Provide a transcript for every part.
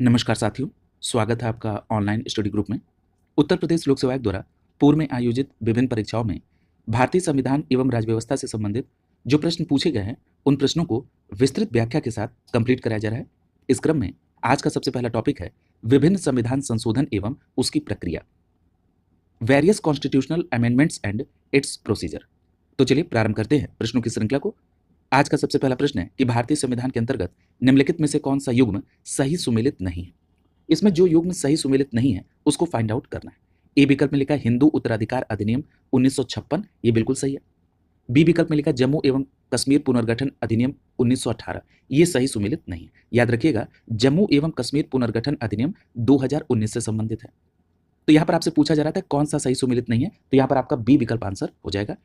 नमस्कार साथियों, स्वागत है आपका ऑनलाइन स्टडी ग्रुप में। उत्तर प्रदेश लोक सेवा आयोग द्वारा पूर्व में आयोजित विभिन्न परीक्षाओं में भारतीय संविधान एवं राज्य व्यवस्था से संबंधित जो प्रश्न पूछे गए हैं, उन प्रश्नों को विस्तृत व्याख्या के साथ कंप्लीट कराया जा रहा है। इस क्रम में आज का सबसे पहला टॉपिक है विभिन्न संविधान संशोधन एवं उसकी प्रक्रिया, various constitutional amendments and it's procedure. तो चलिए प्रारंभ करते हैं प्रश्नों की श्रृंखला को। आज का सबसे पहला प्रश्न है कि भारतीय संविधान के अंतर्गत निम्नलिखित में से कौन सा युग्म सही सुमेलित नहीं है। इसमें जो युग्म सही सुमेलित नहीं है उसको फाइंड आउट करना है। ए विकल्प में लिखा है हिंदू उत्तराधिकार अधिनियम 1956, ये बिल्कुल सही है। बी विकल्प में लिखा है जम्मू एवं कश्मीर पुनर्गठन अधिनियम 1918, ये सही सुमेलित नहीं है। याद रखिएगा, जम्मू एवं कश्मीर पुनर्गठन अधिनियम 2019 से संबंधित है। तो यहाँ पर आपसे पूछा जा रहा था कौन सा सही सुमेलित नहीं है, तो यहाँ पर आपका बी विकल्प आंसर हो जाएगा।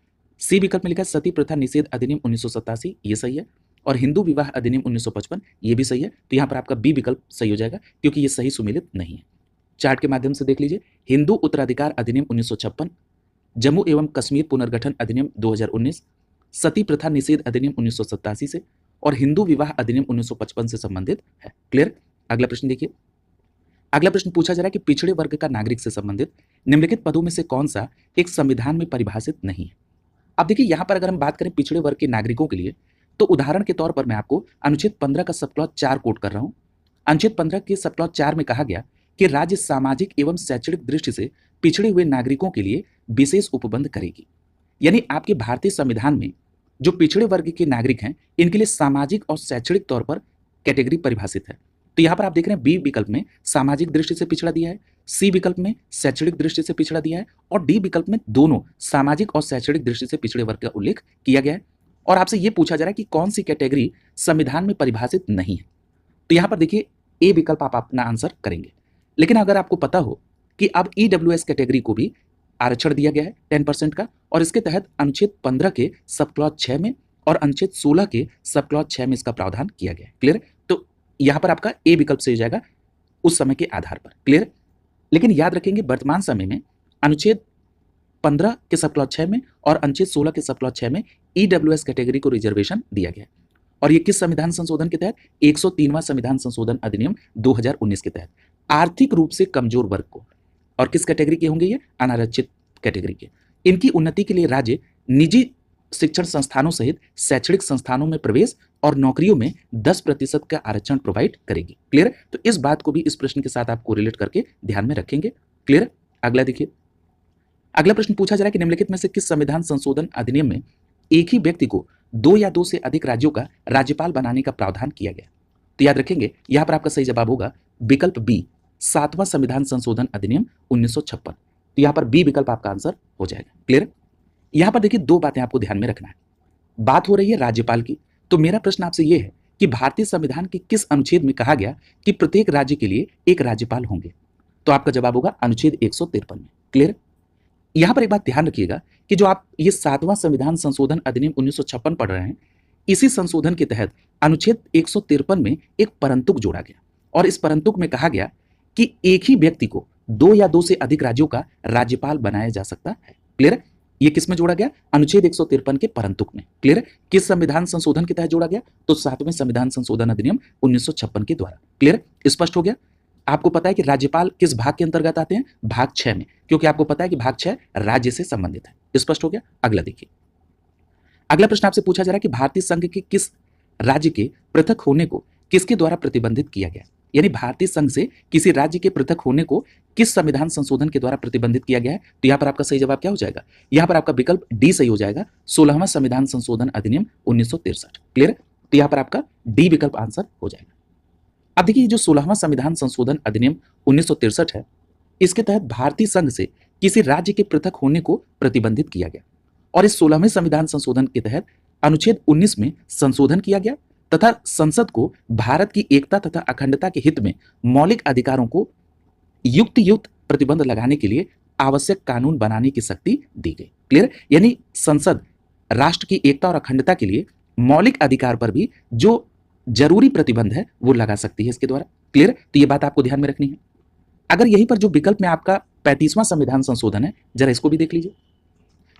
सी विकल्प में लिखा है सती प्रथा निषेध अधिनियम 1987, ये सही है। और हिंदू विवाह अधिनियम 1955, ये भी सही है। तो यहाँ पर आपका बी विकल्प सही हो जाएगा क्योंकि ये सही सुमेलित नहीं है। चार्ट के माध्यम से देख लीजिए, हिंदू उत्तराधिकार अधिनियम 1956, जम्मू एवं कश्मीर पुनर्गठन अधिनियम 2019, सती प्रथा निषेध अधिनियम 1987 से और हिंदू विवाह अधिनियम 1955 से संबंधित है। क्लियर। अगला प्रश्न देखिए। अगला प्रश्न पूछा जा रहा है कि पिछड़े वर्ग का नागरिक से संबंधित निम्नलिखित पदों में से कौन सा एक संविधान में परिभाषित नहीं है। अब देखिए, यहां पर अगर हम बात करें पिछड़े वर्ग के नागरिकों के लिए, तो उदाहरण के तौर पर मैं आपको अनुच्छेद 15 का सब क्लॉज 4 कोट कर रहा हूं। अनुच्छेद 15 के सब क्लॉज 4 में कहा गया कि राज्य सामाजिक एवं शैक्षणिक दृष्टि से पिछड़े हुए नागरिकों के लिए विशेष उपबंध करेगी। यानी आपके भारतीय संविधान में जो पिछड़े वर्ग के नागरिक हैं, इनके लिए सामाजिक और शैक्षणिक तौर पर कैटेगरी परिभाषित है। तो यहां पर आप देख रहे हैं बी विकल्प में सामाजिक दृष्टि से पिछड़ा दिया है, सी विकल्प में शैक्षणिक दृष्टि से पिछड़ा दिया है और डी विकल्प में दोनों सामाजिक और शैक्षणिक दृष्टि से पिछड़े वर्ग का उल्लेख किया गया है। और आपसे यह पूछा जा रहा है कि कौन सी कैटेगरी संविधान में परिभाषित नहीं है। तो यहां पर देखिए, ए विकल्प आप अपना आंसर करेंगे। लेकिन अगर आपको पता हो कि अब ईडब्ल्यूएस कैटेगरी को भी आरक्षण दिया गया है 10% का, और इसके तहत अनुच्छेद 15 के सब क्लॉज 6 में और अनुच्छेद 16 के सब क्लॉज 6 में इसका प्रावधान किया गया है। क्लियर। तो यहां पर आपका ए विकल्प सही हो जाएगा उस समय के आधार पर। क्लियर। लेकिन याद रखेंगे, वर्तमान समय में अनुच्छेद 15 के सब क्लॉज 6 में और अनुच्छेद 16 के सब क्लॉज 6 में ईडब्ल्यूएस कैटेगरी को रिजर्वेशन दिया गया है। और ये किस संविधान संशोधन के तहत? 103वां संविधान संशोधन अधिनियम 2019 के तहत आर्थिक रूप से कमजोर वर्ग को। और किस कैटेगरी के होंगे ये? अनारक्षित कैटेगरी के। इनकी उन्नति के लिए राज्य निजी शिक्षण संस्थानों सहित शैक्षणिक संस्थानों में प्रवेश और नौकरियों में 10% का आरक्षण प्रोवाइड करेगी। क्लियर। तो इस बात को भी इस प्रश्न के साथ आपको रिलेट करके ध्यान में रखेंगे। क्लियर। अगला देखिए। अगला प्रश्न पूछा जा रहा है कि निम्नलिखित में से किस संविधान संशोधन अधिनियम में एक ही व्यक्ति को 2 या 2 से अधिक राज्यों का राज्यपाल बनाने का प्रावधान किया गया। तो याद रखेंगे, यहां पर आपका सही जवाब होगा विकल्प बी, 7वां संविधान संशोधन अधिनियम 1956। तो यहां पर बी विकल्प आपका आंसर हो जाएगा। क्लियर। यहां पर देखिए, 2 बातें आपको ध्यान में रखना है। बात हो रही है राज्यपाल की, तो मेरा प्रश्न आपसे यह है कि भारतीय संविधान के किस अनुच्छेद में कहा गया कि प्रत्येक राज्य के लिए एक राज्यपाल होंगे? तो आपका जवाब होगा अनुच्छेद 153 में। क्लियर। यहां पर एक बात ध्यान रखिएगा कि जो आप ये 7वां संविधान संशोधन अधिनियम 1956 पढ़ रहे हैं, इसी संशोधन के तहत अनुच्छेद 153 में एक परंतुक जोड़ा गया और इस परंतुक में कहा गया कि एक ही व्यक्ति को 2 या 2 से अधिक राज्यों का राज्यपाल बनाया जा सकता है। क्लियर। ये किस में जोड़ा गया? अनुच्छेद 153 के परंतुक में। क्लियर। किस संविधान संशोधन के तहत जोड़ा गया? तो 7वें संविधान संशोधन अधिनियम 1956 के द्वारा। क्लियर। स्पष्ट हो गया। आपको पता है कि राज्यपाल किस भाग के अंतर्गत आते हैं? भाग 6 में, क्योंकि आपको पता है कि भाग 6 राज्य से संबंधित है। स्पष्ट हो गया। अगला देखिए। अगला प्रश्न आपसे पूछा जा रहा है कि भारतीय संघ के किस राज्य के पृथक होने को किसके द्वारा प्रतिबंधित किया गया? यानी भारतीय संघ से किसी राज्य के पृथक होने को किस संविधान संशोधन के द्वारा प्रतिबंधित किया गया है? तो यहां पर आपका सही जवाब क्या हो जाएगा? यहां पर आपका विकल्प डी सही हो जाएगा, 16वां संविधान संशोधन अधिनियम 1963। क्लियर। तो यहां पर आपका डी विकल्प आंसर हो जाएगा। अब देखिए, जो 16वां संविधान संशोधन अधिनियम 1963 है, इसके तहत भारतीय संघ से किसी राज्य के पृथक होने को प्रतिबंधित किया गया और इस 16वें संविधान संशोधन के तहत अनुच्छेद 19 में संशोधन किया गया तथा संसद को भारत की एकता तथा अखंडता के हित में मौलिक अधिकारों को युक्त प्रतिबंध लगाने के लिए आवश्यक कानून बनाने की शक्ति दी गई। क्लियर। यानी संसद राष्ट्र की एकता और अखंडता के लिए मौलिक अधिकार पर भी जो जरूरी प्रतिबंध है वो लगा सकती है इसके द्वारा। क्लियर। तो ये बात आपको ध्यान में रखनी है। अगर यहीं पर जो विकल्प में आपका 35वां संविधान संशोधन है, जरा इसको भी देख लीजिए।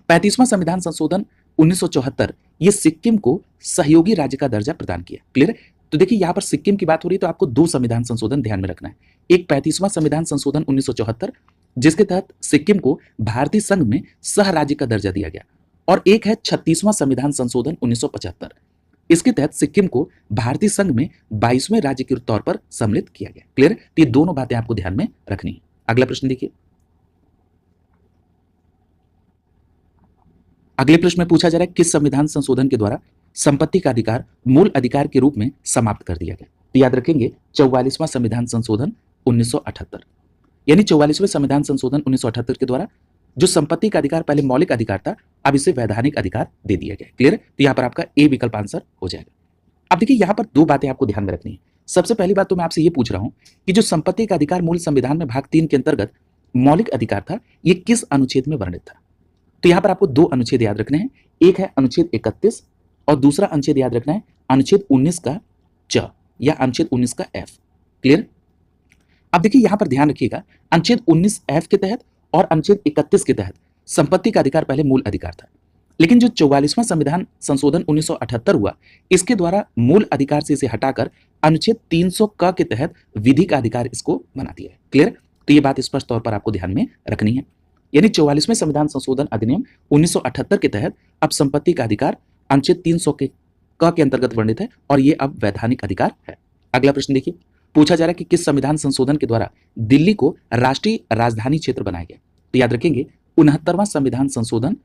35वां संविधान संशोधन 1974 ये सिक्किम को सहयोगी राज्य का दर्जा प्रदान किया। क्लियर। तो देखिए यहाँ पर सिक्किम की बात हो रही है तो आपको दो संविधान संशोधन ध्यान में रखना है। एक 35वां संविधान संशोधन 1974, जिसके तहत सिक्किम को भारतीय संघ में सह राज्य का दर्जा दिया गया, और एक है 36वां संविधान संशोधन 1975। इसके तहत सिक्किम को भारतीय संघ में 22वें राज्य के तौर पर सम्मिलित किया गया। क्लियर? तो ये दोनों बातें आपको ध्यान में रखनी है। अगला प्रश्न देखिए। अगले प्रश्न में पूछा जा रहा है किस संविधान संशोधन के द्वारा संपत्ति का अधिकार मूल अधिकार के रूप में समाप्त कर दिया गया? तो याद रखेंगे 44वां संविधान संशोधन 1978, यानी 44वें संविधान संशोधन 1978 के द्वारा जो संपत्ति का अधिकार पहले मौलिक अधिकार था, अब इसे वैधानिक अधिकार दे दिया गया। क्लियर? तो यहाँ पर आपका ए विकल्प आंसर हो जाएगा। अब देखिए यहाँ पर दो बातें आपको ध्यान में रखनी है। सबसे पहली बात तो मैं आपसे ये पूछ रहा हूं कि जो संपत्ति का अधिकार मूल संविधान में भाग 3 के अंतर्गत मौलिक अधिकार था, ये किस अनुच्छेद में वर्णित था? तो यहाँ पर आपको दो अनुच्छेद याद रखने हैं। एक है अनुच्छेद 31 और दूसरा अनुच्छेद याद रखना है अनुच्छेद 19 का च या अनुच्छेद 19 का एफ। क्लियर? अब देखिए यहाँ पर ध्यान रखिएगा, अनुच्छेद 19 एफ के तहत और अनुच्छेद 31 के तहत संपत्ति का अधिकार पहले मूल अधिकार था, लेकिन जो 44वां संविधान संशोधन 1978 हुआ, इसके द्वारा मूल अधिकार से इसे हटाकर अनुच्छेद 300 क के तहत विधि का अधिकार इसको बना दिया है। क्लियर? तो ये बात स्पष्ट तौर पर आपको ध्यान में रखनी है। यानी 44वें संविधान संशोधन अधिनियम 1978 के तहत अब संपत्ति का अधिकार अनुच्छेद 300 के क के अंतर्गत वर्णित है और ये अब वैधानिक अधिकार है। अगला प्रश्न देखिए, पूछा जा रहा है कि किस संविधान संशोधन के द्वारा दिल्ली को राष्ट्रीय राजधानी क्षेत्र बनाया गया? तो याद रखेंगे 69वां संविधान संशोधन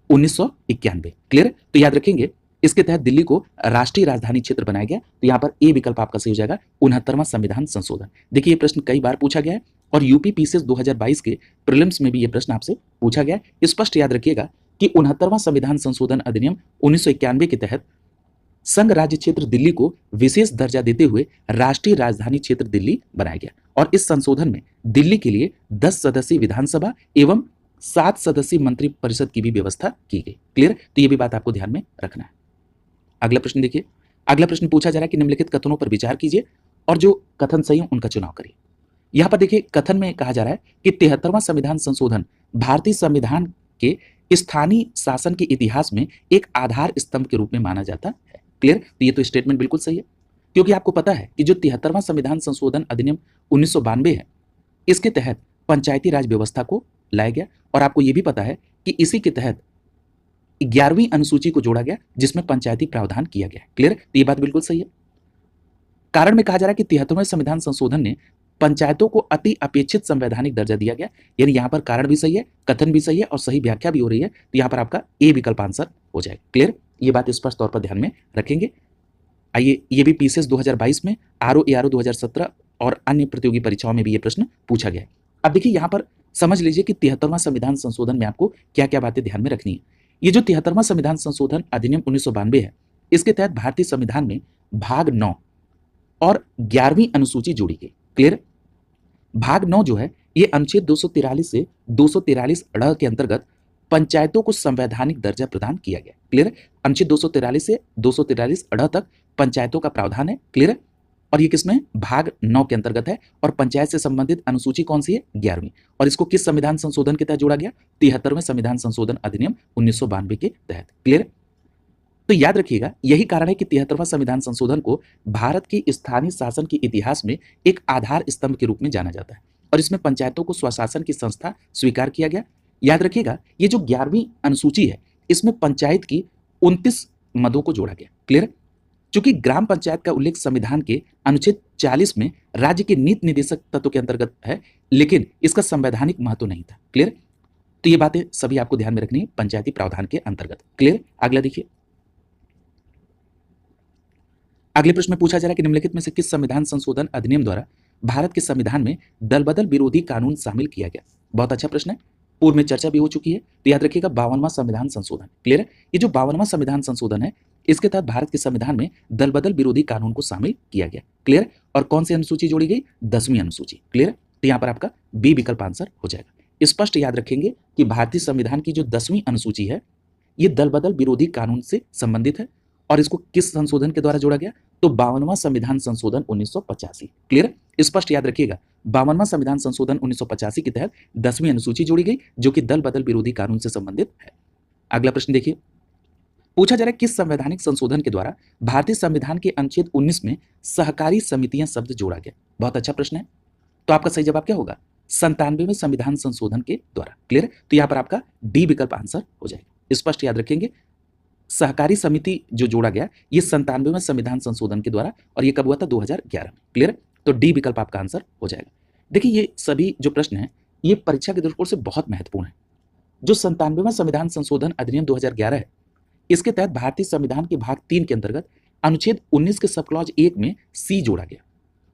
1991। क्लियर? तो याद रखेंगे इसके तहत दिल्ली को राष्ट्रीय राजधानी क्षेत्र बनाया गया। तो यहाँ पर ए विकल्प आपका सही हो जाएगा, 69वां संविधान संशोधन। देखिए ये प्रश्न कई बार पूछा गया है और यूपी पीसीएस 2022 के प्रीलिम्स में भी ये प्रश्न आपसे पूछा गया है। स्पष्ट याद रखिएगा कि 69वां संविधान संशोधन अधिनियम 1991 के तहत संघ राज्य क्षेत्र दिल्ली को विशेष दर्जा देते हुए राष्ट्रीय राजधानी क्षेत्र दिल्ली बनाया गया, और इस संशोधन में दिल्ली के लिए 10 सदस्यीय विधानसभा एवं 7 सदस्यीय मंत्री परिषद की भी व्यवस्था की गई। क्लियर? तो ये भी बात आपको ध्यान में रखना है। अगला प्रश्न देखिए, अगला प्रश्न पूछा जा रहा है कि निम्नलिखित कथनों पर विचार कीजिए और जो कथन सही हो उनका चुनाव करिए। यहाँ पर देखिए कथन में कहा जा रहा है कि 73वां संविधान संशोधन भारतीय संविधान के स्थानीय शासन के इतिहास में एक आधार स्तंभ के रूप में माना जाता है। क्लियर? तो ये तो स्टेटमेंट बिल्कुल सही है, क्योंकि आपको पता है कि जो 73वां संविधान संशोधन अधिनियम 1992 है, इसके तहत पंचायती राज व्यवस्था को लाया गया, और आपको ये भी पता है कि इसी के तहत 11वीं अनुसूची को जोड़ा गया जिसमें पंचायती प्रावधान किया गया। क्लियर? तो ये बात बिल्कुल सही है। कारण में कहा जा रहा है कि 73वें संविधान संशोधन ने पंचायतों को अति अपेक्षित संवैधानिक दर्जा दिया गया, यानी यहाँ पर कारण भी सही है, कथन भी सही है और सही व्याख्या भी हो रही है। तो यहाँ पर आपका ए विकल्प आंसर हो जाएगा। क्लियर? ये बात स्पष्ट तौर पर ध्यान में रखेंगे। आइए, ये भी पीसीएस 2022 में, आरओ एआरओ 2017 और अन्य प्रतियोगी परीक्षाओं में भी ये प्रश्न पूछा गया है। अब देखिए यहाँ पर समझ लीजिए कि 73वां संविधान संशोधन में आपको क्या क्या बातें ध्यान में रखनी है। ये जो 73वां संविधान संशोधन अधिनियम 1992 है, इसके तहत भारतीय संविधान में भाग 9 और 11वीं अनुसूची जोड़ी गई। क्लियर? भाग 9 जो है ये अनुच्छेद 243 से 243 अ के अंतर्गत पंचायतों को संवैधानिक दर्जा प्रदान किया गया। क्लियर? अनुच्छेद 243 से 243 अ तक पंचायतों का प्रावधान है। क्लियर? और ये किसमें? भाग 9 के अंतर्गत है, और पंचायत से संबंधित अनुसूची कौन सी है? 11वीं। और इसको किस संविधान संशोधन के तहत जोड़ा गया? 73वें संविधान संशोधन अधिनियम 1992 के तहत। क्लियर? तो याद रखिएगा यही कारण है कि 73वां संविधान संशोधन को भारत की स्थानीय शासन के इतिहास में एक आधार स्तंभ के रूप में जाना जाता है, और इसमें पंचायतों को स्वशासन की संस्था स्वीकार किया गया। याद रखिएगा ये जो 11वीं अनुसूची है, इसमें पंचायत की 29 मदों को जोड़ा गया। क्लियर? चूंकि ग्राम पंचायत का उल्लेख संविधान के अनुच्छेद 40 में राज्य के नीति निदेशक तत्व के अंतर्गत है, लेकिन इसका संवैधानिक महत्व नहीं था। क्लियर? तो ये बातें सभी आपको ध्यान में रखनी है पंचायती प्रावधान के अंतर्गत। क्लियर? अगला देखिए, अगले प्रश्न में पूछा जा रहा है कि निम्नलिखित में से किस संविधान संशोधन अधिनियम द्वारा भारत के संविधान में दल बदल विरोधी कानून शामिल किया गया? बहुत अच्छा प्रश्न है, पूर्व में चर्चा भी हो चुकी है। तो याद रखिएगा 52वां संविधान संशोधन। क्लियर? ये जो 52वां संविधान संशोधन है, इसके तहत भारत के संविधान में दल बदल विरोधी कानून को शामिल किया गया। क्लियर? और कौन सी अनुसूची जोड़ी गई? 10वीं अनुसूची। क्लियर? तो यहाँ पर आपका बी विकल्प आंसर हो जाएगा। स्पष्ट याद रखेंगे कि भारतीय संविधान की जो 10वीं अनुसूची है, ये दल बदल विरोधी कानून से संबंधित है, और इसको किस संशोधन के द्वारा जोड़ा गया? तो 52वां संविधान संशोधन 1985। क्लियर? स्पष्ट याद रखिएगा 52वां संविधान संशोधन 1985 के तहत 10वीं अनुसूची जोड़ी गई, जो कि दल बदल विरोधी कानून से संबंधित है। अगला प्रश्न देखिए, पूछा जा रहा है किस संवैधानिक संशोधन के द्वारा भारतीय संविधान के अनुच्छेद 19 में सहकारी समितियां शब्द जोड़ा गया। बहुत अच्छा प्रश्न है। तो आपका सही जवाब क्या होगा? 97वें संविधान संशोधन के द्वारा। क्लियर? तो यहाँ पर आपका डी विकल्प आंसर हो जाएगा। स्पष्ट याद रखेंगे, सहकारी समिति जो जोड़ा गया ये 97वें संविधान संशोधन के द्वारा, और ये कब हुआ था? 2011 में। क्लियर? तो डी विकल्प आपका आंसर हो जाएगा। देखिए ये सभी जो प्रश्न है ये परीक्षा के दृष्टिकोण से बहुत महत्वपूर्ण है। जो 97वां संविधान संशोधन अधिनियम 2011 है, इसके तहत भारतीय संविधान के भाग 3 के अंतर्गत अनुच्छेद 19 के सब क्लॉज 1 में सी जोड़ा गया।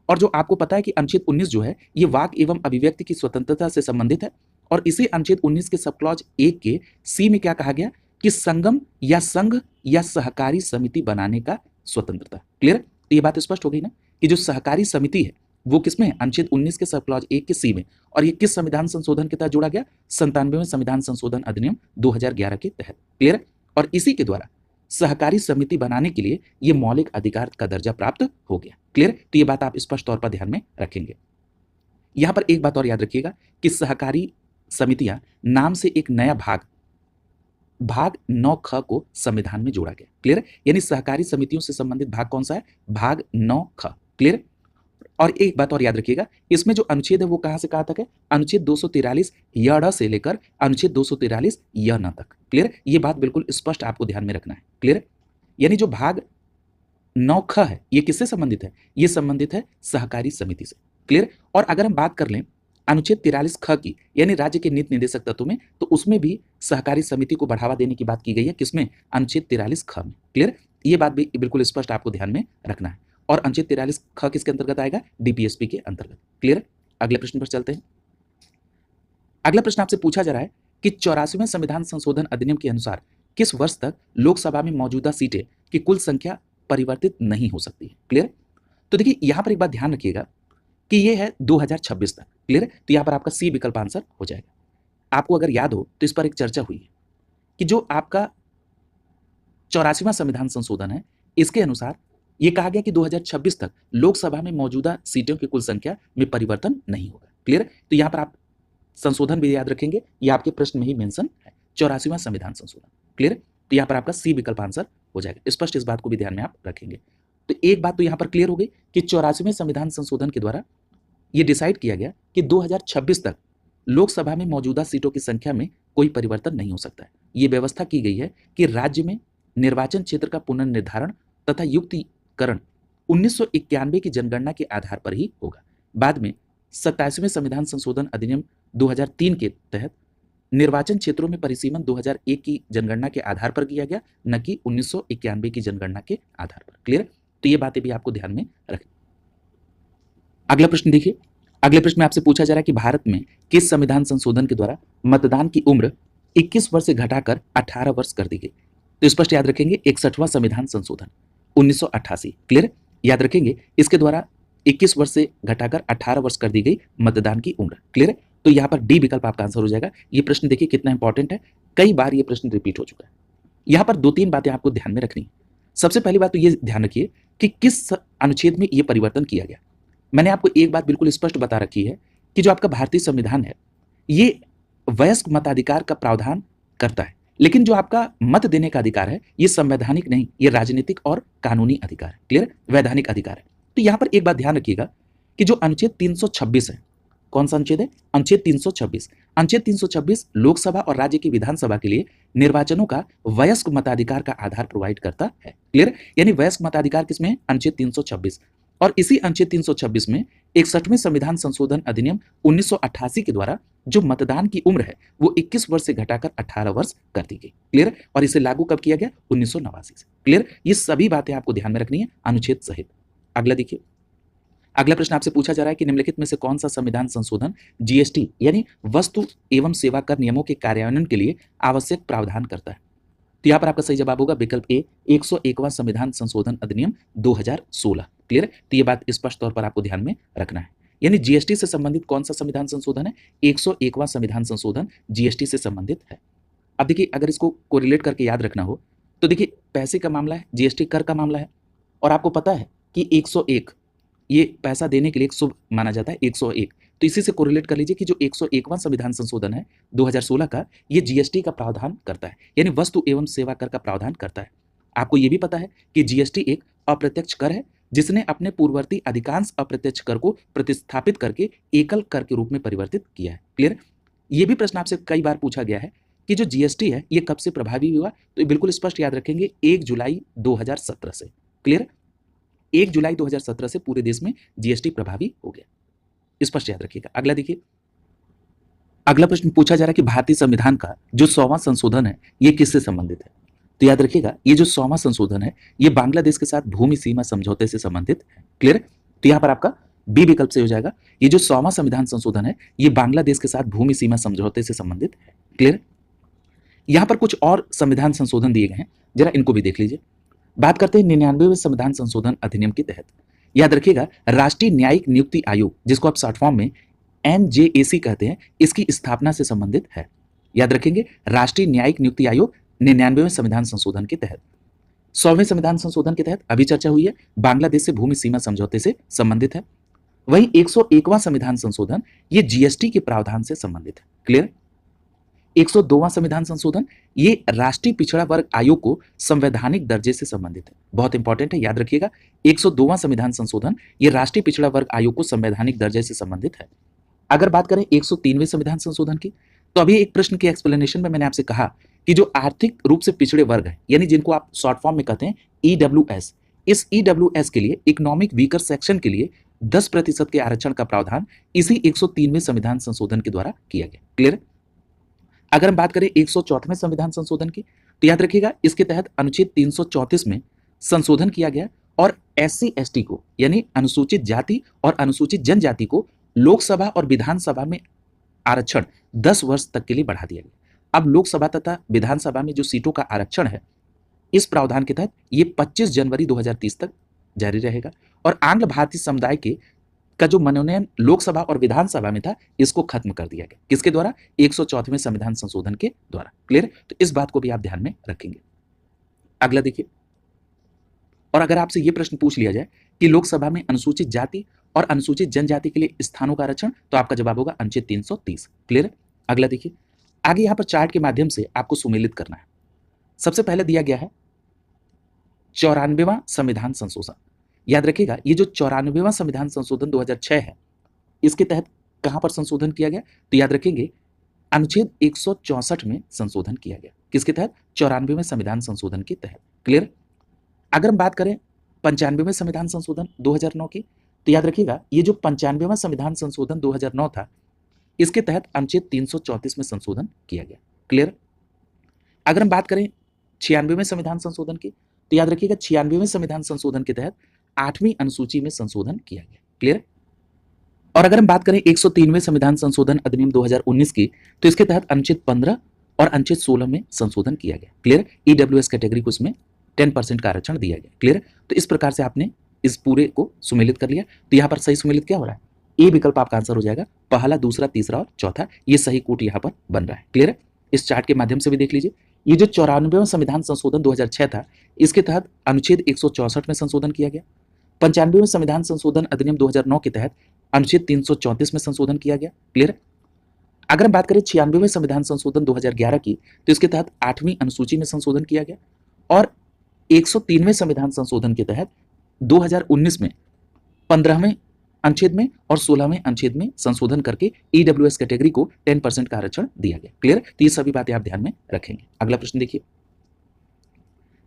और जो आपको पता है कि अनुच्छेद 19 जो है ये वाक एवं अभिव्यक्ति की स्वतंत्रता से संबंधित है, और इसी अनुच्छेद 19 के सब क्लॉज 1 के सी में क्या कहा गया कि संगम या संघ या सहकारी समिति बनाने का स्वतंत्रता। क्लियर? तो ये बात स्पष्ट हो गई ना कि जो सहकारी समिति है वो किसमें है? अनुच्छेद 19 के सब क्लॉज 1 के सी में। और ये किस संविधान संशोधन के तहत जोड़ा गया? 97वें संविधान संशोधन अधिनियम 2011 के तहत। क्लियर? और इसी के द्वारा सहकारी समिति बनाने के लिए ये मौलिक अधिकार का दर्जा प्राप्त हो गया। क्लियर? तो ये बात आप स्पष्ट तौर पर ध्यान में रखेंगे। यहां पर एक बात और याद रखिएगा कि सहकारी समितियां नाम से एक नया भाग 9 ख को संविधान में जोड़ा गया। क्लियर? यानी सहकारी समितियों से संबंधित भाग कौन सा है? भाग 9 ख। क्लियर? और एक बात और याद रखिएगा, इसमें जो अनुच्छेद है वो कहां से कहां तक है? अनुच्छेद 243 य ड से लेकर अनुच्छेद 243 य न तक। क्लियर? ये बात बिल्कुल स्पष्ट आपको ध्यान में रखना है। क्लियर? यानी जो भाग 9 ख है ये किससे संबंधित है? ये संबंधित है सहकारी समिति से। क्लियर? और अगर हम बात कर लें अनुच्छेद 43 ख की, यानी राज्य के नीति निर्देशक तत्वों में, तो उसमें भी सहकारी समिति को बढ़ावा देने की बात की गई है। किसमें? अनुच्छेद 43 ख में। क्लियर? ये बात भी बिल्कुल स्पष्ट आपको ध्यान में रखना है। और अनुच्छेद 43 ख किसके अंतर्गत आएगा? डीपीएसपी के अंतर्गत। क्लियर? अगले प्रश्न पर चलते हैं। अगला प्रश्न आपसे पूछा जा रहा है कि 84वें संविधान संशोधन अधिनियम के अनुसार किस वर्ष तक लोकसभा में मौजूदा सीटें की कुल संख्या परिवर्तित नहीं हो सकती है? क्लियर? तो देखिए यहां पर एक बात ध्यान रखिएगा कि ये है 2026 तक। क्लियर? तो यहां पर आपका सी विकल्प आंसर हो जाएगा। आपको अगर याद हो तो इस पर एक चर्चा हुई है कि जो आपका 84वां संविधान संशोधन है इसके अनुसार ये कहा गया कि 2026 तक लोकसभा में मौजूदा सीटों की कुल संख्या में परिवर्तन नहीं होगा। क्लियर? तो यहां पर आप संशोधन भी याद रखेंगे, ये आपके प्रश्न में ही मेंशन है, 84वां संविधान संशोधन। क्लियर? तो यहां पर आपका सी विकल्प आंसर हो जाएगा। स्पष्ट इस बात को भी ध्यान में आप रखेंगे। तो एक बात तो यहां पर क्लियर हो गई कि 84वें संविधान संशोधन के द्वारा ये डिसाइड किया गया कि 2026 तक लोकसभा में मौजूदा सीटों की संख्या में कोई परिवर्तन नहीं हो सकता है। ये व्यवस्था की गई है कि राज्य में निर्वाचन क्षेत्र का पुनर्निर्धारण तथा युक्तिकरण 1991 की जनगणना के आधार पर ही होगा। बाद में 27वें संविधान संशोधन अधिनियम 2003 के तहत निर्वाचन क्षेत्रों में परिसीमन 2001 की जनगणना के आधार पर किया गया, न कि 1991 की जनगणना के आधार पर। क्लियर? तो ये बातें भी आपको ध्यान में रखें। अगला प्रश्न देखिए। अगले प्रश्न में आपसे पूछा जा रहा है कि भारत में किस संविधान संशोधन के द्वारा मतदान की उम्र 21 वर्ष से घटाकर 18 वर्ष कर दी गई? तो स्पष्ट याद रखेंगे 61वां संविधान संशोधन 1988। क्लियर? याद रखेंगे इसके द्वारा 21 वर्ष से घटाकर 18 वर्ष कर दी गई मतदान की उम्र। क्लियर? तो यहाँ पर डी विकल्प आपका आंसर हो जाएगा। ये प्रश्न देखिए कितना इंपॉर्टेंट है, कई बार ये प्रश्न रिपीट हो चुका है। यहाँ पर 2-3 बातें आपको ध्यान में रखनी। सबसे पहली बात तो ये ध्यान रखिए कि किस अनुच्छेद में ये परिवर्तन किया गया। मैंने आपको एक बात बिल्कुल स्पष्ट बता रखी है कि जो आपका भारतीय संविधान है ये वयस्क मताधिकार का प्रावधान करता है, लेकिन जो आपका मत देने का अधिकार है ये संवैधानिक नहीं, ये राजनीतिक और कानूनी अधिकार है। क्लियर? वैधानिक अधिकार है। तो यहां पर एक बात ध्यान रखिएगा कि जो अनुच्छेद 326 है, कौन सा अनुच्छेद है? अनुच्छेद 326। अनुच्छेद 326 लोकसभा और राज्य की विधानसभा के लिए निर्वाचनों का वयस्क मताधिकार का आधार प्रोवाइड करता है। क्लियर? यानी वयस्क मताधिकार किसमें है? अनुच्छेद 326। और इसी अनुच्छेद 326 में 61वें संविधान संशोधन अधिनियम 1988 के द्वारा जो मतदान की उम्र है वो 21 वर्ष से घटाकर 18 वर्ष कर दी गई। क्लियर? और इसे लागू कब किया गया? 1989 से। क्लियर? ये सभी बातें आपको ध्यान में रखनी है अनुच्छेद सहित। अगला देखिए। अगला प्रश्न आपसे पूछा जा रहा है कि निम्नलिखित में से कौन सा संविधान संशोधन जीएसटी यानी वस्तु एवं सेवा कर नियमों के कार्यान्वयन के लिए आवश्यक प्रावधान करता है? तो यहाँ पर आपका सही जवाब होगा विकल्प ए, 101वां संविधान संशोधन अधिनियम 2016। क्लियर? तो ये बात स्पष्ट तौर पर आपको ध्यान में रखना है। यानी जीएसटी से संबंधित कौन सा संविधान संशोधन है? 101वां संविधान संशोधन जीएसटी से संबंधित है। अब देखिए अगर इसको कोरिलेट करके याद रखना हो तो देखिए पैसे का मामला है, जीएसटी कर का मामला है, और आपको पता है कि 101 ये पैसा देने के लिए एक शुभ माना जाता है 101। तो इसी से कोरिलेट कर लीजिए कि जो 101वां संविधान संशोधन है 2016 का, ये जीएसटी का प्रावधान करता है, यानी वस्तु एवं सेवा कर का प्रावधान करता है। आपको ये भी पता है कि जीएसटी एक अप्रत्यक्ष कर है जिसने अपने पूर्ववर्ती अधिकांश अप्रत्यक्ष कर को प्रतिस्थापित करके एकल कर के रूप में परिवर्तित किया है। क्लियर? ये भी प्रश्न आपसे कई बार पूछा गया है कि जो जीएसटी है ये कब से प्रभावी हुआ, तो ये बिल्कुल स्पष्ट याद रखेंगे 1 जुलाई 2017 से। क्लियर? 1 जुलाई 2017 से पूरे देश में जीएसटी प्रभावी हो गया, स्पष्ट याद रखिएगा। अगला देखिए, अगला प्रश्न पूछा जा रहा है कि भारतीय संविधान का जो 100वां संशोधन है ये किससे संबंधित है। तो याद रखिएगा ये जो 100वां संशोधन है ये बांग्लादेश के साथ भूमि सीमा समझौते से संबंधित है। क्लियर? तो यहां पर आपका बी विकल्प से हो जाएगा, ये जो 100वां संविधान संशोधन है ये बांग्लादेश के साथ भूमि सीमा समझौते से संबंधित है। क्लियर? यहां पर कुछ और संविधान संशोधन दिए गए हैं, जरा इनको भी देख लीजिए। बात करते हैं 99वें संविधान संशोधन अधिनियम के तहत। याद रखिएगा राष्ट्रीय न्यायिक नियुक्ति आयोग, जिसको आप शॉर्ट फॉर्म में एनजेएसी कहते हैं, इसकी स्थापना से संबंधित है। याद रखेंगे राष्ट्रीय न्यायिक नियुक्ति आयोग 99वें संविधान संशोधन के तहत। 100वें संविधान संशोधन के तहत अभी चर्चा हुई है, बांग्लादेश से भूमि सीमा समझौते से संबंधित है। वहीं 101वां संविधान संशोधन ये जीएसटी के प्रावधान से संबंधित है। क्लियर? 102वां संविधान संशोधन ये राष्ट्रीय पिछड़ा वर्ग आयोग को संवैधानिक दर्जे से संबंधित है। बहुत इंपॉर्टेंट है, याद रखिएगा 102वां संविधान संशोधन ये राष्ट्रीय पिछड़ा वर्ग आयोग को संवैधानिक दर्जे से संबंधित है। अगर बात करें 103वें संविधान संशोधन की, तो अभी एक प्रश्न के एक्सप्लेनेशन में मैंने आपसे कहा कि जो आर्थिक रूप से पिछड़े वर्ग है, यानी जिनको आप शॉर्ट फॉर्म में कहते हैं ईडब्ल्यूएस, इस ईडब्ल्यूएस के लिए इकोनॉमिक वीकर सेक्शन के लिए 10% के आरक्षण का प्रावधान इसी 103वें संविधान संशोधन के द्वारा किया गया। क्लियर? अगर हम बात करें 104वें संविधान संशोधन की, तो याद रखिएगा इसके तहत अनुच्छेद 334 में संशोधन किया गया और एससी एसटी को, यानी अनुसूचित जाति और अनुसूचित जनजाति को लोकसभा और विधानसभा में आरक्षण 10 वर्ष तक के लिए बढ़ा दिया गया। अब लोकसभा तथा विधानसभा में जो सीटों का आरक्षण है इस प्रावधान के तहत ये 25 जनवरी 2030 तक जारी रहेगा और आंग्ल भारतीय समुदाय के का जो मनोनयन लोकसभा और विधानसभा में था इसको खत्म कर दिया गया। किसके द्वारा? 104वें संविधान संशोधन के द्वारा। क्लियर? तो इस बात को भी आप ध्यान में रखेंगे। अगला देखिए, और अगर आपसे यह प्रश्न पूछ लिया जाए कि लोकसभा में अनुसूचित जाति और अनुसूचित जनजाति के लिए स्थानों का आरक्षण, तो आपका जवाब होगा अनुच्छेद 330। क्लियर? अगला देखिए, आगे यहां पर चार्ट के माध्यम से आपको सुमेलित करना है। सबसे पहले दिया गया है 94वां संविधान संशोधन। याद रखिएगा ये जो 94वां संविधान संशोधन 2006 है इसके तहत कहां पर संशोधन किया गया, तो याद रखेंगे अनुच्छेद 164 में संशोधन किया गया। किसके तहत? 94वें संविधान संशोधन के तहत। क्लियर? अगर हम बात करें 95वें संविधान संशोधन 2009 की, तो याद रखिएगा ये जो 95वां संविधान संशोधन 2009 था इसके तहत अनुच्छेद 334 में संशोधन किया गया। क्लियर? अगर हम बात करें 96वें संविधान संशोधन की, तो याद रखिएगा 96वें संविधान संशोधन के तहत 8वीं अनुसूची में संशोधन किया गया। क्लियर? और अगर हम बात करें 103वें संविधान संशोधन अधिनियम 2019 की, तो इसके तहत अनुच्छेद 15 और अनुच्छेद 16 में संशोधन किया गया। क्लियर? ईडब्ल्यूएस कैटेगरी को इसमें 10% का आरक्षण दिया गया। क्लियर? तो इस प्रकार से आपने इस पूरे को सुमेलित कर लिया। तो यहाँ पर सही सुमेलित क्या हो रहा है? ए विकल्प आपका आंसर हो जाएगा। पहला, दूसरा, तीसरा और चौथा, ये सही कूट यहाँ पर बन रहा है। क्लियर? इस चार्ट के माध्यम से भी देख लीजिए। ये जो 94वां संविधान संशोधन 2006 था इसके तहत अनुच्छेद 164 में संशोधन किया गया। 95वें संविधान संशोधन अधिनियम 2009 के तहत अनुच्छेद 334 में संशोधन किया गया। क्लियर? अगर हम बात करें 96वें संविधान संशोधन 2011 की, तो इसके तहत 8वीं अनुसूची में संशोधन किया गया और 103वें संविधान संशोधन के तहत 2019 में 15वें अनुच्छेद में और 16वें अनुच्छेद में संशोधन करके ईडब्ल्यूएस कैटेगरी को 10% का आरक्षण दिया गया। क्लियर? तो ये सभी बातें आप ध्यान में रखेंगे। अगला प्रश्न देखिए।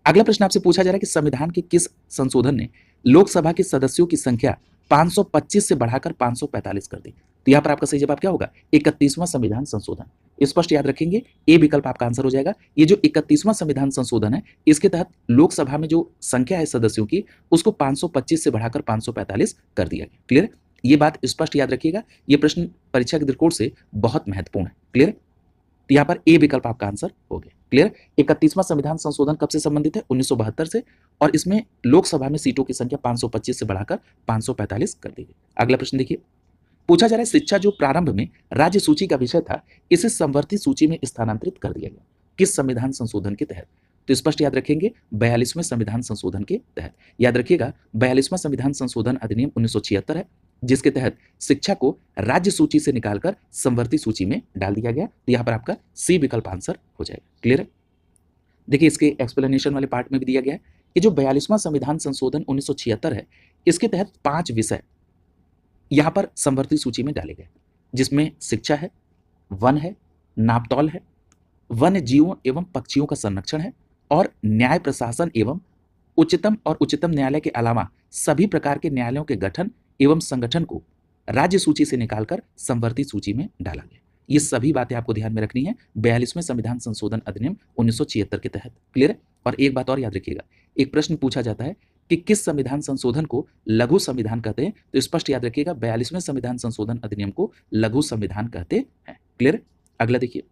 अगला प्रश्न आपसे पूछा जा रहा है कि संविधान के किस संशोधन ने लोकसभा के सदस्यों की संख्या 525 से बढ़ाकर 545 कर दी? तो यहाँ पर आपका सही जवाब क्या होगा? 31वां संविधान संशोधन। स्पष्ट याद रखेंगे, ए विकल्प आपका आंसर हो जाएगा। ये जो 31वां संविधान संशोधन है इसके तहत लोकसभा में जो संख्या है सदस्यों की उसको 525 से बढ़ाकर 545 कर दिया गया। क्लियर? ये बात स्पष्ट याद रखिएगा, ये प्रश्न परीक्षा के दृष्टिकोण से बहुत महत्वपूर्ण है। क्लियर? तो यहाँ पर ए विकल्प आपका आंसर हो गया। क्लियर? 31वां संविधान संशोधन कब से संबंधित है? 1972 से, और इसमें लोकसभा में सीटों की संख्या 525 से बढ़ाकर 545 कर दी गई। अगला प्रश्न देखिए। पूछा जा रहा है शिक्षा जो प्रारंभ में राज्य सूची का विषय था इसे संवर्धित सूची में स्थानांतरित कर दिया गया। किस संविधान संशोधन के तहत? तो स्पष्ट याद रखेंगे 42वें संविधान संशोधन के तहत। याद रखिएगा 42वां संविधान संशोधन अधिनियम 1976 है, जिसके तहत शिक्षा को राज्य सूची से निकालकर समवर्ती सूची में डाल दिया गया। तो यहाँ पर आपका सी विकल्प आंसर हो जाएगा। क्लियर है? देखिए इसके एक्सप्लेनेशन वाले पार्ट में भी दिया गया है कि जो 42वां संविधान संशोधन 1976 है, इसके तहत 5 विषय यहाँ पर समवर्ती सूची में डाले गए, जिसमें शिक्षा है, वन है, नापतौल है, वन्य जीवों एवं पक्षियों का संरक्षण है, और न्याय प्रशासन एवं उच्चतम और उच्चतम न्यायालय के अलावा सभी प्रकार के न्यायालयों के गठन एवं संगठन को राज्य सूची से निकालकर समवर्ती सूची में डाला गया। ये सभी बातें आपको ध्यान में रखनी है 42वें संविधान संशोधन अधिनियम 1976 के तहत। क्लियर है? और एक बात और याद रखिएगा, एक प्रश्न पूछा जाता है कि किस संविधान संशोधन को लघु संविधान कहते हैं, तो स्पष्ट याद रखिएगा 42वें संविधान संशोधन अधिनियम को लघु संविधान कहते हैं। क्लियर? अगला देखिए,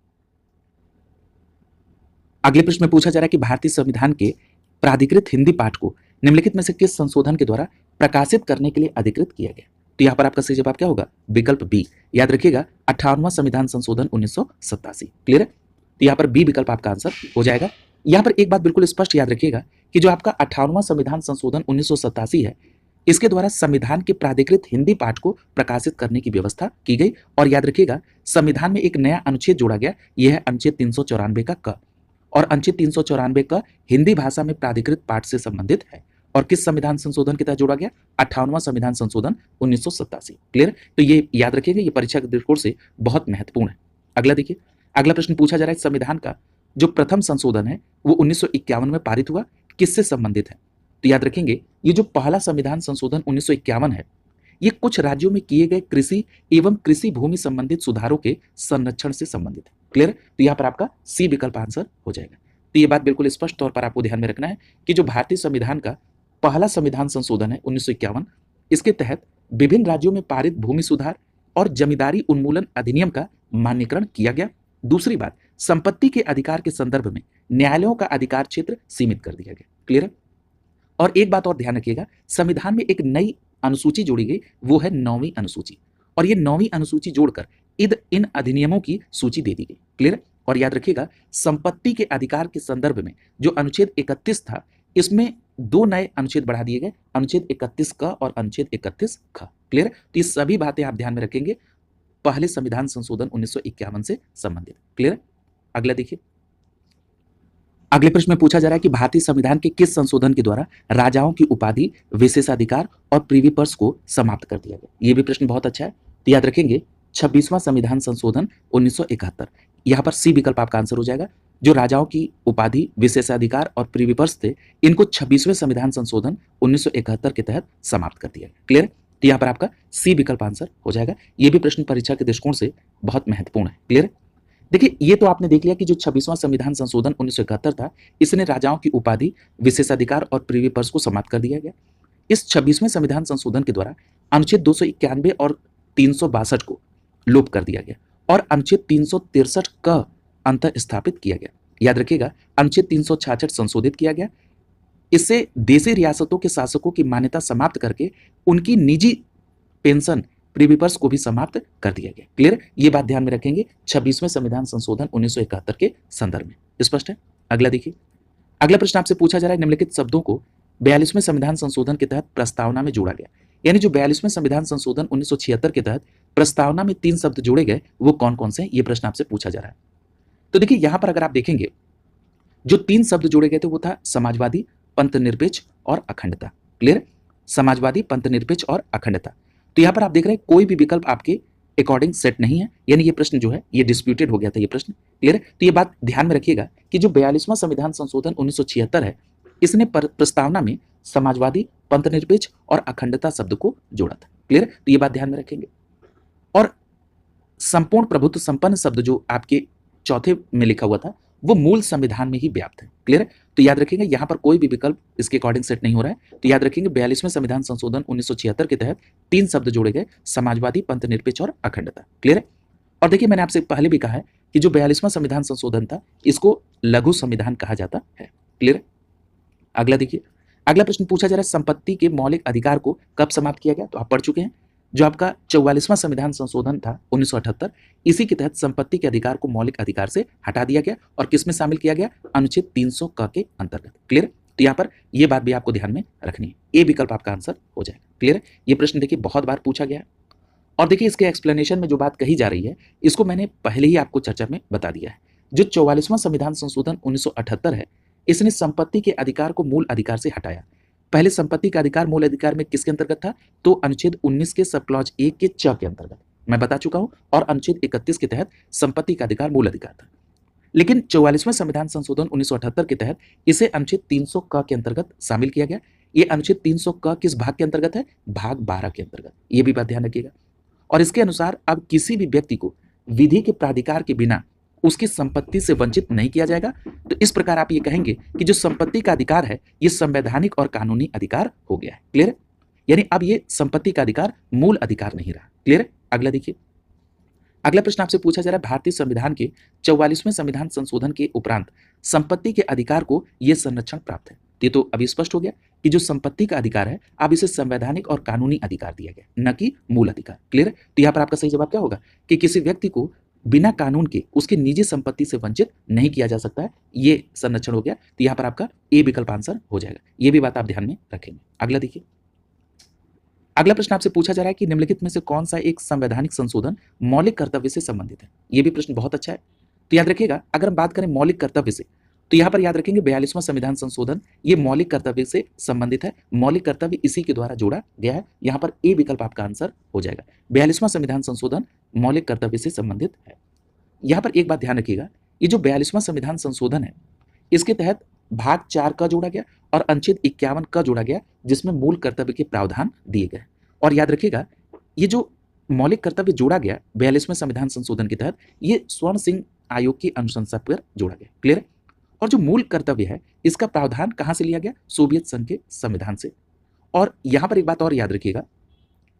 अगले प्रश्न में पूछा जा रहा है कि भारतीय संविधान के प्राधिकृत हिंदी पाठ को निम्नलिखित में से किस संशोधन के द्वारा प्रकाशित करने के लिए अधिकृत किया गया? तो यहाँ पर आपका सही जवाब क्या होगा? विकल्प बी। याद रखिएगा 58वां संविधान संशोधन 1987। क्लियर है? तो यहाँ पर बी विकल्प आपका आंसर हो जाएगा। यहाँ पर एक बात बिल्कुल स्पष्ट याद रखिएगा कि जो आपका 58वां संविधान संशोधन 1987 है, इसके द्वारा संविधान के प्राधिकृत हिंदी पाठ को प्रकाशित करने की व्यवस्था की गई। और याद रखिएगा संविधान में एक नया अनुच्छेद जोड़ा गया, यह है अनुच्छेद 394 का क, और अनुच्छेद 394 का हिंदी भाषा में प्राधिकृत पाठ से संबंधित है। और किस संविधान संशोधन के तहत जोड़ा गया? 58वां संविधान संशोधन 1987। क्लियर? तो ये याद रखिएगा, ये परीक्षा के दृष्टिकोण से बहुत महत्वपूर्ण है। अगला देखिए, अगला प्रश्न पूछा जा रहा है संविधान का जो प्रथम संशोधन है वो 1951 में पारित हुआ, किससे संबंधित है? तो याद रखेंगे ये जो पहला संविधान संशोधन 1951 है, ये कुछ राज्यों में किए गए कृषि एवं कृषि भूमि संबंधित सुधारों के संरक्षण से संबंधित है। क्लियर? तो यहाँ पर आपका सी विकल्प आंसर हो जाएगा। तो ये बात बिल्कुल स्पष्ट तौर पर आपको ध्यान में रखना है कि जो भारतीय संविधान का पहला संविधान संशोधन है 1951, इसके तहत विभिन्न राज्यों में पारित भूमि सुधार और जमींदारी उन्मूलन अधिनियम का मान्यकरण किया गया। दूसरी बात, संपत्ति के अधिकार के संदर्भ में न्यायालयों का अधिकार क्षेत्र सीमित कर दिया गया। क्लियर? और एक बात और ध्यान रखिएगा, संविधान में एक नई अनुसूची जोड़ी गई, वो है 9वीं अनुसूची, और ये 9वीं अनुसूची जोड़कर इन अधिनियमों की सूची दे दी गई। क्लियर? और याद रखिएगा संपत्ति के अधिकार के संदर्भ में जो अनुच्छेद 31 था, इसमें 2 नए अनुच्छेद बढ़ा दिए गए, अनुच्छेद 31 क और अनुच्छेद 31 ख। क्लियर? तो ये सभी बातें आप ध्यान में रखेंगे पहले संविधान संशोधन 1951 से संबंधित। क्लियर? अगला देखिए, अगले प्रश्न में पूछा जा रहा है कि भारतीय संविधान के किस संशोधन के द्वारा राजाओं की उपाधि, विशेषाधिकार और प्रिवी पर्स को समाप्त कर दिया गया? ये भी प्रश्न बहुत अच्छा है। तो याद रखेंगे 26वां संविधान संशोधन 1971। यहाँ पर सी विकल्प आपका आंसर हो जाएगा। जो राजाओं की उपाधि, विशेषाधिकार और प्रिवी पर्स थे, इनको 26वें संविधान संशोधन 1971 के तहत समाप्त कर दिया गया। क्लियर? तो यहाँ पर आपका सी विकल्प आंसर हो जाएगा। ये भी प्रश्न परीक्षा के दृष्टिकोण से बहुत महत्वपूर्ण है। क्लियर? देखिए ये तो आपने देख लिया कि जो 26वां संविधान संशोधन 1971 था, इसने राजाओं की उपाधि, विशेषाधिकार और प्रिवी पर्स को समाप्त कर दिया गया। इस 26वें संविधान संशोधन के द्वारा अनुच्छेद 291 और 362 को लोप कर दिया गया और अनुच्छेद 363 का अंतर स्थापित किया गया। याद रखिएगा अनुच्छेद 366 संशोधित किया गया। इससे देशी रियासतों के शासकों की मान्यता समाप्त करके उनकी निजी पेंशन प्रिवी पर्स को भी समाप्त कर दिया गया। क्लियर? ये बात ध्यान में रखेंगे 26वें संविधान संशोधन 1971 के संदर्भ में। स्पष्ट है? अगला देखिए, अगला प्रश्न आपसे पूछा जा रहा है निम्नलिखित शब्दों को 42वें संविधान संशोधन के तहत प्रस्तावना में जोड़ा गया। यानी जो 42वें संविधान संशोधन 1976 के तहत प्रस्तावना में 3 शब्द जोड़े गए, वो कौन कौन से हैं? ये प्रश्न आपसे पूछा जा रहा है। तो देखिए यहां पर अगर आप देखेंगे जो 3 शब्द जोड़े गए थे वो था समाजवादी, पंथनिरपेक्ष और अखंडता। क्लियर? समाजवादी, पंथनिरपेक्ष और अखंडता। तो यहां पर आप देख रहे हैं कोई भी विकल्प आपके अकॉर्डिंग सेट नहीं है, यानी ये प्रश्न जो है ये डिस्प्यूटेड हो गया था ये प्रश्न। क्लियर? तो ये बात ध्यान में रखिएगा कि जो 42वां संविधान संशोधन 1976 है, इसने प्रस्तावना में समाजवादी, पंथनिरपेक्ष और अखंडता शब्द को जोड़ा था। क्लियर? तो ये बात ध्यान में रखेंगे। और संपूर्ण प्रभुत्व संपन्न शब्द जो आपके चौथे में लिखा हुआ था, वो मूल संविधान में ही व्याप्त है। क्लियर है? तो याद रखेंगे यहां पर कोई भी विकल्प इसके अकॉर्डिंग सेट नहीं हो रहा है। तो याद रखेंगे 42वें संविधान संशोधन 1976 के तहत 3 शब्द जोड़े गए, समाजवादी, पंथनिरपेक्ष और अखंडता। क्लियर है? और देखिए मैंने आपसे पहले भी कहा है कि जो 42वां संविधान संशोधन था, इसको लघु संविधान कहा जाता है। क्लियर? अगला देखिए, अगला प्रश्न पूछा जा रहा है संपत्ति के मौलिक अधिकार को कब समाप्त किया गया? तो आप पढ़ चुके हैं जो आपका 44वां संविधान संशोधन था 1978, इसी के तहत संपत्ति के अधिकार को मौलिक अधिकार से हटा दिया गया और किसमें शामिल किया गया? अनुच्छेद 300 क के अंतर्गत। क्लियर? तो यहाँ पर ये बात भी आपको ध्यान में रखनी है। ए विकल्प आपका आंसर हो जाएगा। क्लियर है? ये प्रश्न देखिए बहुत बार पूछा गया है और देखिए इसके एक्सप्लेनेशन में जो बात कही जा रही है इसको मैंने पहले ही आपको चर्चा में बता दिया है। जो 44वां संविधान संशोधन 1978 है, इसने संपत्ति के अधिकार को मूल अधिकार से हटाया। पहले संपत्ति का अधिकार मूल अधिकार में किसके अंतर्गत था? तो अनुच्छेद 19 के सब क्लॉज 1 के च के अंतर्गत मैं बता चुका हूं, और अनुच्छेद 31 के तहत संपत्ति का अधिकार मूल अधिकार था। लेकिन 44वें संविधान संशोधन 1978 के तहत इसे अनुच्छेद 300 क के अंतर्गत शामिल किया गया। ये अनुच्छेद 300 क किस भाग के अंतर्गत है? भाग 12 के अंतर्गत। ये भी बात ध्यान रखिएगा। और इसके अनुसार अब किसी भी व्यक्ति को विधि के प्राधिकार के बिना उसकी संपत्ति से वंचित नहीं किया जाएगा। तो इस प्रकार आप ये कहेंगे कि जो संपत्ति का अधिकार है ये संवैधानिक और कानूनी अधिकार हो गया है। क्लियर है? यानी अब ये संपत्ति का अधिकार मूल अधिकार नहीं रहा। क्लियर है? अगला देखिए, अगला प्रश्न आपसे पूछा जा रहा है भारतीय संविधान के 44वें संविधान संशोधन के उपरांत संपत्ति के अधिकार को यह संरक्षण प्राप्त है। ये तो अभी स्पष्ट हो गया कि जो संपत्ति का अधिकार है अब इसे संवैधानिक और कानूनी अधिकार दिया गया, न कि मूल अधिकार। क्लियर है? तो यहाँ पर आपका सही जवाब क्या होगा कि किसी व्यक्ति को बिना कानून के उसकी निजी संपत्ति से वंचित नहीं किया जा सकता है, ये संरक्षण हो गया। तो यहाँ पर आपका ए विकल्प आंसर हो जाएगा। ये भी बात आप ध्यान में रखेंगे। अगला देखिए, अगला प्रश्न आपसे पूछा जा रहा है कि निम्नलिखित में से कौन सा एक संवैधानिक संशोधन मौलिक कर्तव्य से संबंधित है। ये भी प्रश्न बहुत अच्छा है। तो याद रखिएगा, अगर हम बात करें मौलिक कर्तव्य से तो यहाँ पर याद रखेंगे 42वां संविधान संशोधन ये मौलिक कर्तव्य से संबंधित है। मौलिक कर्तव्य इसी के द्वारा जोड़ा गया है। यहाँ पर ए विकल्प आपका आंसर हो जाएगा। 42वां संविधान संशोधन मौलिक कर्तव्य से संबंधित है। यहाँ पर एक बात ध्यान रखिएगा, ये जो 42वां संविधान संशोधन है इसके तहत भाग 4 का जोड़ा गया और अनुच्छेद 51 का जोड़ा गया, जिसमें मूल कर्तव्य के प्रावधान दिए गए। और याद रखिएगा, ये जो मौलिक कर्तव्य जोड़ा गया 42वें संविधान संशोधन के तहत ये स्वर्ण सिंह आयोग की अनुशंसा पर जोड़ा गया। क्लियर है? और जो मूल कर्तव्य है इसका प्रावधान कहां से लिया गया? सोवियत संघ के संविधान से। और यहां पर एक बात और याद रखिएगा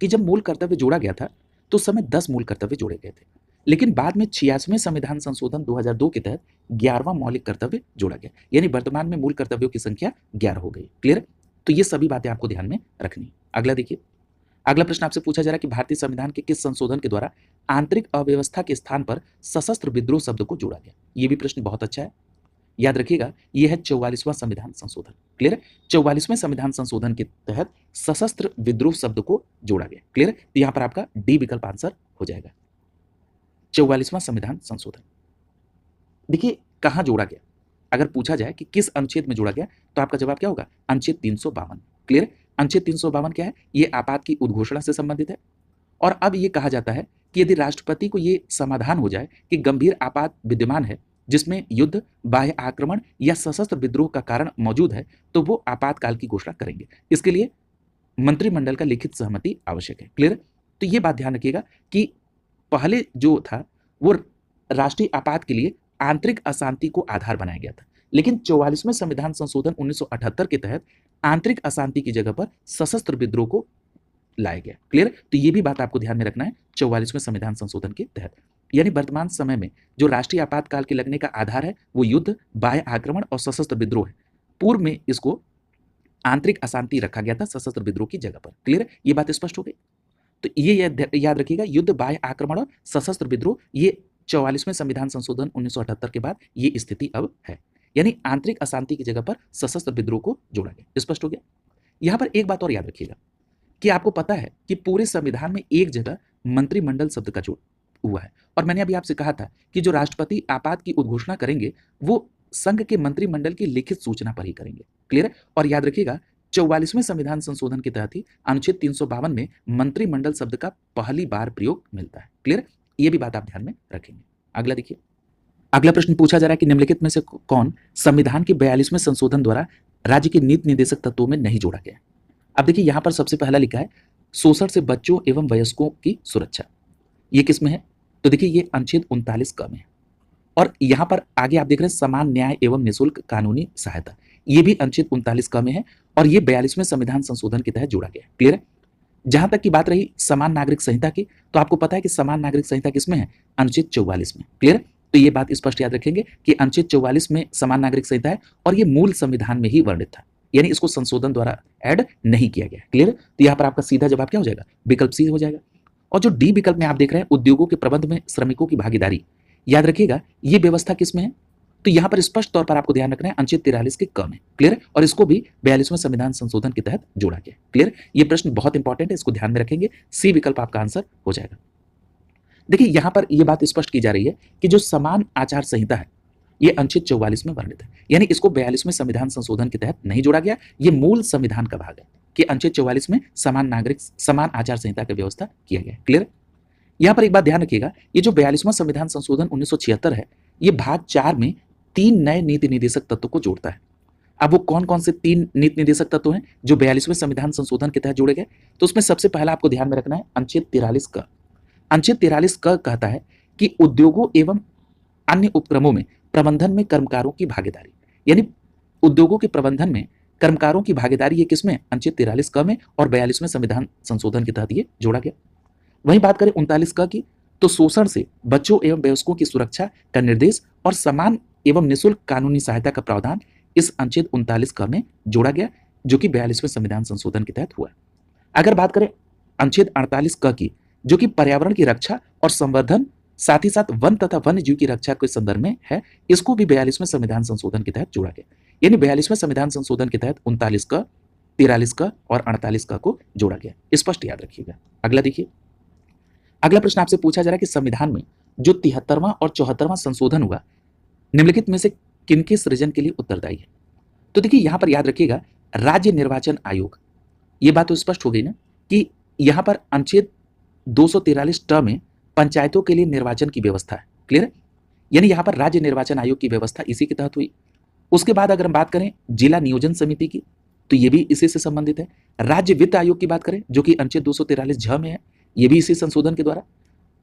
कि जब मूल कर्तव्य जोड़ा गया था तो उस समय 10 मूल कर्तव्य जोड़े गए थे, लेकिन बाद में 86वें संविधान संशोधन 2002 के तहत 11वां मौलिक कर्तव्य जोड़ा गया, यानी वर्तमान में मूल कर्तव्यों की संख्या 11 हो गई। क्लियर? तो ये सभी बातें आपको ध्यान में रखनी। अगला देखिए, अगला प्रश्न आपसे पूछा जा रहा है कि भारतीय संविधान के किस संशोधन के द्वारा आंतरिक अव्यवस्था के स्थान पर सशस्त्र विद्रोह शब्द को जोड़ा गया। ये भी प्रश्न बहुत अच्छा है। याद रखिएगा, यह है 44वां संविधान संशोधन। क्लियर है? 44वें संविधान संशोधन के तहत सशस्त्र विद्रोह शब्द को जोड़ा गया। क्लियर है? तो यहां पर आपका डी विकल्प आंसर हो जाएगा। 44वां संविधान संशोधन देखिए कहां जोड़ा गया, अगर पूछा जाए कि किस अनुच्छेद में जोड़ा गया तो आपका जवाब क्या होगा? अनुच्छेद 352। क्लियर? अनुच्छेद 352 क्या है? ये आपात की उद्घोषणा से संबंधित है। और अब ये कहा जाता है कि यदि राष्ट्रपति को ये समाधान हो जाए कि गंभीर आपात विद्यमान है जिसमें युद्ध, बाह्य आक्रमण या सशस्त्र विद्रोह का कारण मौजूद है, तो वो आपातकाल की घोषणा करेंगे। इसके लिए मंत्रिमंडल का लिखित सहमति आवश्यक है। क्लियर? तो ये बात ध्यान रखिएगा कि पहले जो था वो राष्ट्रीय आपात के लिए आंतरिक अशांति को आधार बनाया गया था, लेकिन 44वें संविधान संशोधन 1978 के तहत आंतरिक अशांति की जगह पर सशस्त्र विद्रोह को लाया गया। क्लियर? तो ये भी बात आपको ध्यान में रखना है 44वें संविधान संशोधन के तहत। यानी वर्तमान समय में जो राष्ट्रीय आपातकाल के लगने का आधार है वो युद्ध, बाह्य आक्रमण और सशस्त्र विद्रोह है। पूर्व में इसको आंतरिक अशांति रखा गया था सशस्त्र विद्रोह की जगह पर। क्लियर? ये बात स्पष्ट हो गई। तो ये याद रखिएगा, युद्ध, बाह्य आक्रमण और सशस्त्र विद्रोह ये 44वें संविधान संशोधन 1978 के बाद ये स्थिति अब है, यानी आंतरिक अशांति की जगह पर सशस्त्र विद्रोह को जोड़ा गया। स्पष्ट हो गया? यहां पर एक बात और याद रखिएगा कि आपको पता है कि पूरे संविधान में एक जगह मंत्रिमंडल शब्द का जोड़ हुआ है, और मैंने अभी आपसे कहा था कि जो राष्ट्रपति आपात की उद्घोषणा करेंगे वो संघ के मंत्रिमंडल की लिखित सूचना पर ही करेंगे। क्लियर? और याद रखिएगा, 44वें संविधान संशोधन के तहत ही अनुच्छेद 352 में मंत्रिमंडल शब्द का पहली बार प्रयोग मिलता है। क्लियर? ये भी बात आप ध्यान में रखेंगे। अगला देखिए, अगला प्रश्न पूछा जा रहा है कि निम्नलिखित में से कौन संविधान के 42वें संशोधन द्वारा राज्य के नीति निर्देशक तत्वों में नहीं जोड़ा गया। अब देखिए यहां पर सबसे पहला लिखा है शोषण से बच्चों एवं वयस्कों की सुरक्षा। ये किस में है? तो देखिए ये अनुच्छेद 39 क में है। और यहां पर आगे आप देख रहे हैं समान न्याय एवं निःशुल्क कानूनी सहायता, ये भी अनुच्छेद 39 क में है और ये 42वें संविधान संशोधन के तहत जोड़ा गया है। क्लियर है? जहां तक की बात रही समान नागरिक संहिता की, तो आपको पता है कि समान नागरिक संहिता किसमें है? अनुच्छेद 44 में। क्लियर? तो ये बात स्पष्ट याद रखेंगे कि अनुच्छेद 44 में समान नागरिक संहिता है और ये मूल संविधान में ही वर्णित था। यानी इसको संशोधन द्वारा ऐड नहीं किया गया। क्लियर? तो यहाँ पर आपका सीधा जवाब क्या हो जाएगा? विकल्प सी हो जाएगा। और जो डी विकल्प में आप देख रहे हैं उद्योगों के प्रबंध में श्रमिकों की भागीदारी, याद रखिएगा ये व्यवस्था किसमें है? तो यहाँ पर स्पष्ट तौर पर आपको ध्यान रखना है अनुच्छेद 43 के क में। क्लियर? और इसको भी 42वें संविधान संशोधन के तहत जोड़ा गया। क्लियर? ये प्रश्न बहुत इंपॉर्टेंट है, इसको ध्यान में रखेंगे। सी विकल्प आपका आंसर हो जाएगा। देखिए यहां पर यह बात स्पष्ट की जा रही है कि जो समान आचार संहिता है ये अनुच्छेद 44 में वर्णित है, यानी इसको 42वें संविधान संशोधन के तहत नहीं जोड़ा गया। ये मूल संविधान का भाग है कि अनुच्छेद 44 में समान आचार संहिता की व्यवस्था किया गया। क्लियर? यहां पर एक बात ध्यान रखिएगा, ये जो 42वां संविधान संशोधन 1976 है, ये भाग 4 में 3 नए नीति निर्देशक तत्वों को जोड़ता है। अब वो कौन कौन से 3 नीति निर्देशक तत्व हैं जो 42वें संविधान संशोधन के तहत जोड़े गए? तो उसमें सबसे पहला आपको ध्यान में रखना है अनुच्छेद 43 क। अनुच्छेद 43 क कहता है कि उद्योगों एवं अन्य उपक्रमों में प्रबंधन में कर्मकारों की भागीदारी, यानी उद्योगों के प्रबंधन में कर्मकारों की भागीदारी ये किसमें? अनुच्छेद 43 क में, और 42वें संविधान संशोधन के तहत ये जोड़ा गया। वहीं बात करें 39 क की, तो शोषण से बच्चों एवं वयस्कों की सुरक्षा का निर्देश और समान एवं निःशुल्क कानूनी सहायता का प्रावधान इस अनुच्छेद 39 क में जोड़ा गया, जो कि 42वें संविधान संशोधन के तहत हुआ। अगर बात करें अनुच्छेद 48 क की, जो कि पर्यावरण की रक्षा और संवर्धन, साथ ही साथ वन तथा वन्य जीव की रक्षा के संदर्भ में है, इसको भी 42वें संविधान संशोधन के तहत जोड़ा गया। यानी 42वें संविधान संशोधन के तहत 39 क, 43 क और 48 क को जोड़ा गया। स्पष्ट याद रखिएगा। अगला देखिए, अगला प्रश्न आपसे पूछा जा रहा है कि संविधान में जो 73वां और 74वां संशोधन हुआ, निम्नलिखित में से किनके सृजन के लिए उत्तरदायी है? तो देखिए यहां पर याद रखिएगा राज्य निर्वाचन आयोग, ये बात तो स्पष्ट हो गई ना कि यहां पर अनुच्छेद 243 ट में पंचायतों के लिए निर्वाचन की व्यवस्था है। क्लियर? यानी यहां पर राज्य निर्वाचन आयोग की व्यवस्था इसी के तहत हुई। उसके बाद अगर हम बात करें जिला नियोजन समिति की, तो ये भी इसी से संबंधित है। राज्य वित्त आयोग की बात करें जो कि अनुच्छेद 243 झ में है, ये भी इसी संशोधन के द्वारा।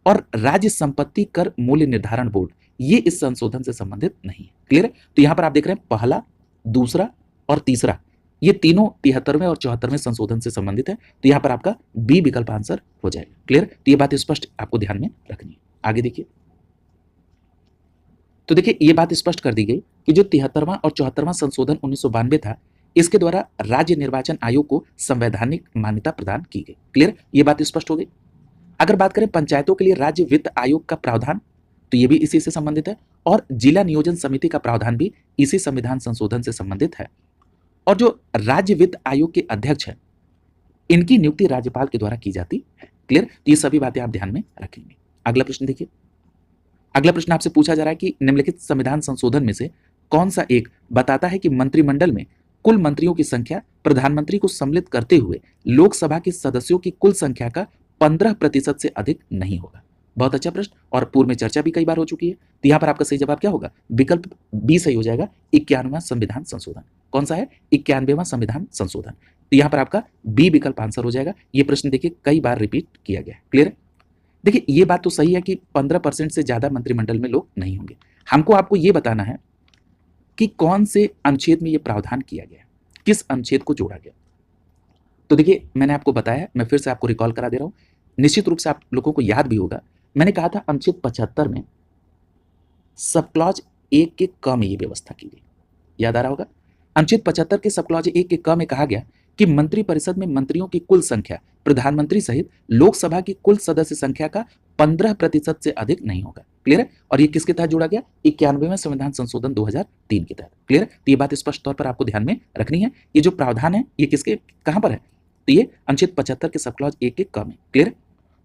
और राज्य संपत्ति कर मूल्य निर्धारण बोर्ड, ये इस संशोधन से संबंधित नहीं है। क्लियर? तो यहां पर आप देख रहे हैं पहला, दूसरा और तीसरा, ये तीनों 73वें और 74वें संशोधन से संबंधित है। तो यहां पर आपका बी विकल्प आंसर हो जाएगा। क्लियर? तो ये बात स्पष्ट आपको ध्यान में रखनी है। आगे देखिए, तो देखिए ये बात स्पष्ट कर दी गई कि जो 73वां और 74वां संशोधन 1992 था, इसके द्वारा राज्य निर्वाचन आयोग को संवैधानिक मान्यता प्रदान की गई। क्लियर? ये बात स्पष्ट हो गई। अगर बात करें पंचायतों के लिए राज्य वित्त आयोग का प्रावधान, तो ये भी इसी से संबंधित है, और जिला नियोजन समिति का प्रावधान भी इसी संविधान संशोधन से संबंधित है। और जो राज्य वित्त आयोग के अध्यक्ष हैं, इनकी नियुक्ति राज्यपाल के द्वारा की जाती है। क्लियर? तो ये सभी बातें आप ध्यान में रखेंगे। अगला प्रश्न देखिए, अगला प्रश्न आपसे पूछा जा रहा है कि निम्नलिखित संविधान संशोधन में से कौन सा एक बताता है कि मंत्रिमंडल में कुल मंत्रियों की संख्या प्रधानमंत्री को सम्मिलित करते हुए लोकसभा के सदस्यों की कुल संख्या का 15% से अधिक नहीं होगा? बहुत अच्छा प्रश्न, और पूर्व में चर्चा भी कई बार हो चुकी है। तो यहां पर आपका सही जवाब क्या होगा? विकल्प बी सही हो जाएगा, 91वां संविधान संशोधन। कौन सा है? 91वां संविधान संशोधन। तो यहां पर आपका बी विकल्प आंसर हो जाएगा। ये प्रश्न देखिए कई बार रिपीट किया गया है। क्लियर? देखिए ये बात तो सही है कि 15% से ज्यादा मंत्रिमंडल में लोग नहीं होंगे। हमको आपको ये बताना है कि कौन से अनुच्छेद में ये प्रावधान किया गया, किस अनुच्छेद को जोड़ा गया। तो देखिए मैंने आपको बताया, मैं फिर से आपको रिकॉल करा दे रहा हूं, निश्चित रूप से आप लोगों को याद भी होगा, मैंने कहा था अनुच्छेद 75 में सब क्लॉज 1 के क में ये व्यवस्था की गई। याद आ रहा होगा? अनुच्छेद 75 के सब क्लॉज 1 के क में कहा गया कि मंत्रिपरिषद में मंत्रियों की कुल संख्या प्रधानमंत्री सहित लोकसभा की कुल सदस्य संख्या का 15% से अधिक नहीं होगा। क्लियर है? और ये किसके तहत जोड़ा गया? 91वें संविधान संशोधन 2003 के तहत। क्लियर? तो ये बात स्पष्ट तौर पर आपको ध्यान में रखनी है। ये जो प्रावधान है ये किसके कहां पर है? तो ये अनुच्छेद 75 के सब क्लॉज 1 के क में। क्लियर?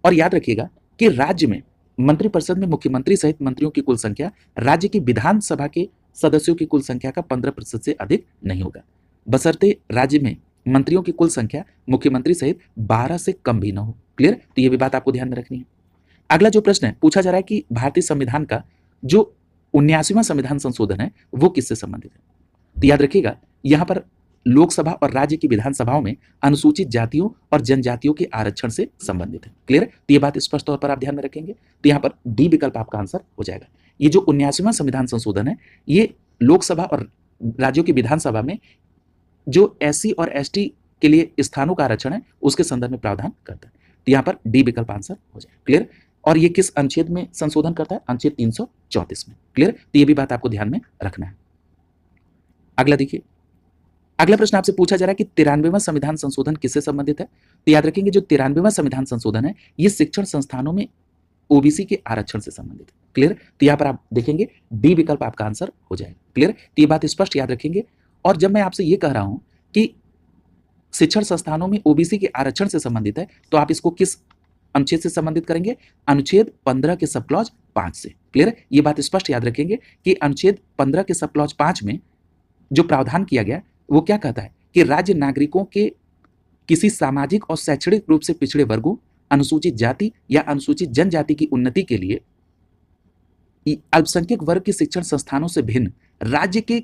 और याद रखिएगा कि राज्य में मंत्रिपरिषद में मुख्यमंत्री सहित मंत्रियों की कुल संख्या राज्य की विधानसभा के सदस्यों की कुल संख्या का 15% से अधिक नहीं होगा, बशर्ते राज्य में मंत्रियों की कुल संख्या मुख्यमंत्री सहित 12 से कम भी न हो। क्लियर? तो ये भी बात आपको ध्यान में रखनी है। अगला जो प्रश्न है पूछा जा रहा है कि भारतीय संविधान का जो 79वां संविधान संशोधन है वो किससे संबंधित है? तो याद रखिएगा यहां पर लोकसभा और राज्य की विधानसभाओं में अनुसूचित जातियों और जनजातियों के आरक्षण से संबंधित है। क्लियर? तो ये बात स्पष्ट तौर पर आप ध्यान में रखेंगे। तो यहाँ पर डी विकल्प आपका आंसर हो जाएगा। ये जो 79वां संविधान संशोधन है ये लोकसभा और राज्यों की विधानसभा में जो एससी और एसटी के लिए स्थानों का आरक्षण है उसके संदर्भ में प्रावधान करता है। तो यहाँ पर डी विकल्प आंसर हो जाएगा। क्लियर? और ये किस अनुच्छेद में संशोधन करता है? अनुच्छेद 334 में। क्लियर? तो ये भी बात आपको ध्यान में रखना है। अगला देखिए, अगला प्रश्न आपसे पूछा जा रहा है कि 93वां संविधान संशोधन किससे संबंधित है? तो याद रखेंगे जो 93वां संविधान संशोधन है ये शिक्षण संस्थानों में ओबीसी के आरक्षण से संबंधित है। क्लियर? तो यहाँ पर आप देखेंगे डी विकल्प आपका आंसर हो जाएगा। क्लियर? तो ये बात स्पष्ट याद रखेंगे। और जब मैं आपसे ये कह रहा हूं कि शिक्षण संस्थानों में ओबीसी के आरक्षण से संबंधित है तो आप इसको किस अनुच्छेद से संबंधित करेंगे? अनुच्छेद 15 के सब क्लॉज 5 से। क्लियर? ये बात स्पष्ट याद रखेंगे कि अनुच्छेद 15 के सब क्लॉज 5 में जो प्रावधान किया गया वो क्या कहता है कि राज्य नागरिकों के किसी सामाजिक और शैक्षणिक रूप से पिछड़े वर्गों, अनुसूचित जाति या अनुसूचित जनजाति की उन्नति के लिए अल्पसंख्यक वर्ग के शिक्षण संस्थानों से भिन्न राज्य के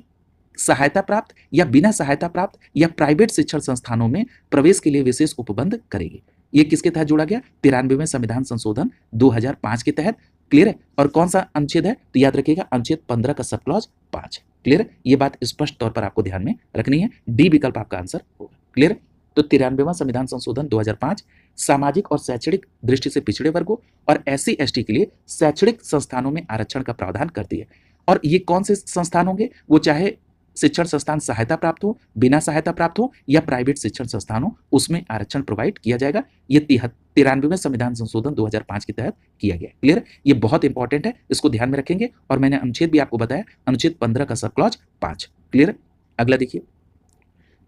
सहायता प्राप्त या बिना सहायता प्राप्त या प्राइवेट शिक्षण संस्थानों में प्रवेश के लिए विशेष उपबंध करेगी। ये किसके तहत जोड़ा गया? 93वें संविधान संशोधन 2005 के तहत। क्लियर है? और कौन सा अनुच्छेद है? तो याद रखिएगा अनुच्छेद 15 का सब क्लॉज 5। क्लियर? ये बात स्पष्ट तौर पर आपको ध्यान में रखनी है। डी विकल्प आपका आंसर होगा। क्लियर? तो 93वां संविधान संशोधन 2005 सामाजिक और शैक्षणिक दृष्टि से पिछड़े वर्गों और SC ST के लिए शैक्षणिक संस्थानों में आरक्षण का प्रावधान करती है। और ये कौन से संस्थान होंगे? वो चाहे शिक्षण संस्थान सहायता प्राप्त हो, बिना सहायता प्राप्त हो या प्राइवेट शिक्षण संस्थान हो, उसमें आरक्षण प्रोवाइड किया जाएगा। ये 93वें संविधान संशोधन 2005 के तहत किया गया। क्लियर? ये बहुत इंपॉर्टेंट है, इसको ध्यान में रखेंगे। और मैंने अनुच्छेद भी आपको बताया, अनुच्छेद 15 का सब क्लॉज 5। क्लियर? अगला देखिए,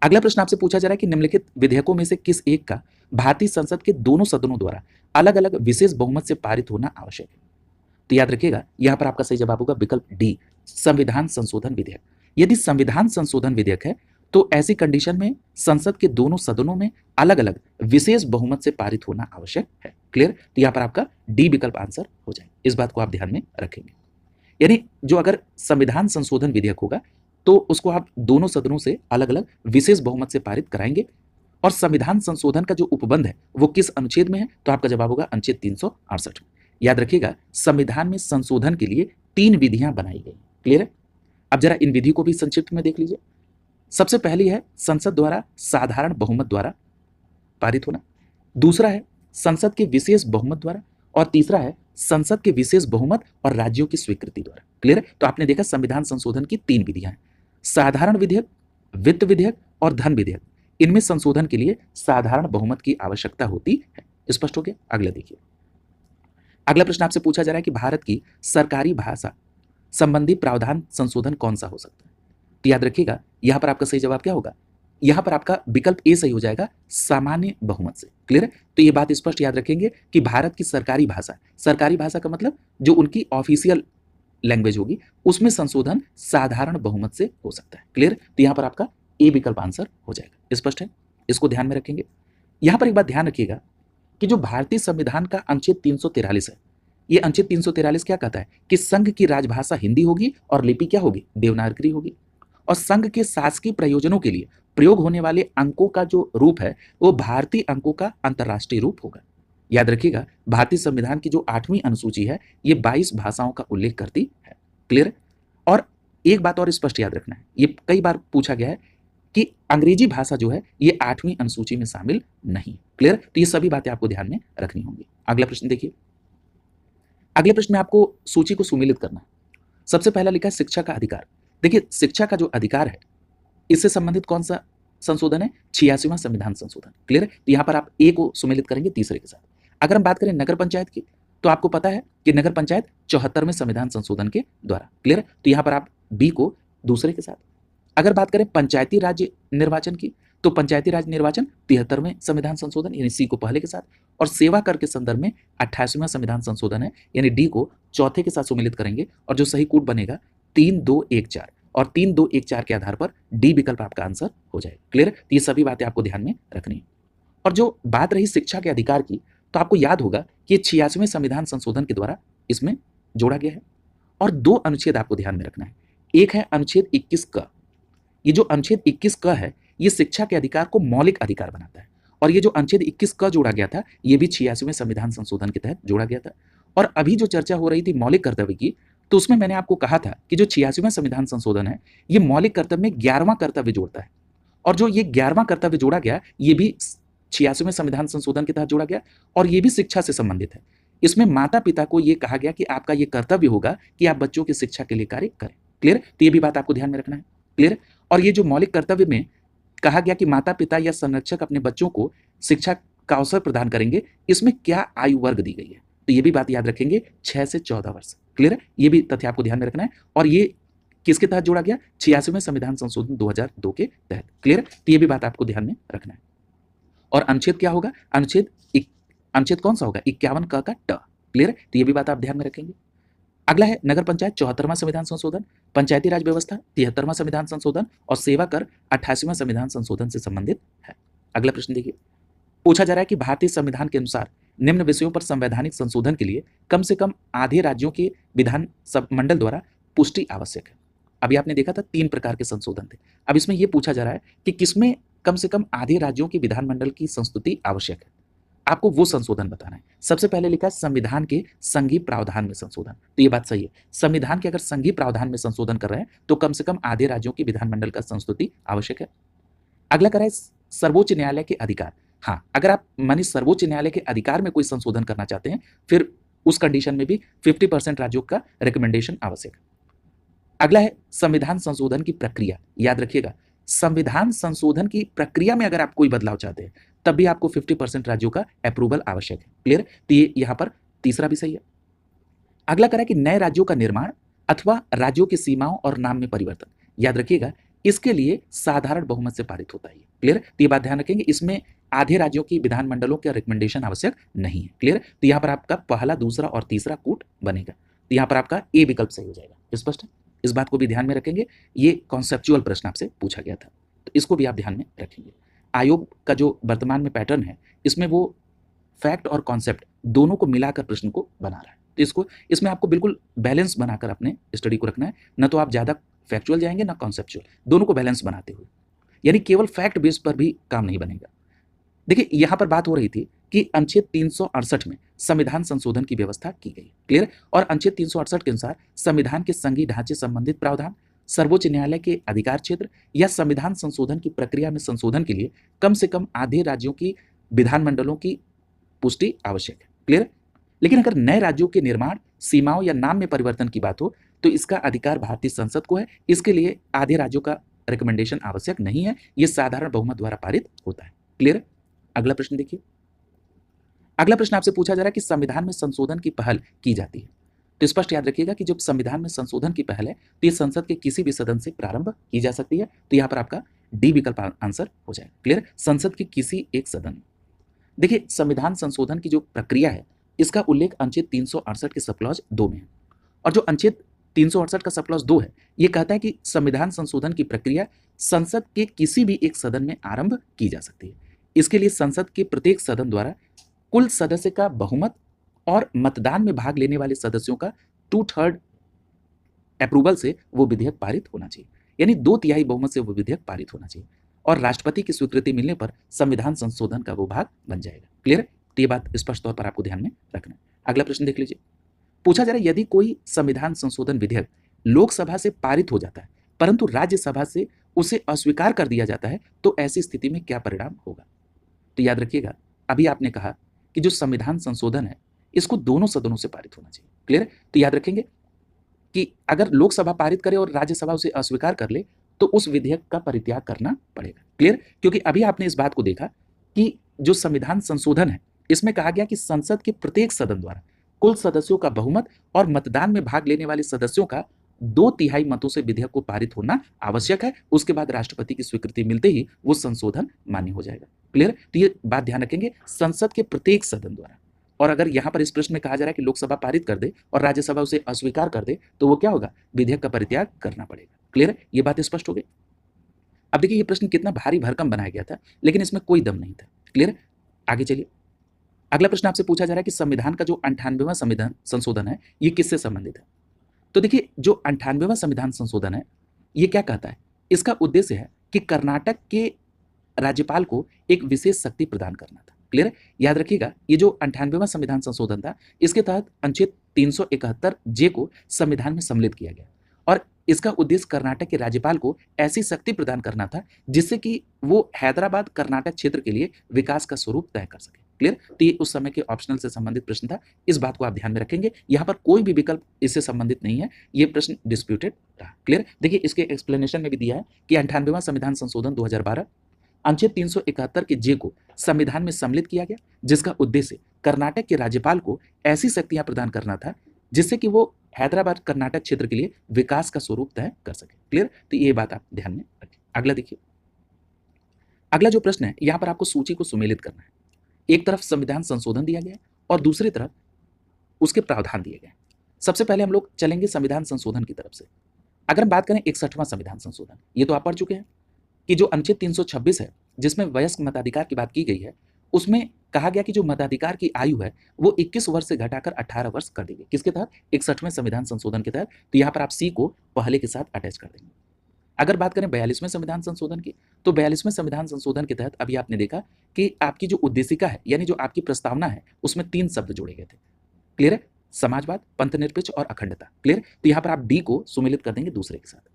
अगला प्रश्न आपसे पूछा जा रहा है कि निम्नलिखित विधेयकों में से किस एक का भारतीय संसद के दोनों सदनों द्वारा अलग अलग विशेष बहुमत से पारित होना आवश्यक है? तो याद रखिएगा यहां पर आपका सही जवाब होगा विकल्प डी, संविधान संशोधन विधेयक। यदि संविधान संशोधन विधेयक है तो ऐसी कंडीशन में संसद के दोनों सदनों में अलग अलग विशेष बहुमत से पारित होना आवश्यक है। क्लियर? तो यहां पर आपका डी विकल्प आंसर हो जाए। इस बात को आप ध्यान में रखेंगे। यानी जो अगर संविधान संशोधन विधेयक होगा तो उसको आप दोनों सदनों से अलग अलग विशेष बहुमत से पारित कराएंगे। और संविधान संशोधन का जो उपबंध है वो किस अनुच्छेद में है? तो आपका जवाब होगा अनुच्छेद 368 में। याद रखिएगा संविधान में संशोधन के लिए 3 विधियां बनाई गई। क्लियर है? अब जरा इन विधि को भी संक्षिप्त में देख लीजिए। सबसे पहली है संसद द्वारा साधारण बहुमत द्वारा पारित होना, दूसरा है संसद के विशेष बहुमत द्वारा, और तीसरा है संसद के विशेष बहुमत और राज्यों की स्वीकृति द्वारा। क्लियर? तो आपने देखा संविधान संशोधन की 3 विधियां हैं, साधारण विधेयक, वित्त विधेयक और धन विधेयक। इनमें संशोधन के लिए साधारण बहुमत की आवश्यकता होती है। स्पष्ट हो गया? अगला देखिए, अगला प्रश्न आपसे पूछा जा रहा है कि भारत की सरकारी भाषा संबंधी प्रावधान संशोधन कौन सा हो सकता है? तो याद रखिएगा यहां पर आपका सही जवाब क्या होगा? यहां पर आपका विकल्प ए सही हो जाएगा, सामान्य बहुमत से। क्लियर है? तो ये बात स्पष्ट याद रखेंगे कि भारत की सरकारी भाषा का मतलब जो उनकी ऑफिशियल लैंग्वेज होगी उसमें संशोधन साधारण बहुमत से हो सकता है। क्लियर? तो यहां पर आपका ए विकल्प आंसर हो जाएगा। स्पष्ट है? इसको ध्यान में रखेंगे। यहां पर एक बात ध्यान रखिएगा कि जो भारतीय संविधान का अनुच्छेद 343 है, ये अनुच्छेद 343 क्या कहता है कि संघ की राजभाषा हिंदी होगी और लिपि क्या होगी? देवनागरी होगी। और संघ के शासकीय प्रयोजनों के लिए प्रयोग होने वाले अंकों का जो रूप है वो भारतीय अंकों का अंतर्राष्ट्रीय रूप होगा। याद रखिएगा भारतीय संविधान की जो 8वीं अनुसूची है ये 22 भाषाओं का उल्लेख करती है। क्लियर? और एक बात और स्पष्ट याद रखना है, ये कई बार पूछा गया है कि अंग्रेजी भाषा जो है ये 8वीं अनुसूची में शामिल नहीं। क्लियर? तो ये सभी बातें आपको ध्यान में रखनी होंगी। अगला प्रश्न देखिए, अगले प्रश्न में आपको सूची को सुमेलित करना है। सबसे पहला लिखा है शिक्षा का अधिकार। देखिए शिक्षा का जो अधिकार है इससे संबंधित कौन सा संशोधन है? 86वां संविधान संशोधन। क्लियर है? तो यहां पर आप ए को सुमेलित करेंगे तीसरे के साथ। अगर हम बात करें नगर पंचायत की तो आपको पता है कि नगर पंचायत 74वें संविधान संशोधन के द्वारा। क्लियर? तो यहां पर आप बी को दूसरे के साथ। अगर बात करें पंचायती राज्य निर्वाचन की तो पंचायती राज निर्वाचन 73वें संविधान संशोधन यानी सी को पहले के साथ, और सेवा कर के संदर्भ में 28वां संविधान संशोधन है यानी डी को चौथे के साथ सुमेलित करेंगे। और जो सही कूट बनेगा 3214, और 3214 के आधार पर डी विकल्प आपका आंसर हो जाएगा। क्लियर? तो ये सभी बातें आपको ध्यान में रखनी है। और जो बात रही शिक्षा के अधिकार की तो आपको याद होगा कि ये 86वें संविधान संशोधन के द्वारा इसमें जोड़ा गया है। और 2 अनुच्छेद आपको ध्यान में रखना है। एक है अनुच्छेद 21 क। ये जो अनुच्छेद 21 क है ये शिक्षा के अधिकार को मौलिक अधिकार बनाता है। और ये जो अनुच्छेद 21 क जोड़ा गया था ये भी 86वें संविधान संशोधन के तहत जोड़ा गया था। और अभी जो चर्चा हो रही थी मौलिक कर्तव्य की तो उसमें मैंने आपको कहा था कि जो 86वां संविधान संशोधन है ये मौलिक कर्तव्य में 11वां कर्तव्य जोड़ता है। और जो ये 11वां कर्तव्य जोड़ा गया ये भी 86वें संविधान संशोधन के तहत जोड़ा गया और ये भी शिक्षा से संबंधित है। इसमें माता पिता को ये कहा गया कि आपका ये कर्तव्य होगा कि आप बच्चों की शिक्षा के लिए कार्य करें। क्लियर? तो ये भी बात आपको ध्यान में रखना है। क्लियर? और ये जो मौलिक कर्तव्य में कहा गया कि माता पिता या संरक्षक अपने बच्चों को शिक्षा का अवसर प्रदान करेंगे, इसमें क्या आयु वर्ग दी गई है? तो ये भी बात याद रखेंगे, 6 से 14 वर्ष। क्लियर है? ये भी तथ्य आपको ध्यान में रखना है। और ये किसके तहत जोड़ा गया? 86वें संविधान संशोधन 2002 के तहत। क्लियर है? तो ये भी बात आपको ध्यान में रखना है। और अनुच्छेद क्या होगा? अनुच्छेद कौन सा होगा? 51 क का ट। क्लियर है? तो ये भी बात आप ध्यान में रखेंगे। अगला है नगर पंचायत 74वां संविधान संशोधन, पंचायती राज व्यवस्था 73वां संविधान संशोधन और सेवा कर 88वां संविधान संशोधन से संबंधित है। अगला प्रश्न देखिए, पूछा जा रहा है कि भारतीय संविधान के अनुसार निम्न विषयों पर संवैधानिक संशोधन के लिए कम से कम आधे राज्यों के विधान मंडल द्वारा पुष्टि आवश्यक है। अभी आपने देखा था 3 प्रकार के संशोधन थे। अब इसमें यह पूछा जा रहा है कि किसमें कम से कम आधे राज्यों की विधानमंडल की संस्तुति आवश्यक है। आपको वो संशोधन बताना है। सबसे पहले लिखा है संविधान के संघीय प्रावधान में संशोधन। तो ये बात सही है, संविधान के अगर संघीय प्रावधान में संशोधन कर रहे हैं तो कम से कम आधे राज्यों की विधानमंडल का संस्तुति आवश्यक है। अगला करा है सर्वोच्च न्यायालय के अधिकार। हाँ, अगर आप मानिए सर्वोच्च न्यायालय के अधिकार में कोई संशोधन करना चाहते हैं, फिर उस कंडीशन में भी 50% राज्यों का रिकमेंडेशन आवश्यक है। अगला है संविधान संशोधन की प्रक्रिया। याद रखिएगा, संविधान संशोधन की प्रक्रिया में अगर आप कोई बदलाव चाहते हैं तब भी आपको 50% राज्यों का अप्रूवल आवश्यक है। क्लियर? तो ये यहां पर तीसरा भी सही है। अगला करा कि नए राज्यों का निर्माण अथवा राज्यों की सीमाओं और नाम में परिवर्तन। याद रखिएगा, इसके लिए साधारण बहुमत से पारित होता है। क्लियर? तो ये बात ध्यान रखेंगे, इसमें आधे राज्यों की विधानमंडलों का रिकमेंडेशन आवश्यक नहीं है। क्लियर? तो यहां पर आपका पहला, दूसरा और तीसरा कूट बनेगा। तो यहां पर आपका ए विकल्प सही हो जाएगा। स्पष्ट है? इस बात को भी ध्यान में रखेंगे। ये कॉन्सेप्चुअल प्रश्न आपसे पूछा गया था, तो इसको भी आप ध्यान में रखेंगे। आयोग का जो वर्तमान में पैटर्न है, इसमें वो फैक्ट और कॉन्सेप्ट दोनों को मिलाकर प्रश्न को बना रहा है। तो इसमें आपको बिल्कुल बैलेंस बनाकर अपने स्टडी को रखना है। न तो आप ज़्यादा फैक्चुअल जाएंगे ना कॉन्सेप्चुअल, दोनों को बैलेंस बनाते हुए, यानी केवल फैक्ट बेस पर भी काम नहीं बनेगा। देखिए, यहां पर बात हो रही थी कि अनुच्छेद 368 में संविधान संशोधन की व्यवस्था की गई। क्लियर? और अनुच्छेद 368 के अनुसार संविधान के संघीय ढांचे संबंधित प्रावधान, सर्वोच्च न्यायालय के अधिकार क्षेत्र या संविधान संशोधन की प्रक्रिया में संशोधन के लिए कम से कम आधे राज्यों की विधानमंडलों की पुष्टि आवश्यक है। क्लियर? लेकिन अगर नए राज्यों के निर्माण, सीमाओं या नाम में परिवर्तन की बात हो तो इसका अधिकार भारतीय संसद को है। इसके लिए आधे राज्यों का रिकमेंडेशन आवश्यक नहीं है, यह साधारण बहुमत द्वारा पारित होता है। क्लियर? अगला प्रश्न देखिए, अगला प्रश्न आपसे पूछा जा रहा है कि संविधान में संशोधन की पहल की जाती है। तो स्पष्ट याद रखिएगा कि जब संविधान में संशोधन की पहल है तो ये संसद के किसी भी सदन से प्रारंभ की जा सकती है। तो यहाँ पर आपका डी विकल्प आंसर हो जाएगा। क्लियर? संसद के किसी एक सदन में। देखिए, संविधान संशोधन की जो प्रक्रिया है इसका उल्लेख अनुच्छेद 368 के सब क्लॉज 2 में है। और जो अनुच्छेद 368 का सब क्लॉज 2 है, ये कहता है कि संविधान संशोधन की प्रक्रिया संसद के किसी भी एक सदन में आरंभ की जा सकती है। इसके लिए संसद के प्रत्येक सदन द्वारा कुल सदस्य का बहुमत और मतदान में भाग लेने वाले सदस्यों का 2/3 अप्रूवल से वो विधेयक पारित होना चाहिए, यानी 2/3 बहुमत से वो विधेयक पारित होना चाहिए। और राष्ट्रपति की स्वीकृति मिलने पर संविधान संशोधन का वो भाग बन जाएगा। क्लियर? तो ये बात स्पष्ट तौर पर आपको ध्यान में रखना है। अगला प्रश्न देख लीजिए, पूछा जा रहा है यदि कोई संविधान संशोधन विधेयक लोकसभा से पारित हो जाता है परंतु राज्यसभा से उसे अस्वीकार कर दिया जाता है तो ऐसी स्थिति में क्या परिणाम होगा? तो याद रखिएगा, अभी आपने कहा कि जो संविधान संशोधन है इसको दोनों सदनों से पारित होना चाहिए। क्लियर? तो याद रखेंगे कि अगर लोकसभा पारित करे और राज्यसभा उसे अस्वीकार कर ले तो उस विधेयक का परित्याग करना पड़ेगा। क्लियर? क्योंकि अभी आपने इस बात को देखा कि जो संविधान संशोधन है इसमें कहा गया कि संसद के प्रत्येक सदन द्वारा कुल सदस्यों का बहुमत और मतदान में भाग लेने वाले सदस्यों का 2/3 मतों से विधेयक को पारित होना आवश्यक है। उसके बाद राष्ट्रपति की स्वीकृति मिलते ही वो संशोधन मान्य हो जाएगा। क्लियर? तो ये बात ध्यान रखेंगे, संसद के प्रत्येक सदन द्वारा। और अगर यहां पर इस प्रश्न में कहा जा रहा है कि लोकसभा पारित कर दे और राज्यसभा उसे अस्वीकार कर दे तो वो क्या होगा? विधेयक का परित्याग करना पड़ेगा। क्लियर? ये बात स्पष्ट हो गई। अब देखिए, ये प्रश्न कितना भारी भरकम बनाया गया था लेकिन इसमें कोई दम नहीं था। क्लियर? आगे चलिए, अगला प्रश्न आपसे पूछा जा रहा है कि संविधान का जो 98वां संविधान संशोधन है ये किससे संबंधित है? तो देखिए, जो 98वां संविधान संशोधन है ये क्या कहता है? इसका उद्देश्य है कि कर्नाटक के राज्यपाल को एक विशेष शक्ति प्रदान करना था। क्लियर? याद रखिएगा, ये जो 98वां संविधान संशोधन था इसके तहत अनुच्छेद 371 जे को संविधान में सम्मिलित किया गया और इसका उद्देश्य कर्नाटक के राज्यपाल को ऐसी शक्ति प्रदान करना था जिससे कि वो हैदराबाद कर्नाटक क्षेत्र के लिए विकास का स्वरूप तय कर सके। क्लियर? तो ये उस समय के ऑप्शनल से संबंधित प्रश्न था, इस बात को आप ध्यान में रखेंगे। यहाँ पर कोई भी विकल्प इससे संबंधित नहीं है, ये प्रश्न डिस्प्यूटेड रहा। क्लियर? देखिए, इसके एक्सप्लेनेशन में भी दिया है कि 98वां संविधान संशोधन 2012 अनुच्छेद 371 के जे को संविधान में सम्मिलित किया गया, जिसका उद्देश्य कर्नाटक के राज्यपाल को ऐसी शक्तियां प्रदान करना था जिससे कि वो हैदराबाद कर्नाटक क्षेत्र के लिए विकास का स्वरूप तय कर सके। क्लियर? तो ये बात आप ध्यान में रखें। अगला देखिए, अगला जो प्रश्न है यहां पर आपको सूची को सुमेलित करना है। एक तरफ संविधान संशोधन दिया गया और दूसरी तरफ उसके प्रावधान दिए गए। सबसे पहले हम लोग चलेंगे संविधान संशोधन की तरफ से। अगर हम बात करें 61वां संविधान संशोधन, ये तो आप पढ़ चुके हैं कि जो अनुच्छेद 326 है जिसमें वयस्क मताधिकार की बात की गई है, उसमें कहा गया कि जो मताधिकार की आयु है वो 21 वर्ष से घटाकर 18 वर्ष कर दी गई। किसके तहत? 61वें संविधान संशोधन के तहत। तो यहाँ पर आप सी को पहले के साथ अटैच कर देंगे। अगर बात करें 42वें संविधान संशोधन की, तो 42वें संविधान संशोधन के तहत अभी आपने देखा कि आपकी जो उद्देशिका है यानी जो आपकी प्रस्तावना है उसमें 3 शब्द जोड़े गए थे। क्लियर है? समाजवाद, पंथनिरपेक्ष और अखंडता। क्लियर? तो यहाँ पर आप डी को सुमेलित कर देंगे दूसरे के साथ।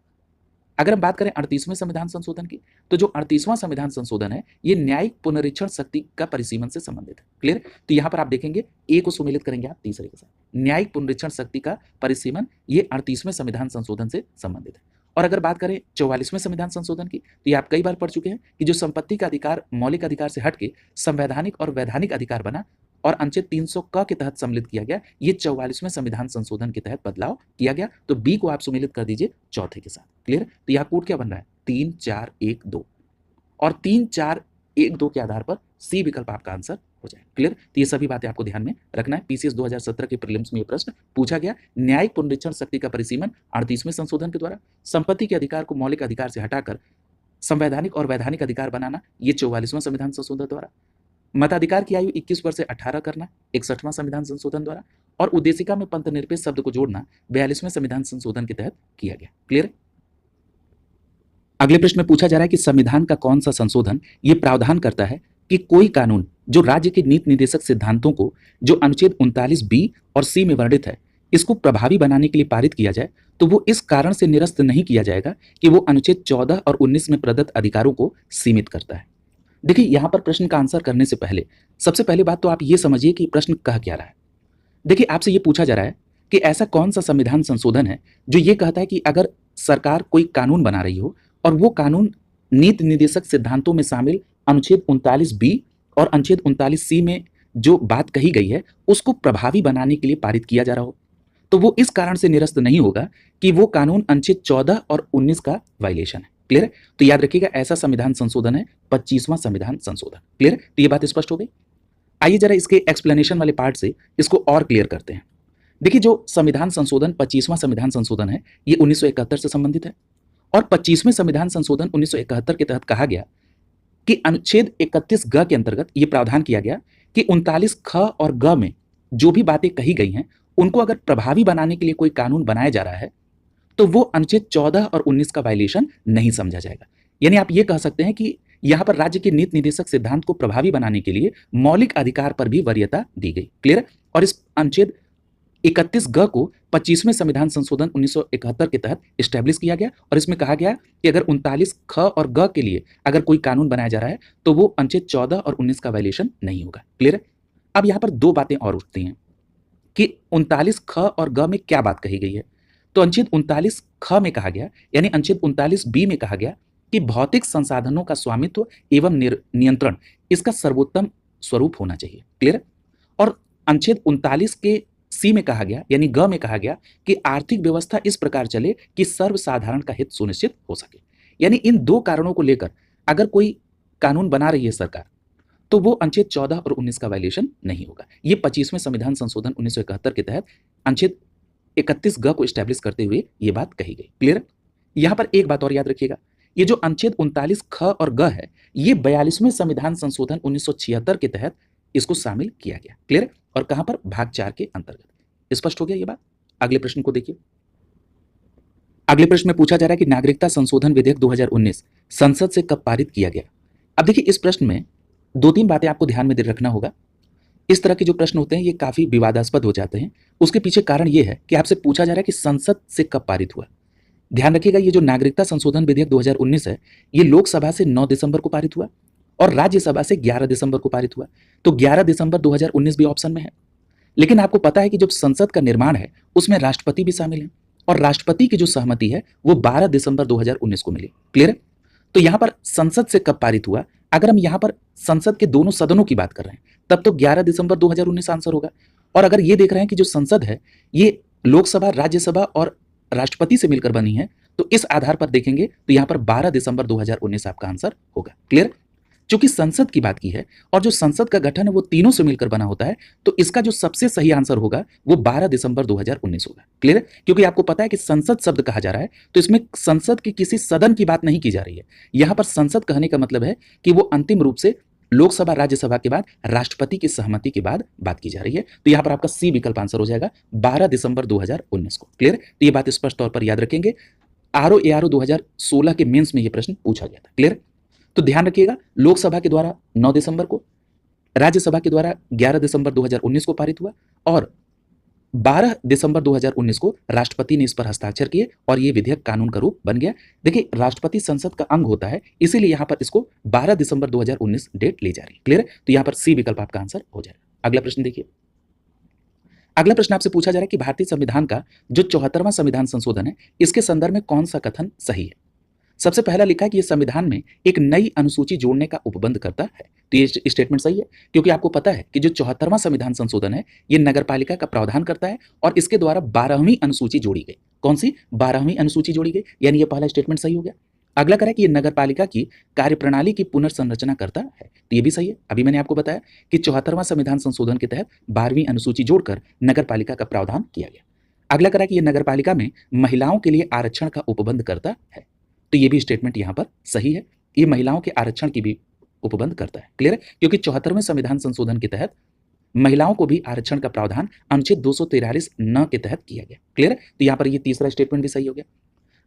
अगर हम बात करें 38वें संविधान संशोधन की, तो जो 38वां संविधान संशोधन है ये न्यायिक पुनरीक्षण शक्ति का परिसीमन से संबंधित है। क्लियर? तो यहाँ पर आप देखेंगे ए को सुमेलित करेंगे आप तीसरे के साथ। न्यायिक पुनरीक्षण शक्ति का परिसीमन ये 38वें संविधान संशोधन से संबंधित है। और अगर बात करें 44वें संविधान संशोधन की, तो ये आप कई बार पढ़ चुके हैं कि जो संपत्ति का अधिकार मौलिक अधिकार से हटके संवैधानिक और वैधानिक अधिकार बना और अनुच्छेद 300 क के तहत सम्मिलित किया गया, ये 44वें संविधान संशोधन के तहत बदलाव किया गया। तो बी को आप सुमेलित कर दीजिए चौथे के साथ। क्लियर? तो यहाँ कोड क्या बन रहा है? 3 4 1 2 और 3 4 1 2 के आधार पर सी विकल्प आपका आंसर हो जाए। क्लियर? तो ये सभी बातें आपको ध्यान में रखना है। पीसीएस 2017 के प्रीलिम्स में ये प्रश्न पूछा गया। न्यायिक पुनरीक्षण शक्ति का परिसीमन 38वें संशोधन के द्वारा, संपत्ति के अधिकार को मौलिक अधिकार से हटाकर संवैधानिक और वैधानिक अधिकार बनाना, ये 44वां संविधान संशोधन द्वारा। मताधिकार की आयु 21 वर्ष से 18 करना 61वां संविधान संशोधन द्वारा। और उद्देशिका में पंथनिरपेक्ष शब्द को जोड़ना 42वें संविधान संशोधन के तहत किया गया। क्लियर? अगले प्रश्न में पूछा जा रहा है कि संविधान का कौन सा संशोधन ये प्रावधान करता है कि कोई कानून जो राज्य के नीति निर्देशक सिद्धांतों को जो अनुच्छेद 39 बी और सी में वर्णित है इसको प्रभावी बनाने के लिए पारित किया जाए, तो वो इस कारण से निरस्त नहीं किया जाएगा कि वो अनुच्छेद 14 और 19 में प्रदत्त अधिकारों को सीमित करता है। देखिए, यहां पर प्रश्न का आंसर करने से पहले सबसे पहली बात तो आप ये समझिए कि प्रश्न कह क्या रहा है। देखिए, आपसे ये पूछा जा रहा है कि ऐसा कौन सा संविधान संशोधन है जो ये कहता है कि अगर सरकार कोई कानून बना रही हो और वो कानून नीति निर्देशक सिद्धांतों में शामिल अनुच्छेद 39 बी और अनुच्छेद 39 सी में जो बात कही गई है उसको प्रभावी बनाने के लिए पारित किया जा रहा हो, तो वो इस कारण से निरस्त नहीं होगा कि वो कानून अनुच्छेद 14 और 19 का वायलेशन है। क्लियर है? तो याद रखिएगा, ऐसा संविधान संशोधन है 25वां संविधान संशोधन। क्लियर? तो ये बात स्पष्ट हो गई। आइए जरा इसके एक्सप्लेनेशन वाले पार्ट से इसको और क्लियर करते हैं। देखिए, जो संविधान संशोधन 25वां संविधान संशोधन है ये 1971 से संबंधित है और 25वें संविधान संशोधन 1971 के तहत कहा गया कि अनुच्छेद 31 ग के अंतर्गत ये प्रावधान किया गया कि 39 ख और ग में जो भी बातें कही गई हैं उनको अगर प्रभावी बनाने के लिए कोई कानून बनाया जा रहा है तो वो अनुच्छेद 14 और 19 का वायलेशन नहीं समझा जाएगा। यानी आप ये कह सकते हैं कि यहां पर राज्य के नीति निर्देशक सिद्धांत को प्रभावी बनाने के लिए मौलिक अधिकार पर भी वरीयता दी गई। क्लियर? और इस अनुच्छेद 31 ग को 25वें संविधान संशोधन 1971 के तहत स्टैब्लिश किया गया और इसमें कहा गया कि अगर 39 ख और ग के लिए अगर कोई कानून बनाया जा रहा है तो वो अनुच्छेद 14 और 19 का वायलेशन नहीं होगा। क्लियर? अब यहां पर दो बातें और उठती हैं कि 39 ख और ग में क्या बात कही गई है। तो अनुच्छेद 39 ख में कहा गया यानी अनुच्छेद 39 बी में कहा गया कि भौतिक संसाधनों का स्वामित्व एवं नियंत्रण इसका सर्वोत्तम स्वरूप होना चाहिए। क्लियर? और अनुच्छेद 39 के सी में कहा गया यानी ग में कहा गया कि आर्थिक व्यवस्था इस प्रकार चले कि सर्वसाधारण का हित सुनिश्चित हो सके। यानी इन दो कारणों को लेकर अगर कोई कानून बना रही है सरकार तो वो अनुच्छेद 14 और 19 का वायलेशन नहीं होगा। ये 25वें संविधान संशोधन 1971 के तहत अनुच्छेद 31 ग को स्टैब्लिश करते हुए ये बात कही गई। क्लियर? यहां पर एक बात और याद रखिएगा, ये जो अनुच्छेद 39 ख और ग है ये 42वें संविधान संशोधन 1976 के तहत इसको शामिल किया गया। क्लियर? और कहां पर? भाग 4 के अंतर्गत। स्पष्ट हो गया ये बात? अगले प्रश्न को देखिए। अगले प्रश्न में पूछा जा रहा है कि नागरिकता संशोधन विधेयक 2019 संसद से कब पारित किया गया। अब देखिए, इस प्रश्न में 2-3 बातें आपको ध्यान में रखना होगा। इस तरह के जो प्रश्न होते हैं ये काफी विवादास्पद हो जाते हैं। उसके पीछे कारण ये है कि आपसे पूछा जा रहा है कि संसद से कब पारित हुआ। ध्यान रखिएगा, ये जो नागरिकता संशोधन विधेयक 2019 है ये लोकसभा से 9 दिसंबर को पारित हुआ और राज्यसभा से 11 दिसंबर को पारित हुआ। तो 11 दिसंबर 2019 भी ऑप्शन में है। लेकिन आपको पता है कि जब संसद का निर्माण है उसमें राष्ट्रपति भी शामिल है और राष्ट्रपति की जो सहमति है वो 12 दिसंबर 2019 को मिली। क्लियर? तो यहां पर संसद से कब पारित हुआ अगर हम यहाँ पर संसद के दोनों सदनों की बात कर रहे हैं तब तो 11 दिसंबर 2019 आंसर होगा। और अगर ये देख रहे हैं कि जो संसद है ये लोकसभा, राज्यसभा और राष्ट्रपति से मिलकर बनी है, तो इस आधार पर देखेंगे तो यहाँ पर 12 दिसंबर 2019 आपका आंसर होगा। क्लियर? चूंकि संसद की बात की है और जो संसद का गठन है वो तीनों से मिलकर बना होता है, तो इसका जो सबसे सही आंसर होगा वो 12 दिसंबर 2019 होगा। क्लियर? क्योंकि आपको पता है कि संसद शब्द कहा जा रहा है तो इसमें संसद के किसी सदन की बात नहीं की जा रही है। यहां पर संसद कहने का मतलब है कि वो अंतिम रूप से लोकसभा, राज्यसभा के बाद राष्ट्रपति की सहमति के बाद बात की जा रही है। तो यहां पर आपका सी विकल्प आंसर हो जाएगा 12 दिसंबर 2019 को। क्लियर? तो ये बात स्पष्ट तौर पर याद रखेंगे। आरओ 2016 के मेंस में ये प्रश्न पूछा गया था। क्लियर? तो ध्यान रखिएगा, लोकसभा के द्वारा 9 दिसंबर को, राज्यसभा के द्वारा 11 दिसंबर 2019 को पारित हुआ और 12 दिसंबर 2019 को राष्ट्रपति ने इस पर हस्ताक्षर किए और ये विधेयक कानून का रूप बन गया। देखिए, राष्ट्रपति संसद का अंग होता है, इसीलिए यहां पर इसको 12 दिसंबर 2019 डेट ली जा रही है। क्लियर? तो यहां पर सी विकल्प आपका आंसर हो जाएगा। अगला प्रश्न देखिए। अगला प्रश्न आपसे पूछा जा रहा है कि भारतीय संविधान का जो 74वां संविधान संशोधन है, इसके संदर्भ में कौन सा कथन सही है? सबसे पहला लिखा है कि यह संविधान में एक नई अनुसूची जोड़ने का उपबंध करता है। तो ये स्टेटमेंट सही है, क्योंकि आपको पता है कि जो 74वां संविधान संशोधन है ये नगरपालिका का प्रावधान करता है और इसके द्वारा 12वीं अनुसूची जोड़ी गई। कौन सी? 12वीं अनुसूची जोड़ी गई, यानी ये पहला स्टेटमेंट सही हो गया। अगला करा कि यह नगरपालिका की कार्यप्रणाली की पुनर्संरचना करता है। तो ये भी सही है। अभी मैंने आपको बताया कि 74वां संविधान संशोधन के तहत 12वीं अनुसूची जोड़कर नगरपालिका का प्रावधान किया गया। अगला करा कि यह नगरपालिका में महिलाओं के लिए आरक्षण का उपबंध करता है। तो ये भी स्टेटमेंट यहां पर सही है, ये महिलाओं के आरक्षण की भी उपबंध करता है। क्लियर है? क्योंकि 74वें संविधान संशोधन के तहत महिलाओं को भी आरक्षण का प्रावधान अनुच्छेद 243 न के तहत किया गया। क्लियर है? तो यहां पर ये तीसरा स्टेटमेंट भी सही हो गया।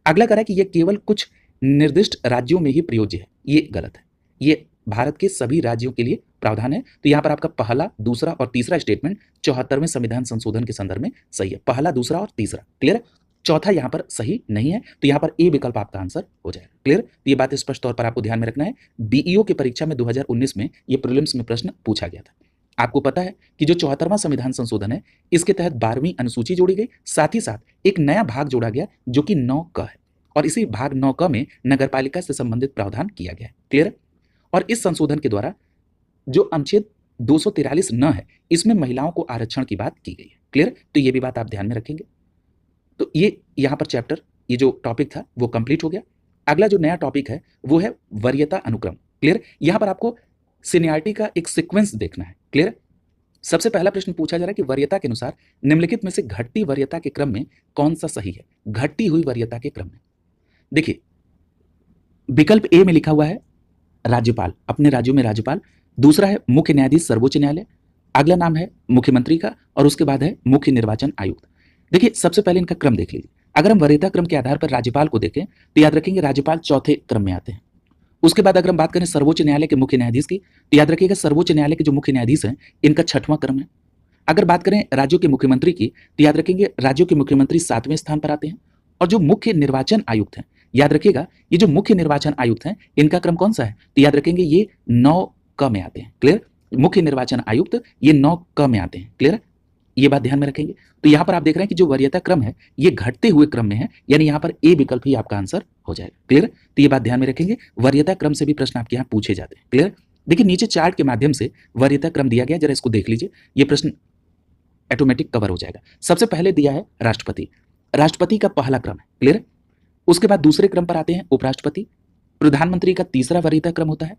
अगला करा कि यह केवल कुछ निर्दिष्ट राज्यों में ही प्रयोज्य है। ये गलत है, ये भारत के सभी राज्यों के लिए प्रावधान है। तो यहां पर आपका पहला, दूसरा और तीसरा स्टेटमेंट 74वें संविधान संशोधन के संदर्भ में सही है। पहला, दूसरा और तीसरा। क्लियर है? चौथा यहां पर सही नहीं है, तो यहां पर ए विकल्प आपका आंसर हो जाएगा। क्लियर? तो ये बात स्पष्ट तौर पर आपको ध्यान में रखना है। बीईओ की परीक्षा में 2019 में ये प्रीलिम्स में प्रश्न पूछा गया था। आपको पता है कि जो 74वां संविधान संशोधन है इसके तहत 12वीं अनुसूची जोड़ी गई, साथ ही साथ एक नया भाग जोड़ा गया जो कि 9 क है और इसी भाग 9 क में नगरपालिका से संबंधित प्रावधान किया गया है। क्लियर? और इस संशोधन के द्वारा जो अनुच्छेद 243 न है इसमें महिलाओं को आरक्षण की बात की गई है। क्लियर? तो ये भी बात आप ध्यान में रखेंगे। तो ये यहाँ पर चैप्टर, ये जो टॉपिक था वो कंप्लीट हो गया। अगला जो नया टॉपिक है वो है वरीयता अनुक्रम। क्लियर? यहाँ पर आपको सीनियरिटी का एक सीक्वेंस देखना है। क्लियर? सबसे पहला प्रश्न पूछा जा रहा है कि वरीयता के अनुसार निम्नलिखित में से घटती वरीयता के क्रम में कौन सा सही है? घटती हुई वरीयता के क्रम में देखिए, विकल्प ए में लिखा हुआ है राज्यपाल, अपने राज्यों में राज्यपाल। दूसरा है मुख्य न्यायाधीश सर्वोच्च न्यायालय। अगला नाम है मुख्यमंत्री का और उसके बाद है मुख्य निर्वाचन आयुक्त। देखिए, सबसे पहले इनका क्रम देख लीजिए। अगर हम वरीयता क्रम के आधार पर राज्यपाल को देखें तो याद रखेंगे राज्यपाल चौथे क्रम में आते हैं। उसके बाद अगर हम बात करें सर्वोच्च न्यायालय के मुख्य न्यायाधीश की तो याद रखिएगा सर्वोच्च न्यायालय के जो मुख्य न्यायाधीश हैं इनका 6वां क्रम है। अगर बात करें राज्यों के मुख्यमंत्री की तो याद रखेंगे राज्यों के मुख्यमंत्री 7वें स्थान पर आते हैं। और जो मुख्य निर्वाचन आयुक्त हैं, याद रखिएगा ये जो मुख्य निर्वाचन आयुक्त हैं इनका क्रम कौन सा है? तो याद रखेंगे ये 9 क में आते हैं। क्लियर? मुख्य निर्वाचन आयुक्त ये 9 क में आते हैं। क्लियर? ये बात ध्यान में रखेंगे। तो यहां पर आप देख रहे हैं कि जो वरीयता क्रम है ये घटते हुए क्रम में है, यानी यहां पर ए विकल्प ही आपका आंसर हो जाएगा। क्लियर? तो ये बात ध्यान में रखेंगे। वरीयता क्रम से भी प्रश्न आपके यहाँ पूछे जाते हैं। क्लियर? देखिए, नीचे चार्ट के माध्यम से वरीयता क्रम दिया गया, जरा इसको देख लीजिए, ये प्रश्न ऑटोमेटिक कवर हो जाएगा। सबसे पहले दिया है राष्ट्रपति, राष्ट्रपति का पहला क्रम है। क्लियर? उसके बाद दूसरे क्रम पर आते हैं उपराष्ट्रपति, प्रधानमंत्री का तीसरा वरीयता क्रम होता है।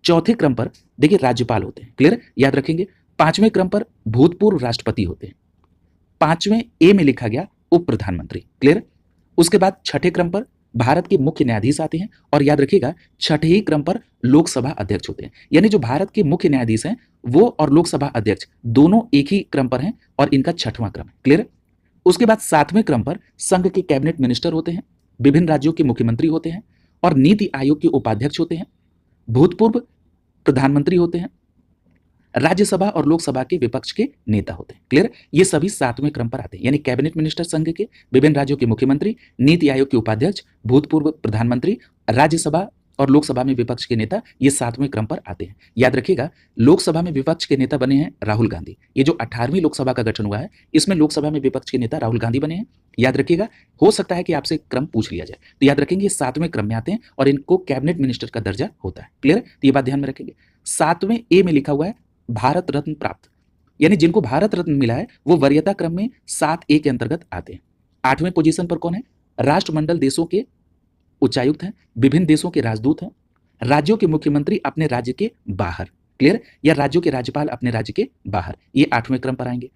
चौथे क्रम पर देखिए राज्यपाल होते हैं। क्लियर? याद रखेंगे। 5वें क्रम पर भूतपूर्व राष्ट्रपति होते हैं। 5वें ए में लिखा गया उप प्रधानमंत्री। क्लियर? उसके बाद 6ठे क्रम पर भारत के मुख्य न्यायाधीश आते हैं और याद रखिएगा 6ठे ही क्रम पर लोकसभा अध्यक्ष होते हैं। यानी जो भारत के मुख्य न्यायाधीश हैं वो और लोकसभा अध्यक्ष दोनों एक ही क्रम पर हैं और इनका 6वां क्रम है। क्लियर? उसके बाद 7वें क्रम पर संघ के कैबिनेट मिनिस्टर होते हैं, विभिन्न राज्यों के मुख्यमंत्री होते हैं और नीति आयोग के उपाध्यक्ष होते हैं, भूतपूर्व प्रधानमंत्री होते हैं, राज्यसभा और लोकसभा के विपक्ष के नेता होते हैं। क्लियर? ये सभी 7वें क्रम पर आते हैं, यानी कैबिनेट मिनिस्टर संघ के, विभिन्न राज्यों के मुख्यमंत्री, नीति आयोग के उपाध्यक्ष, भूतपूर्व प्रधानमंत्री, राज्यसभा और लोकसभा में विपक्ष के नेता ये 7वें क्रम पर आते हैं। याद रखिएगा, लोकसभा में विपक्ष के नेता बने हैं राहुल गांधी। ये जो 18वीं लोकसभा का गठन हुआ है, इसमें लोकसभा में विपक्ष के नेता राहुल गांधी बने हैं। याद रखिएगा, हो सकता है कि आपसे क्रम पूछ लिया जाए, तो याद रखेंगे 7वें क्रम में आते हैं और इनको कैबिनेट मिनिस्टर का दर्जा होता है। क्लियर? तो ये बात ध्यान में रखेंगे। 7वें ए में लिखा हुआ है भारत रत्न प्राप्त, यानी जिनको भारत रत्न मिला है वो वरीयता क्रम में 7A के अंतर्गत आते हैं। 8वें पोजीशन पर कौन है? राष्ट्रमंडल देशों के उच्चायुक्त हैं, विभिन्न देशों के राजदूत हैं, राज्यों के मुख्यमंत्री अपने राज्य के बाहर। क्लियर? या राज्यों के राज्यपाल अपने राज्य के बाहर, ये 8वें क्रम पर आएंगे।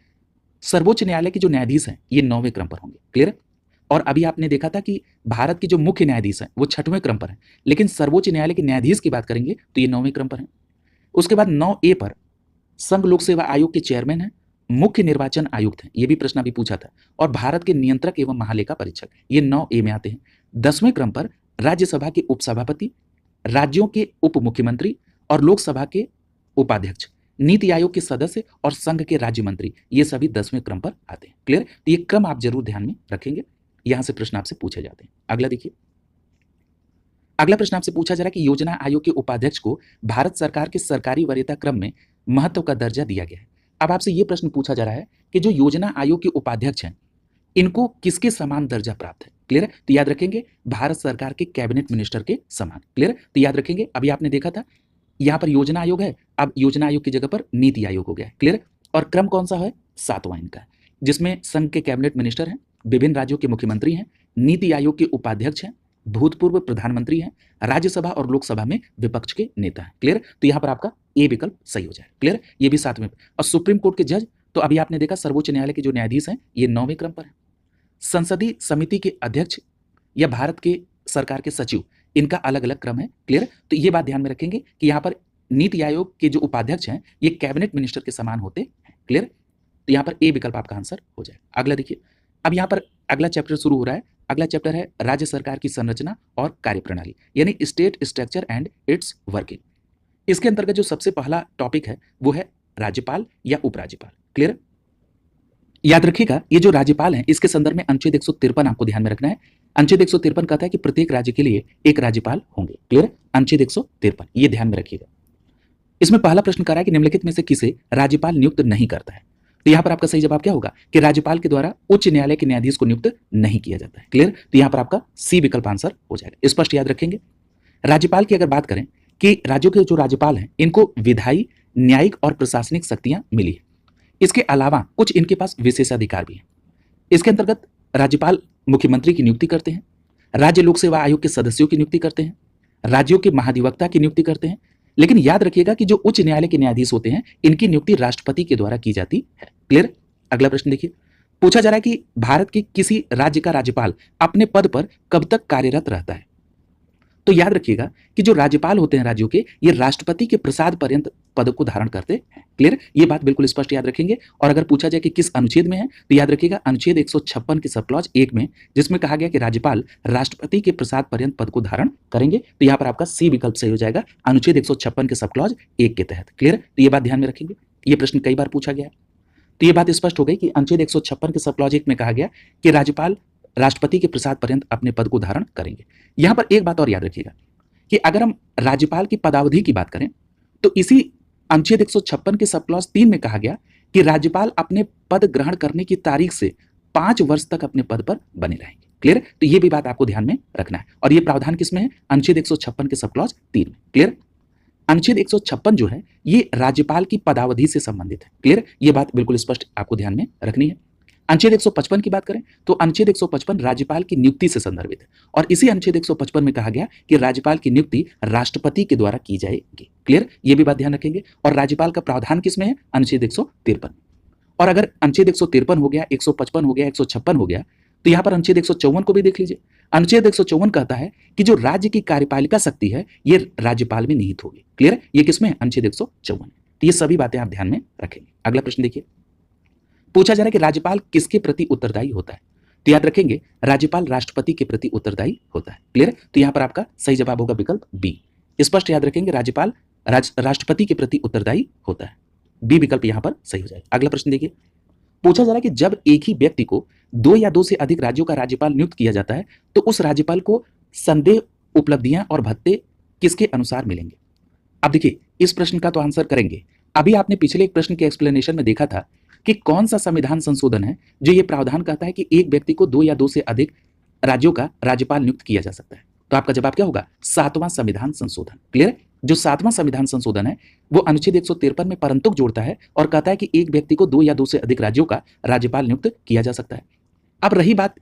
सर्वोच्च न्यायालय के जो न्यायाधीश हैं ये 9वें क्रम पर होंगे। क्लियर? और अभी आपने देखा था कि भारत के जो मुख्य न्यायाधीश हैं वो 6वें क्रम पर हैं, लेकिन सर्वोच्च न्यायालय के न्यायाधीश की बात करेंगे तो ये 9वें क्रम पर हैं। उसके बाद 9A पर संघ लोक सेवा आयोग के चेयरमैन हैं, मुख्य निर्वाचन आयुक्त हैं, ये भी प्रश्न अभी पूछा था, और भारत के नियंत्रक एवं महालेखा परीक्षक, ये 9A में आते हैं। 10वें क्रम पर राज्यसभा के उपसभापति, राज्यों के उप मुख्यमंत्री और लोकसभा के उपाध्यक्ष, नीति आयोग के सदस्य और संघ के राज्य मंत्री, ये सभी 10वें क्रम पर आते हैं। क्लियर? तो ये क्रम आप जरूर ध्यान में रखेंगे, यहां से प्रश्न आपसे पूछे जाते हैं। अगला देखिए, अगला प्रश्न आपसे पूछा जा रहा है कि योजना आयोग के उपाध्यक्ष को भारत सरकार के सरकारी वरीयता क्रम में महत्व का दर्जा दिया गया है। अब आपसे यह प्रश्न पूछा जा रहा है कि जो योजना आयोग के उपाध्यक्ष हैं इनको किसके समान दर्जा प्राप्त है। क्लियर? तो याद रखेंगे भारत सरकार के कैबिनेट मिनिस्टर के समान। क्लियर? तो याद रखेंगे, अभी आपने देखा था यहां पर योजना आयोग है, अब योजना आयोग की जगह पर नीति आयोग हो गया। क्लियर? और क्रम कौन सा है? 7वां इनका, जिसमें संघ के कैबिनेट मिनिस्टर हैं, विभिन्न राज्यों के मुख्यमंत्री हैं, नीति आयोग के उपाध्यक्ष हैं, भूतपूर्व प्रधानमंत्री हैं, राज्यसभा और लोकसभा में विपक्ष के नेता हैं। क्लियर? तो यहां पर आपका ए विकल्प सही हो जाए। क्लियर? ये भी 7वें। और सुप्रीम कोर्ट के जज, तो अभी आपने देखा सर्वोच्च न्यायालय के जो न्यायाधीश हैं ये 9वें क्रम पर है। संसदीय समिति के अध्यक्ष या भारत के सरकार के सचिव, इनका अलग अलग क्रम है। क्लियर? तो ये बात ध्यान में रखेंगे कि यहाँ पर नीति आयोग के जो उपाध्यक्ष हैं ये कैबिनेट मिनिस्टर के समान होते हैं। क्लियर? तो यहाँ पर ए विकल्प आपका आंसर हो जाए। अगला देखिए, अब यहाँ पर अगला चैप्टर शुरू हो रहा है। अगला चैप्टर है राज्य सरकार की संरचना और कार्यप्रणाली, यानी state structure and it's working. इसके अंतर्गत जो सबसे पहला टॉपिक है वो है राज्यपाल या उपराज्यपाल। क्लियर? याद रखिएगा, ये जो राज्यपाल हैं इसके संदर्भ में अनुच्छेद 153 आपको ध्यान में रखना है। अनुच्छेद 153 कहता है कि प्रत्येक राज्य के लिए एक राज्यपाल होंगे। क्लियर? अनुच्छेद 153 ये ध्यान में रखिएगा। इसमें पहला प्रश्न कर रहा है कि निम्नलिखित में से किसे राज्यपाल नियुक्त नहीं करता है। तो यहां पर आपका सही जवाब क्या होगा कि राज्यपाल के द्वारा उच्च न्यायालय के न्यायाधीश को नियुक्त नहीं किया जाता है। क्लियर? तो यहां पर आपका सी विकल्प आंसर हो जाएगा। स्पष्ट याद रखेंगे। राज्यपाल की अगर बात करें कि राज्यों के जो राज्यपाल हैं इनको विधायी, न्यायिक और प्रशासनिक शक्तियां मिली है। इसके अलावा कुछ इनके पास विशेषाधिकार भी हैं। इसके अंतर्गत राज्यपाल मुख्यमंत्री की नियुक्ति करते हैं, राज्य लोक सेवा आयोग के सदस्यों की नियुक्ति करते हैं, राज्यों के महाधिवक्ता की नियुक्ति करते हैं। लेकिन याद रखिएगा कि जो उच्च न्यायालय के न्यायाधीश होते हैं इनकी नियुक्ति राष्ट्रपति के द्वारा की जाती है। क्लियर? अगला प्रश्न देखिए, पूछा जा रहा है कि भारत के किसी राज्य का राज्यपाल अपने पद पर कब तक कार्यरत रहता है। तो याद रखिएगा कि जो राज्यपाल होते हैं राज्यों के, ये राष्ट्रपति के प्रसाद पर्यंत पद को धारण करते हैं। क्लियर? ये बात बिल्कुल स्पष्ट याद रखेंगे। और अगर पूछा जाए कि किस अनुच्छेद में है तो याद रखिएगा अनुच्छेद 156 के सब क्लॉज 1 में, जिसमें कहा गया कि राज्यपाल राष्ट्रपति के प्रसाद पर्यंत पद को धारण करेंगे। तो यहाँ पर आपका सी विकल्प सही हो जाएगा अनुच्छेद 156 के सब क्लॉज 1 के तहत। क्लियर? तो ये बात ध्यान में रखेंगे, ये प्रश्न कई बार पूछा गया है। तो ये बात स्पष्ट हो गई कि अनुच्छेद 156 के सब क्लॉज 1 में कहा गया कि राज्यपाल राष्ट्रपति के प्रसाद पर्यंत अपने पद को धारण करेंगे। यहां पर एक बात और याद रखिएगा कि अगर हम राज्यपाल की पदावधि की बात करें तो इसी अनुच्छेद 156 के सब क्लॉज 3 में कहा गया कि राज्यपाल अपने पद ग्रहण करने की तारीख से 5 वर्ष तक अपने पद पर बने रहेंगे। क्लियर? तो ये भी बात आपको ध्यान में रखना है। और ये प्रावधान किसमें है? अनुच्छेद 156 के सब क्लॉज 3 में। क्लियर? अनुच्छेद 156 जो है ये राज्यपाल की पदावधि से संबंधित है। क्लियर? ये बात बिल्कुल स्पष्ट आपको ध्यान में रखनी है। अनुच्छेद 155 की बात करें तो अनुच्छेद 155 राज्यपाल की नियुक्ति से संदर्भित है और इसी अनुच्छेद 155 में कहा गया कि राज्यपाल की नियुक्ति राष्ट्रपति के द्वारा की जाएगी। क्लियर? ये भी बात ध्यान रखेंगे। और राज्यपाल का प्रावधान किसमें है? अनुच्छेद 153। और अगर अनुच्छेद 153 हो गया, 155 हो गया, 156 हो गया, तो यहाँ पर अनुच्छेद 154 को भी देख लीजिए। अनुच्छेद 154 कहता है कि जो राज्य की कार्यपालिका शक्ति है ये राज्यपाल में निहित होगी। क्लियर? ये किसमें है? अनुच्छेद 154। तो ये सभी बातें आप ध्यान में रखेंगे। अगला प्रश्न देखिए, पूछा जा रहा है कि राज्यपाल किसके प्रति उत्तरदायी होता है। तो याद रखेंगे राज्यपाल राष्ट्रपति के प्रति उत्तरदायी होता है। क्लियर? तो यहाँ पर आपका सही जवाब होगा विकल्प बी। स्पष्ट याद रखेंगे, राज्यपाल राष्ट्रपति के प्रति उत्तरदायी होता है। बी विकल्प यहाँ पर सही हो जाएगा। अगला प्रश्न देखिए, पूछा जा रहा है कि जब एक ही व्यक्ति को 2 या 2 से अधिक राज्यों का राज्यपाल नियुक्त किया जाता है तो उस राज्यपाल को संदेह, उपलब्धियां और भत्ते किसके अनुसार मिलेंगे? अब देखिए, इस प्रश्न का तो आंसर करेंगे। अभी आपने पिछले एक प्रश्न के एक्सप्लेनेशन में देखा था कि कौन सा संविधान संशोधन है जो ये प्रावधान करता है कि एक व्यक्ति को 2 या 2 से अधिक राज्यों का राज्यपाल नियुक्त किया जा सकता है। तो आपका जवाब क्या होगा? 7वां संविधान संशोधन। क्लियर है? जो 7वां संविधान संशोधन है वो अनुच्छेद 153 में परंतुक जोड़ता है और कहता है कि एक व्यक्ति को 2 या 2 से अधिक राज्यों का राज्यपाल नियुक्त किया जा सकता है। अब रही बात,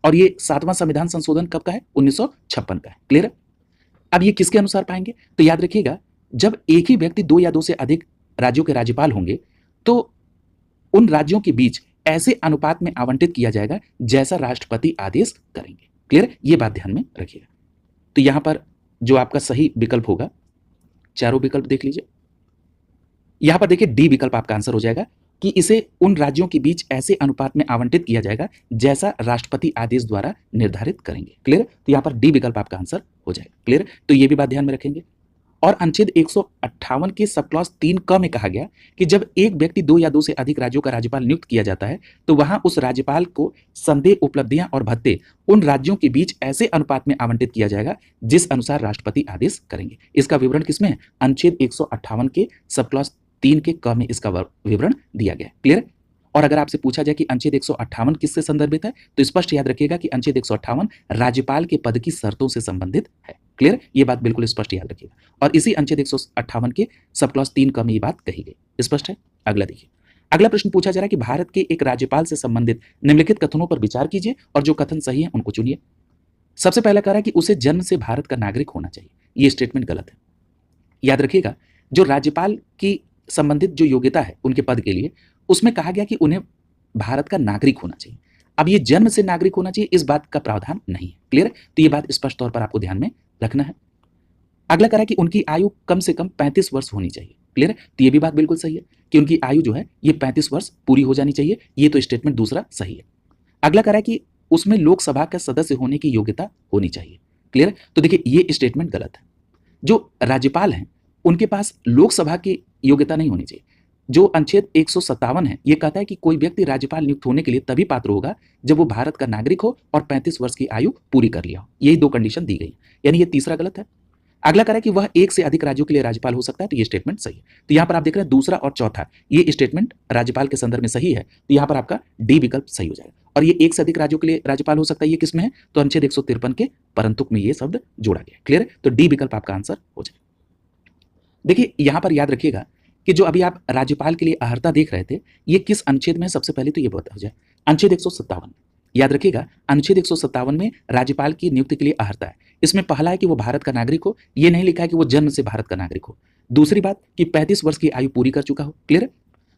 और ये 7वां संविधान संशोधन कब का है? 1956 का है। क्लियर है? अब ये किसके अनुसार पाएंगे? तो याद रखिएगा, जब एक ही व्यक्ति 2 या 2 से अधिक राज्यों के राज्यपाल होंगे तो उन राज्यों के बीच ऐसे अनुपात में आवंटित किया जाएगा जैसा राष्ट्रपति आदेश करेंगे। क्लियर है? ये बात ध्यान में रखिएगा। तो यहां पर जो आपका सही विकल्प होगा, चारों विकल्प देख लीजिए। यहां पर देखिए डी विकल्प आपका आंसर हो जाएगा कि इसे उन राज्यों के बीच ऐसे अनुपात में आवंटित किया जाएगा जैसा राष्ट्रपति आदेश द्वारा निर्धारित करेंगे। क्लियर? तो यहां पर डी विकल्प आपका आंसर हो जाएगा। क्लियर? तो ये भी बात ध्यान में रखेंगे। और अनुच्छेद 158 के सब क्लॉज 3 क में कहा गया कि जब एक व्यक्ति 2 या 2 से अधिक राज्यों का राज्यपाल नियुक्त किया जाता है तो वहां उस राज्यपाल को संदेह, उपलब्धियां और भत्ते उन राज्यों के बीच ऐसे अनुपात में आवंटित किया जाएगा जिस अनुसार राष्ट्रपति आदेश करेंगे। इसका विवरण किसमें है? अनुच्छेद 158 के सब क्लॉज 3 के क में इसका विवरण दिया गया है। क्लियर? और अगर आपसे पूछा जाए कि अनुच्छेद 158 किससे संदर्भित है तो स्पष्ट याद रखिएगा कि अनुच्छेद 158 राज्यपाल के पद की शर्तों से संबंधित है। क्लियर? ये बात बिल्कुल स्पष्ट याद रखिएगा। और इसी अनुच्छेद 158 के सब क्लॉज 3 क में ये बात कही गई। स्पष्ट है? अगला देखिए। अगला प्रश्न पूछा जा रहा है कि भारत के एक राज्यपाल से संबंधित निम्नलिखित कथनों पर विचार कीजिए और जो कथन सही है उनको चुनिए। सबसे पहला कह रहा है कि उसे जन्म से भारत का नागरिक होना चाहिए। ये स्टेटमेंट गलत है। याद रखिएगा, जो राज्यपाल की संबंधित जो योग्यता है उनके पद के लिए, उसमें कहा गया कि उन्हें भारत का नागरिक होना चाहिए। अब ये जन्म से नागरिक होना चाहिए, इस बात का प्रावधान नहीं है। क्लियर? तो ये बात स्पष्ट तौर पर आपको ध्यान में रखना है। अगला कह रहा है कि उनकी आयु कम से कम 35 वर्ष होनी चाहिए। क्लियर? तो ये भी बात बिल्कुल सही है कि उनकी आयु जो है ये 35 वर्ष पूरी हो जानी चाहिए। ये तो स्टेटमेंट दूसरा सही है। अगला कह रहा है कि उसमें लोकसभा का सदस्य होने की योग्यता होनी चाहिए। क्लियर? तो देखिए ये स्टेटमेंट गलत है। जो राज्यपाल हैं उनके पास लोकसभा की योग्यता नहीं होनी चाहिए। जो अनुच्छेद 157 है ये कहता है कि कोई व्यक्ति राज्यपाल नियुक्त होने के लिए तभी पात्र होगा जब वो भारत का नागरिक हो और 35 वर्ष की आयु पूरी कर लिया हो। यही 2 कंडीशन दी गई, यानी ये तीसरा गलत है। अगला कह रहा है कि वह एक से अधिक राज्यों के लिए राज्यपाल हो सकता है, तो ये स्टेटमेंट सही है। तो यहाँ पर आप देख रहे हैं दूसरा और चौथा ये स्टेटमेंट राज्यपाल के संदर्भ में सही है, तो यहाँ पर आपका डी विकल्प सही हो जाएगा। और ये एक से अधिक राज्यों के लिए राज्यपाल हो सकता है, ये किसमें है? तो अनुच्छेद 153 के परंतुक में ये शब्द जोड़ा गया। क्लियर? तो डी विकल्प आपका आंसर हो जाएगा। देखिए यहाँ पर याद रखिएगा कि जो अभी आप राज्यपाल के लिए अर्हता देख रहे थे, ये किस अनुच्छेद में? सबसे पहले तो ये बता हो जाए, अनुच्छेद 157। याद रखिएगा, अनुच्छेद 157 में राज्यपाल की नियुक्ति के लिए अर्हता है। इसमें पहला है कि वो भारत का नागरिक हो, ये नहीं लिखा है कि वो जन्म से भारत का नागरिक हो। दूसरी बात कि 35 वर्ष की आयु पूरी कर चुका हो। क्लियर?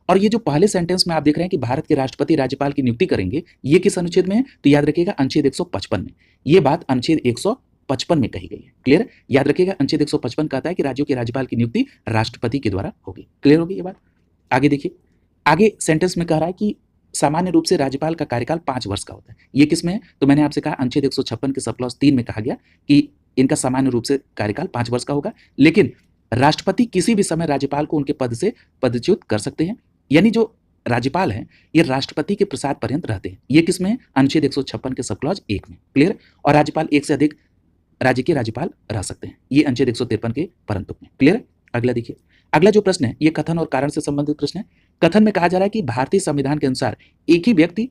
और ये जो पहले सेंटेंस में आप देख रहे हैं कि भारत के राष्ट्रपति राज्यपाल की नियुक्ति करेंगे, ये किस अनुच्छेद में है? तो याद रखिएगा अनुच्छेद 155 में। ये बात अनुच्छेद 155 में कही गई है। क्लियर? याद रखिएगा अनुच्छेद 155 कहता है कि राज्यों के राज्यपाल की नियुक्ति राष्ट्रपति के द्वारा होगी। क्लियर होगी ये बात? आगे देखिए, आगे सेंटेंस में कह रहा है कि सामान्य रूप से राज्यपाल का कार्यकाल 5 वर्ष का होता है। ये किसमें है? तो मैंने आपसे कहा अनुच्छेद 156 के सब क्लॉज 3 में कहा गया कि इनका सामान्य रूप से कार्यकाल 5 वर्ष का होगा, लेकिन राष्ट्रपति किसी भी समय राज्यपाल को उनके पद से पदच्युत कर सकते हैं। यानी जो राज्यपाल हैं ये राष्ट्रपति के प्रसाद पर्यंत रहते हैं। ये किसमें है? अनुच्छेद 156 के सब क्लॉज 1 में। क्लियर? और राज्यपाल एक से अधिक राज्य के राज्यपाल रह सकते हैं, ये अनुच्छेद 153 के परंतुक में। क्लियर? अगला देखिए, अगला जो प्रश्न है ये कथन और कारण से संबंधित प्रश्न है। कथन में कहा जा रहा है कि भारतीय संविधान के अनुसार एक ही व्यक्ति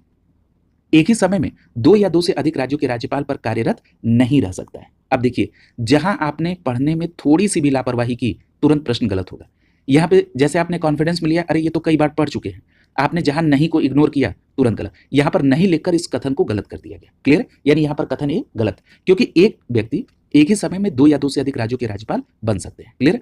एक ही समय में 2 या 2 से अधिक राज्यों के राज्यपाल पर कार्यरत नहीं रह सकता है। अब देखिए, जहां आपने पढ़ने में थोड़ी सी भी लापरवाही की तुरंत प्रश्न गलत होगा। यहाँ पे जैसे आपने कॉन्फिडेंस में लिया, अरे ये तो कई बार पढ़ चुके हैं, आपने जहां नहीं को इग्नोर किया तुरंत गलत। यहाँ पर नहीं लिखकर इस कथन को गलत कर दिया गया। क्लियर? यानी यहाँ पर कथन ये गलत, क्योंकि एक व्यक्ति एक ही समय में 2 या 2 से अधिक राज्यों के राज्यपाल बन सकते हैं। क्लियर?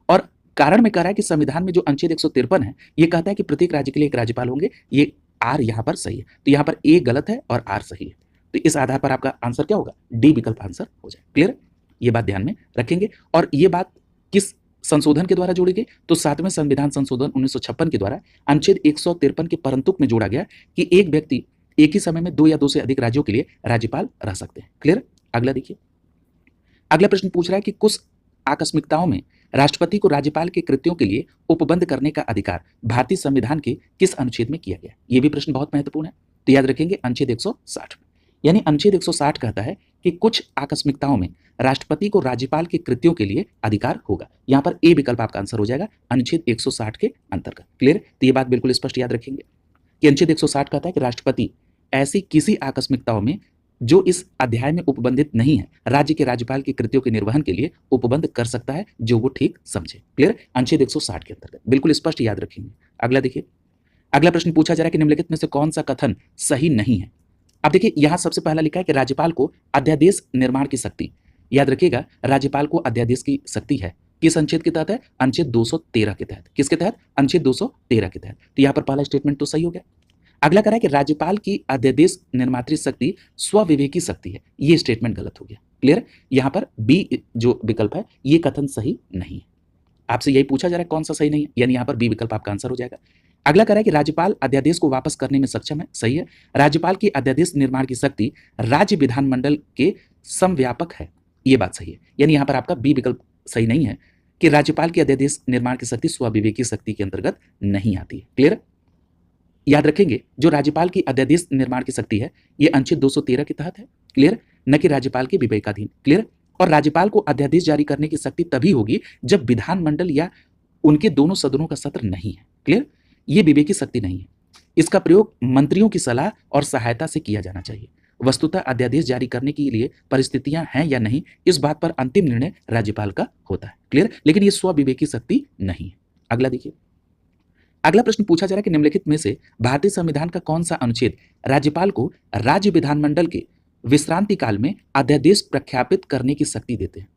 और कारण में कह रहा है कि संविधान में जो अनुच्छेद 153 है ये कहता है कि प्रत्येक राज्य के लिए एक राज्यपाल होंगे। ये आर यहाँ पर सही है, तो यहाँ पर ए गलत है और आर सही है। तो इस आधार पर आपका आंसर क्या होगा? डी विकल्प आंसर हो जाए। क्लियर? ये बात ध्यान में रखेंगे। और ये बात किस संशोधन के द्वारा जोड़ी गई? तो 7वें संविधान संशोधन 1956 के द्वारा अनुच्छेद 153 के परंतुक में जोड़ा गया कि एक व्यक्ति एक ही समय में 2 या 2 से अधिक राज्यों के लिए राज्यपाल रह सकते हैं। क्लियर? अगला देखिए, अगला प्रश्न पूछ रहा है कि कुछ आकस्मिकताओं में राष्ट्रपति को राज्यपाल के कृत्यों के लिए उपबंध करने का अधिकार भारतीय संविधान के किस अनुच्छेद में किया गया? ये भी प्रश्न बहुत महत्वपूर्ण है, तो याद रखेंगे अनुच्छेद 160। यानी अनुच्छेद 160 कहता है कि कुछ आकस्मिकताओं में राष्ट्रपति को राज्यपाल के कृत्यों के लिए अधिकार होगा। यहाँ पर ए विकल्प आपका आंसर हो जाएगा अनुच्छेद 160 के अंतर्गत। क्लियर? तो ये बात बिल्कुल स्पष्ट याद रखेंगे कि अनुच्छेद 160 कहता है कि राष्ट्रपति ऐसी किसी आकस्मिकताओं में जो इस अध्याय में उपबंधित नहीं है, राज्य के राज्यपाल के कृत्यों के निर्वहन के लिए उपबंध कर सकता है जो वो ठीक समझे। क्लियर? अनुच्छेद 160 के अंतर्गत बिल्कुल स्पष्ट याद रखेंगे। अगला देखिए, अगला प्रश्न पूछा जा रहा है कि निम्नलिखित में से कौन सा कथन सही नहीं है। अब देखिए यहां सबसे पहला लिखा है कि राज्यपाल को अध्यादेश निर्माण की शक्ति। याद रखिएगा, राज्यपाल को अध्यादेश की शक्ति है। किस अनुच्छेद के तहत है? अनुच्छेद 213 के तहत। किसके तहत? अनुच्छेद 213 के तहत। तो यहां पर पहला स्टेटमेंट तो सही हो गया। अगला कह रहा है कि राज्यपाल की अध्यादेश निर्मात्री शक्ति स्वविवेकी शक्ति है। ये स्टेटमेंट गलत हो गया। क्लियर? यहां पर बी जो विकल्प है ये कथन सही नहीं है। आपसे यही पूछा जा रहा है कौन सा सही नहीं है, यानी यहां पर बी विकल्प आपका आंसर हो जाएगा। अगला कह रहा है कि राज्यपाल अध्यादेश को वापस करने में सक्षम है। सही है। राज्यपाल की अध्यादेश निर्माण की शक्ति राज्य विधानमंडल के समव्यापक है। ये बात सही है, यानी यहां पर आपका बी विकल्प सही नहीं है कि राज्यपाल की अध्यादेश निर्माण की शक्ति स्वविवेकी शक्ति के अंतर्गत नहीं आती है। क्लियर? याद रखेंगे, जो राज्यपाल की अध्यादेश निर्माण की शक्ति है ये अनुच्छेद 213 के तहत है। क्लियर? न कि राज्यपाल के विवेकाधीन। क्लियर? और राज्यपाल को अध्यादेश जारी करने की शक्ति तभी होगी जब विधानमंडल या उनके दोनों सदनों का सत्र नहीं है। क्लियर? ये विवेकी शक्ति नहीं है। इसका प्रयोग मंत्रियों की सलाह और सहायता से किया जाना चाहिए। वस्तुतः अध्यादेश जारी करने के लिए परिस्थितियां हैं या नहीं, इस बात पर अंतिम निर्णय राज्यपाल का होता है। क्लियर? लेकिन ये स्वविवेकी शक्ति नहीं है। अगला देखिए, अगला प्रश्न पूछा जा रहा है कि निम्नलिखित में से भारतीय संविधान का कौन सा अनुच्छेद राज्यपाल को राज्य विधानमंडल के विश्रांति काल में अध्यादेश प्रख्यापित करने की शक्ति देते हैं।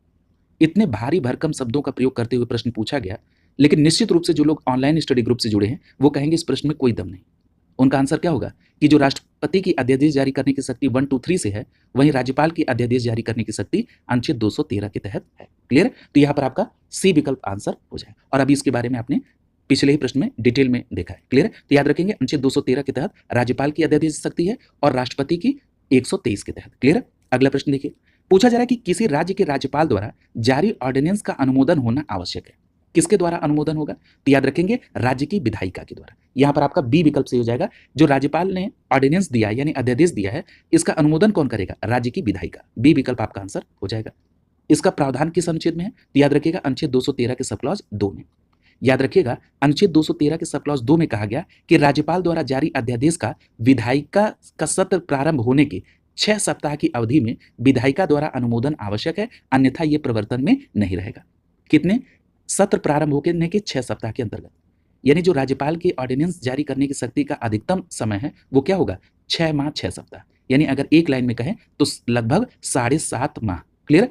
इतने भारी भरकम शब्दों का प्रयोग करते हुए प्रश्न पूछा गया, लेकिन निश्चित रूप से जो लोग ऑनलाइन स्टडी ग्रुप से जुड़े हैं वो कहेंगे इस प्रश्न में कोई दम नहीं। उनका आंसर क्या होगा कि जो राष्ट्रपति की अध्यादेश जारी करने की शक्ति 1, 2, 3 से है, वहीं राज्यपाल की अध्यादेश जारी करने की शक्ति अनुच्छेद 213 के तहत है। क्लियर? तो यहाँ पर आपका सी विकल्प आंसर हो जाएगा। और अभी इसके बारे में आपने पिछले ही प्रश्न में डिटेल में देखा है। क्लियर? तो याद रखेंगे अनुच्छेद 213 के तहत राज्यपाल की अध्यादेश शक्ति है और राष्ट्रपति की 123 के तहत। क्लियर? अगला प्रश्न देखिए, पूछा जा रहा है कि किसी राज्य के राज्यपाल द्वारा जारी ऑर्डिनेंस का अनुमोदन होना आवश्यक है। किसके द्वारा अनुमोदन होगा? तो याद रखेंगे राज्य की विधायिका के द्वारा। यहां पर आपका बी विकल्प सही हो जाएगा। जो राज्यपाल ने ऑर्डिनेंस दिया है यानी अध्यादेश दिया है, इसका अनुमोदन कौन करेगा? राज्य की विधायिका। बी विकल्प आपका आंसर हो जाएगा। इसका प्रावधान किस अनुच्छेद में है? तो याद रखिएगा अनुच्छेद 213 के सब क्लॉज 2 में। याद रखिएगा अनुच्छेद 213 के सब क्लॉज 2 में कहा गया कि राज्यपाल द्वारा जारी अध्यादेश का विधायिका का सत्र प्रारंभ होने के 6 सप्ताह की अवधि में विधायिका द्वारा अनुमोदन आवश्यक है, अन्यथा यह प्रवर्तन में नहीं रहेगा। कितने? सत्र प्रारंभ होने के 6 सप्ताह के अंतर्गत। यानी जो राज्यपाल के ऑर्डिनेंस जारी करने की शक्ति का अधिकतम समय है वो क्या होगा? 6 माह 6 सप्ताह। यानी अगर एक लाइन में कहें तो लगभग 7.5 माह। क्लियर?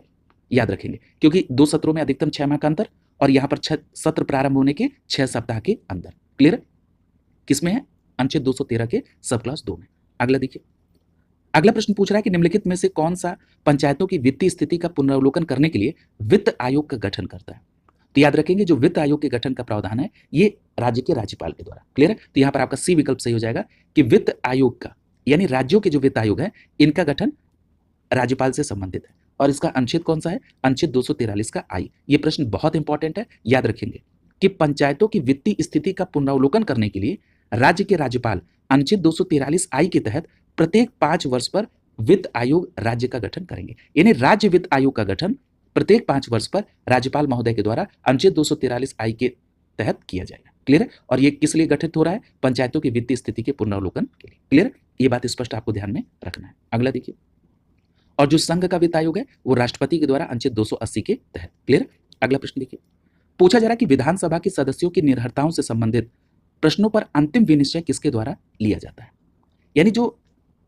याद रखेंगे, क्योंकि 2 सत्रों में अधिकतम 6 माह का अंतर और यहां पर 6 सत्र प्रारंभ होने के 6 सप्ताह के अंदर। क्लियर? किसमें है? अनुच्छेद 213 के सब क्लास 2 में। अगला देखिए, अगला प्रश्न पूछ रहा है कि निम्नलिखित में से कौन सा पंचायतों की वित्तीय स्थिति का पुनरावलोकन करने के लिए वित्त आयोग का गठन करता है। तो याद रखेंगे जो वित्त आयोग के गठन का प्रावधान है ये राज्य के राज्यपाल के द्वारा। क्लियर है? तो यहाँ पर आपका सी विकल्प सही हो जाएगा कि वित्त आयोग का यानी राज्यों के जो वित्त आयोग है इनका गठन राज्यपाल से संबंधित है। और इसका अनुच्छेद कौन सा है? अनुच्छेद 243 का आई। ये प्रश्न बहुत इंपॉर्टेंट है, याद रखेंगे कि पंचायतों की वित्तीय स्थिति का पुनरावलोकन करने के लिए राज्य के राज्यपाल अनुच्छेद 243 आई के तहत प्रत्येक 5 वर्ष पर वित्त आयोग राज्य का गठन करेंगे। यानी राज्य वित्त आयोग का गठन प्रत्येक 5 वर्ष पर राज्यपाल महोदय के द्वारा अनुच्छेद 243 आई के तहत किया जाएगा। क्लियर है? और ये किस लिए गठित हो रहा है? पंचायतों की वित्तीय स्थिति के पुनरावलोकन के लिए। क्लियर? ये बात स्पष्ट आपको ध्यान में रखना है। अगला देखिए, और जो संघ का वित्त आयोग है वो राष्ट्रपति के द्वारा अनुच्छेद 280 के तहत। क्लियर? अगला प्रश्न देखिए, पूछा जा रहा है कि विधानसभा के सदस्यों की निर्भरताओं से संबंधित प्रश्नों पर अंतिम विनिश्चय किसके द्वारा लिया जाता है। यानी जो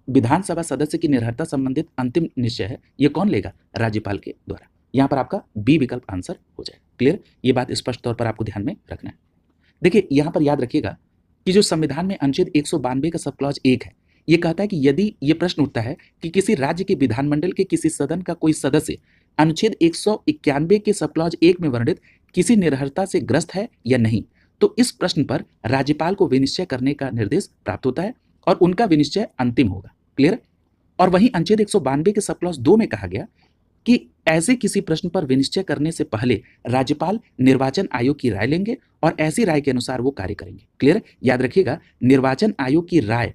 विधानसभा सदस्य की निर्भरता संबंधित अंतिम निश्चय है ये कौन लेगा? राज्यपाल के द्वारा। यहां पर आपका बी विकल्प आंसर हो जाएगा। क्लियर? ये बात स्पष्ट तौर पर आपको ध्यान में रखना है। देखिए यहां पर याद रखिएगा कि जो संविधान में अनुच्छेद 192 का सब क्लॉज 1 है ये कहता है कि यदि ये प्रश्न उठता है कि किसी राज्य के विधानमंडल के किसी सदन का कोई सदस्य अनुच्छेद 191 के सब क्लॉज 1 में वर्णित किसी निर्भरता से ग्रस्त है या नहीं, तो इस प्रश्न पर राज्यपाल को विनिश्चय करने का निर्देश प्राप्त होता है और उनका विनिश्चय अंतिम होगा। क्लियर? और वहीं अनुच्छेद 192 के सब क्लॉज 2 में कहा गया कि ऐसे किसी प्रश्न पर विनिश्चय करने से पहले राज्यपाल निर्वाचन आयोग की राय लेंगे और ऐसी राय के अनुसार वो कार्य करेंगे। क्लियर? याद रखिएगा निर्वाचन आयोग की राय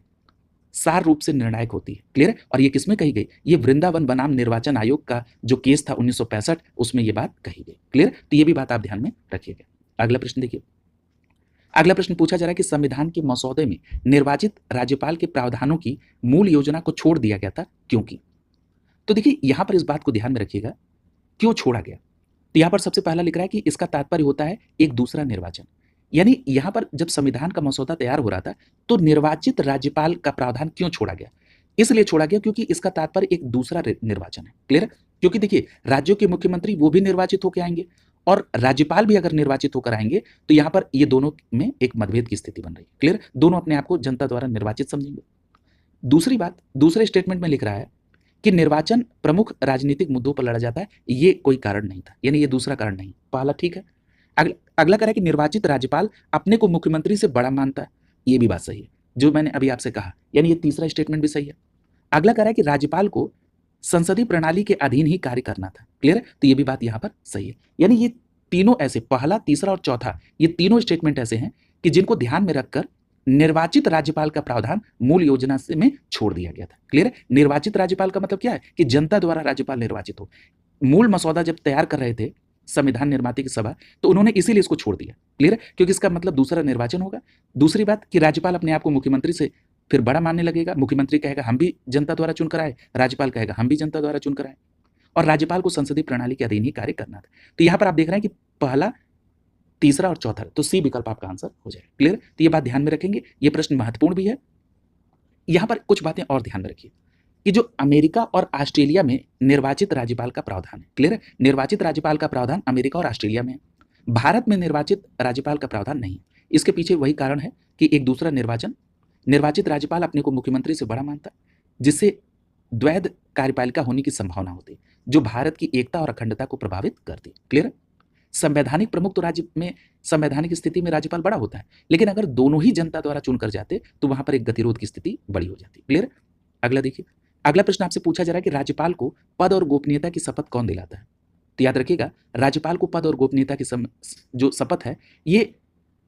सार रूप से निर्णायक होती है। क्लियर है? और ये किसमें कही गई? ये वृंदावन बनाम निर्वाचन आयोग का जो केस था 1965, उसमें ये बात कही गई। क्लियर? तो ये भी बात आप ध्यान में रखिएगा। अगला प्रश्न देखिए। अगला प्रश्न पूछा जा रहा है कि संविधान के मसौदे में निर्वाचित राज्यपाल के प्रावधानों की मूल योजना को छोड़ दिया गया था, क्योंकि? तो देखिए यहां पर इस बात को ध्यान में रखिएगा, क्यों छोड़ा गया। तो यहां पर सबसे पहला लिख रहा है कि इसका तात्पर्य होता है एक दूसरा निर्वाचन। यानी यहां पर जब संविधान का मसौदा तैयार हो रहा था तो निर्वाचित राज्यपाल का प्रावधान क्यों छोड़ा गया? इसलिए छोड़ा गया क्योंकि इसका तात्पर्य एक दूसरा निर्वाचन है। क्लियर है? क्योंकि देखिए राज्यों के मुख्यमंत्री वो भी निर्वाचित होकर आएंगे और राज्यपाल भी अगर निर्वाचित होकर आएंगे तो यहां पर ये दोनों में एक मतभेद की स्थिति बन रही है। क्लियर? दोनों अपने आप को जनता द्वारा निर्वाचित समझेंगे। दूसरी बात, दूसरे स्टेटमेंट में लिख रहा है कि निर्वाचन प्रमुख राजनीतिक मुद्दों पर लड़ा जाता है, ये कोई कारण नहीं था, यानी ये दूसरा कारण नहीं। पहला ठीक है। अगला कह रहा है कि निर्वाचित राज्यपाल अपने को मुख्यमंत्री से बड़ा मानता है, ये भी बात सही है, जो मैंने अभी आपसे कहा, यानी ये तीसरा स्टेटमेंट भी सही है। अगला कह रहा है कि राज्यपाल को संसदीय प्रणाली के अधीन ही कार्य करना था। क्लियर है? तो ये भी बात यहां पर सही है। यानी ये तीनों ऐसे, पहला, तीसरा और चौथा, ये तीनों स्टेटमेंट ऐसे हैं कि जिनको ध्यान में रखकर निर्वाचित राज्यपाल का प्रावधान मूल योजना से में छोड़ दिया गया था। क्लियर है? निर्वाचित राज्यपाल का मतलब क्या है कि जनता द्वारा राज्यपाल निर्वाचित हो। मूल मसौदा जब तैयार कर रहे थे संविधान निर्माता की सभा, तो उन्होंने इसीलिए इसको छोड़ दिया। क्लियर है? क्योंकि इसका मतलब दूसरा निर्वाचन होगा। दूसरी बात कि राज्यपाल अपने आप को मुख्यमंत्री से फिर बड़ा मानने लगेगा। मुख्यमंत्री कहेगा हम भी जनता द्वारा चुनकर आए, राज्यपाल कहेगा हम भी जनता द्वारा चुनकर आए, और राज्यपाल को संसदीय प्रणाली के अधीन ही कार्य करना था। तो यहां पर आप देख रहे हैं कि पहला, तीसरा और चौथा, तो सी विकल्प आपका आंसर हो जाएगा। क्लियर? तो ये बात ध्यान में रखेंगे, ये प्रश्न महत्वपूर्ण भी है। यहां पर कुछ बातें और ध्यान में रखिए कि जो अमेरिका और ऑस्ट्रेलिया में निर्वाचित राज्यपाल का प्रावधान है। क्लियर है? निर्वाचित राज्यपाल का प्रावधान अमेरिका और ऑस्ट्रेलिया में है। भारत में निर्वाचित राज्यपाल का प्रावधान नहीं है। इसके पीछे वही कारण है कि एक दूसरा निर्वाचन, निर्वाचित राज्यपाल अपने को मुख्यमंत्री से बड़ा मानता है, जिससे द्वैध कार्यपालिका होने की संभावना होती है, जो भारत की एकता और अखंडता को प्रभावित करती है। क्लियर है? संवैधानिक प्रमुख तो राज्य में संवैधानिक स्थिति में राज्यपाल बड़ा होता है, लेकिन अगर दोनों ही जनता द्वारा चुनकर जाते तो वहां पर एक गतिरोध की स्थिति बड़ी हो जाती। क्लियर? अगला देखिए। अगला प्रश्न आपसे पूछा जा रहा है कि राज्यपाल को पद और गोपनीयता की शपथ कौन दिलाता है? तो याद रखिएगा, राज्यपाल को पद और गोपनीयता की जो शपथ है, ये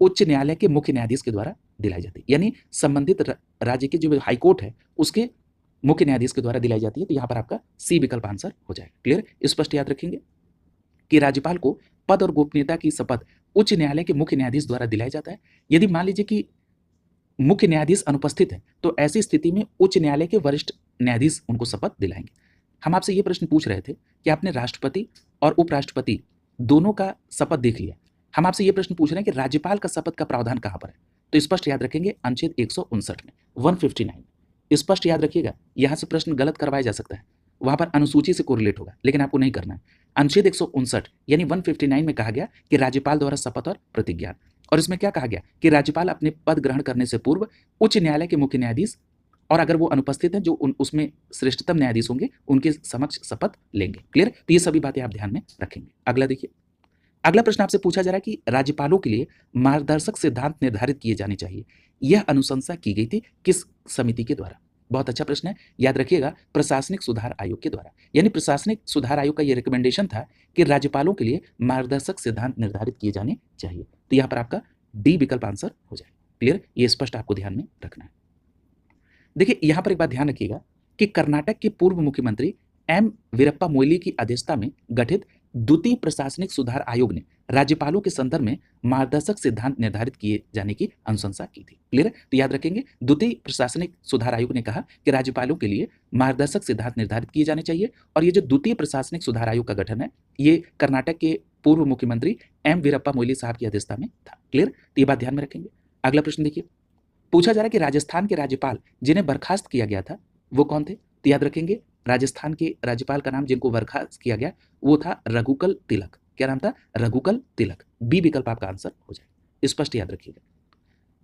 उच्च न्यायालय के मुख्य न्यायाधीश के द्वारा दिलाई जाती है। यानी संबंधित राज्य के जो हाईकोर्ट है उसके मुख्य न्यायाधीश के द्वारा दिलाई जाती है। तो यहां पर आपका सी विकल्प आंसर हो जाएगा। क्लियर? स्पष्ट याद रखेंगे कि राज्यपाल को पद और गोपनीयता की शपथ उच्च न्यायालय के मुख्य न्यायाधीश द्वारा दिलाया जाता है। यदि मान लीजिए कि मुख्य न्यायाधीश अनुपस्थित है तो ऐसी स्थिति में उच्च न्यायालय के वरिष्ठ न्यायाधीश उनको शपथ दिलाएंगे। हम आपसे ये प्रश्न पूछ रहे थे कि आपने राष्ट्रपति और उपराष्ट्रपति दोनों का शपथ देख लिया। हम आपसे ये प्रश्न पूछ रहे हैं कि राज्यपाल का शपथ का प्रावधान कहां पर है? तो स्पष्ट याद रखेंगे अनुच्छेद 159 में, 159। स्पष्ट याद रखिएगा, यहां से प्रश्न गलत करवाया जा सकता है, वहां पर अनुसूची से कोरिलेट होगा, लेकिन आपको नहीं करना है। अनुच्छेद 159 यानी 159 में कहा गया कि राज्यपाल द्वारा शपथ और प्रतिज्ञा, और इसमें क्या कहा गया कि राज्यपाल अपने पद ग्रहण करने से पूर्व उच्च न्यायालय के मुख्य न्यायाधीश, और अगर वो अनुपस्थित हैं जो उसमें श्रेष्ठतम न्यायाधीश होंगे, उनके समक्ष शपथ लेंगे। क्लियर? तो ये सभी बातें आप ध्यान में रखेंगे। अगला देखिए। अगला प्रश्न आपसे पूछा जा रहा है कि राज्यपालों के लिए मार्गदर्शक सिद्धांत निर्धारित किए जाने चाहिए, यह अनुशंसा की गई थी किस समिति के द्वारा? बहुत अच्छा प्रश्न है, याद रखिएगा, प्रशासनिक सुधार आयोग के द्वारा। यानी प्रशासनिक सुधार आयोग का यह रिकमेंडेशन था कि राज्यपालों के लिए मार्गदर्शक सिद्धांत निर्धारित किए जाने चाहिए। तो यहां पर आपका डी विकल्प आंसर हो जाए। क्लियर? ये स्पष्ट आपको ध्यान में रखना है। देखिए यहां पर एक बात ध्यान रखिएगा कि कर्नाटक के पूर्व मुख्यमंत्री एम वीरप्पा मोइली की अध्यक्षता में गठित द्वितीय प्रशासनिक सुधार आयोग ने राज्यपालों के संदर्भ में मार्गदर्शक सिद्धांत निर्धारित किए जाने की अनुशंसा की थी। क्लियर? तो याद रखेंगे, द्वितीय प्रशासनिक सुधार आयोग ने कहा कि राज्यपालों के लिए मार्गदर्शक सिद्धांत निर्धारित किए जाने चाहिए, और ये जो द्वितीय प्रशासनिक सुधार आयोग का गठन है, ये कर्नाटक के पूर्व मुख्यमंत्री एम वीरप्पा मोइली साहब की अध्यक्षता में था। क्लियर? तो ये बात ध्यान में रखेंगे। अगला प्रश्न देखिए, पूछा जा रहा है कि राजस्थान के राज्यपाल जिन्हें बर्खास्त किया गया था वो कौन थे? तो याद रखेंगे, राजस्थान के राज्यपाल का नाम जिनको बर्खास्त किया गया वो था रघुकुल तिलक। क्या नाम था? रघुकुल तिलक। बी विकल्प आपका आंसर हो जाए। स्पष्ट याद रखिएगा,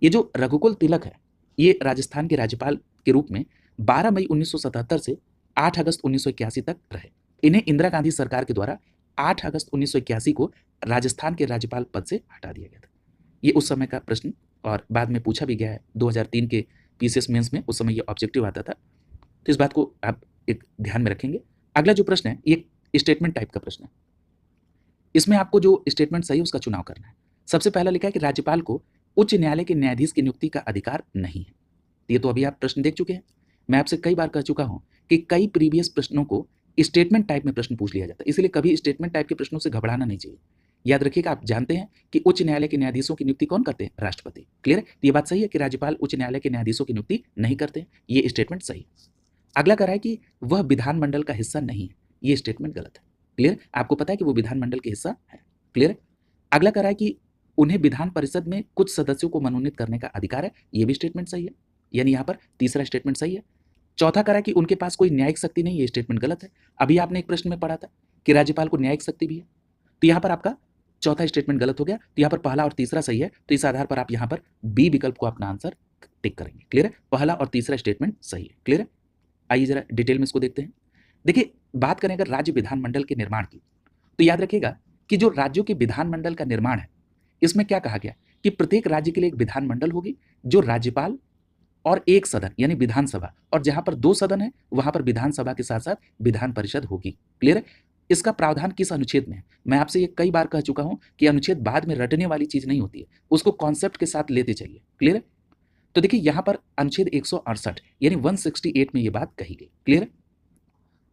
ये जो रघुकुल तिलक है ये राजस्थान के राज्यपाल के रूप में 12 मई 1977 से 8 अगस्त 1981 तक रहे। इन्हें इंदिरा गांधी सरकार के द्वारा 8 अगस्त 1981 को राजस्थान के राज्यपाल पद से हटा दिया गया था। ये उस समय का प्रश्न, और बाद में पूछा भी गया है 2003 के पीसीएस मेंस में, उस समय ये ऑब्जेक्टिव आता था। तो इस बात को आप एक ध्यान में रखेंगे। अगला जो प्रश्न है ये स्टेटमेंट टाइप का प्रश्न है। इसमें आपको जो स्टेटमेंट सही है उसका चुनाव करना है। सबसे पहला लिखा है कि राज्यपाल को उच्च न्यायालय के न्यायाधीश की नियुक्ति का अधिकार नहीं है। ये तो अभी आप प्रश्न देख चुके हैं। मैं आपसे कई बार कह चुका हूं कि कई प्रीवियस प्रश्नों को स्टेटमेंट टाइप में प्रश्न पूछ लिया जाता है, इसलिए कभी स्टेटमेंट टाइप के प्रश्नों से घबराना नहीं चाहिए। याद रखिएगा, आप जानते हैं कि उच्च न्यायालय के न्यायाधीशों की नियुक्ति कौन करते हैं? राष्ट्रपति। क्लियर है? तो ये बात सही है कि राज्यपाल उच्च न्यायालय के न्यायाधीशों की नियुक्ति नहीं करते हैं, ये स्टेटमेंट सही है। अगला कह रहा है कि वह विधानमंडल का हिस्सा नहीं है, ये स्टेटमेंट गलत है। क्लियर? आपको पता है कि वो विधानमंडल के हिस्सा है। क्लियर? अगला कह रहा है कि उन्हें विधान परिषद में कुछ सदस्यों को मनोनीत करने का अधिकार है, ये भी स्टेटमेंट सही है, यानी यहाँ पर तीसरा स्टेटमेंट सही है। चौथा कह रहा है कि उनके पास कोई न्यायिक शक्ति नहीं, ये स्टेटमेंट गलत है। अभी आपने एक प्रश्न में पढ़ा था कि राज्यपाल को न्यायिक शक्ति भी है, तो यहाँ पर आपका चौथा स्टेटमेंट गलत हो गया। तो यहाँ पर पहला और तीसरा सही है, तो इस आधार पर आप यहाँ पर बी विकल्प को अपना आंसर टिक करेंगे। क्लियर है? पहला और तीसरा स्टेटमेंट सही है। क्लियर है? आइए जरा डिटेल में इसको देखते हैं। देखिए, बात करें अगर राज्य विधानमंडल के निर्माण की, तो याद रखिएगा कि जो राज्यों के विधानमंडल का निर्माण है, इसमें क्या कहा गया कि प्रत्येक राज्य के लिए एक विधानमंडल होगी, जो राज्यपाल और एक सदन यानी विधानसभा, और जहां पर दो सदन है वहां पर विधानसभा के साथ साथ विधान परिषद होगी। क्लियर है? इसका प्रावधान किस अनुच्छेद में है? मैं आपसे ये कई बार कह चुका हूं कि अनुच्छेद बाद में रटने वाली चीज नहीं होती है, उसको कॉन्सेप्ट के साथ लेते चलिए। क्लियर है? तो देखिए यहां पर अनुच्छेद 168 यानी 168 में ये बात कही गई। क्लियर है?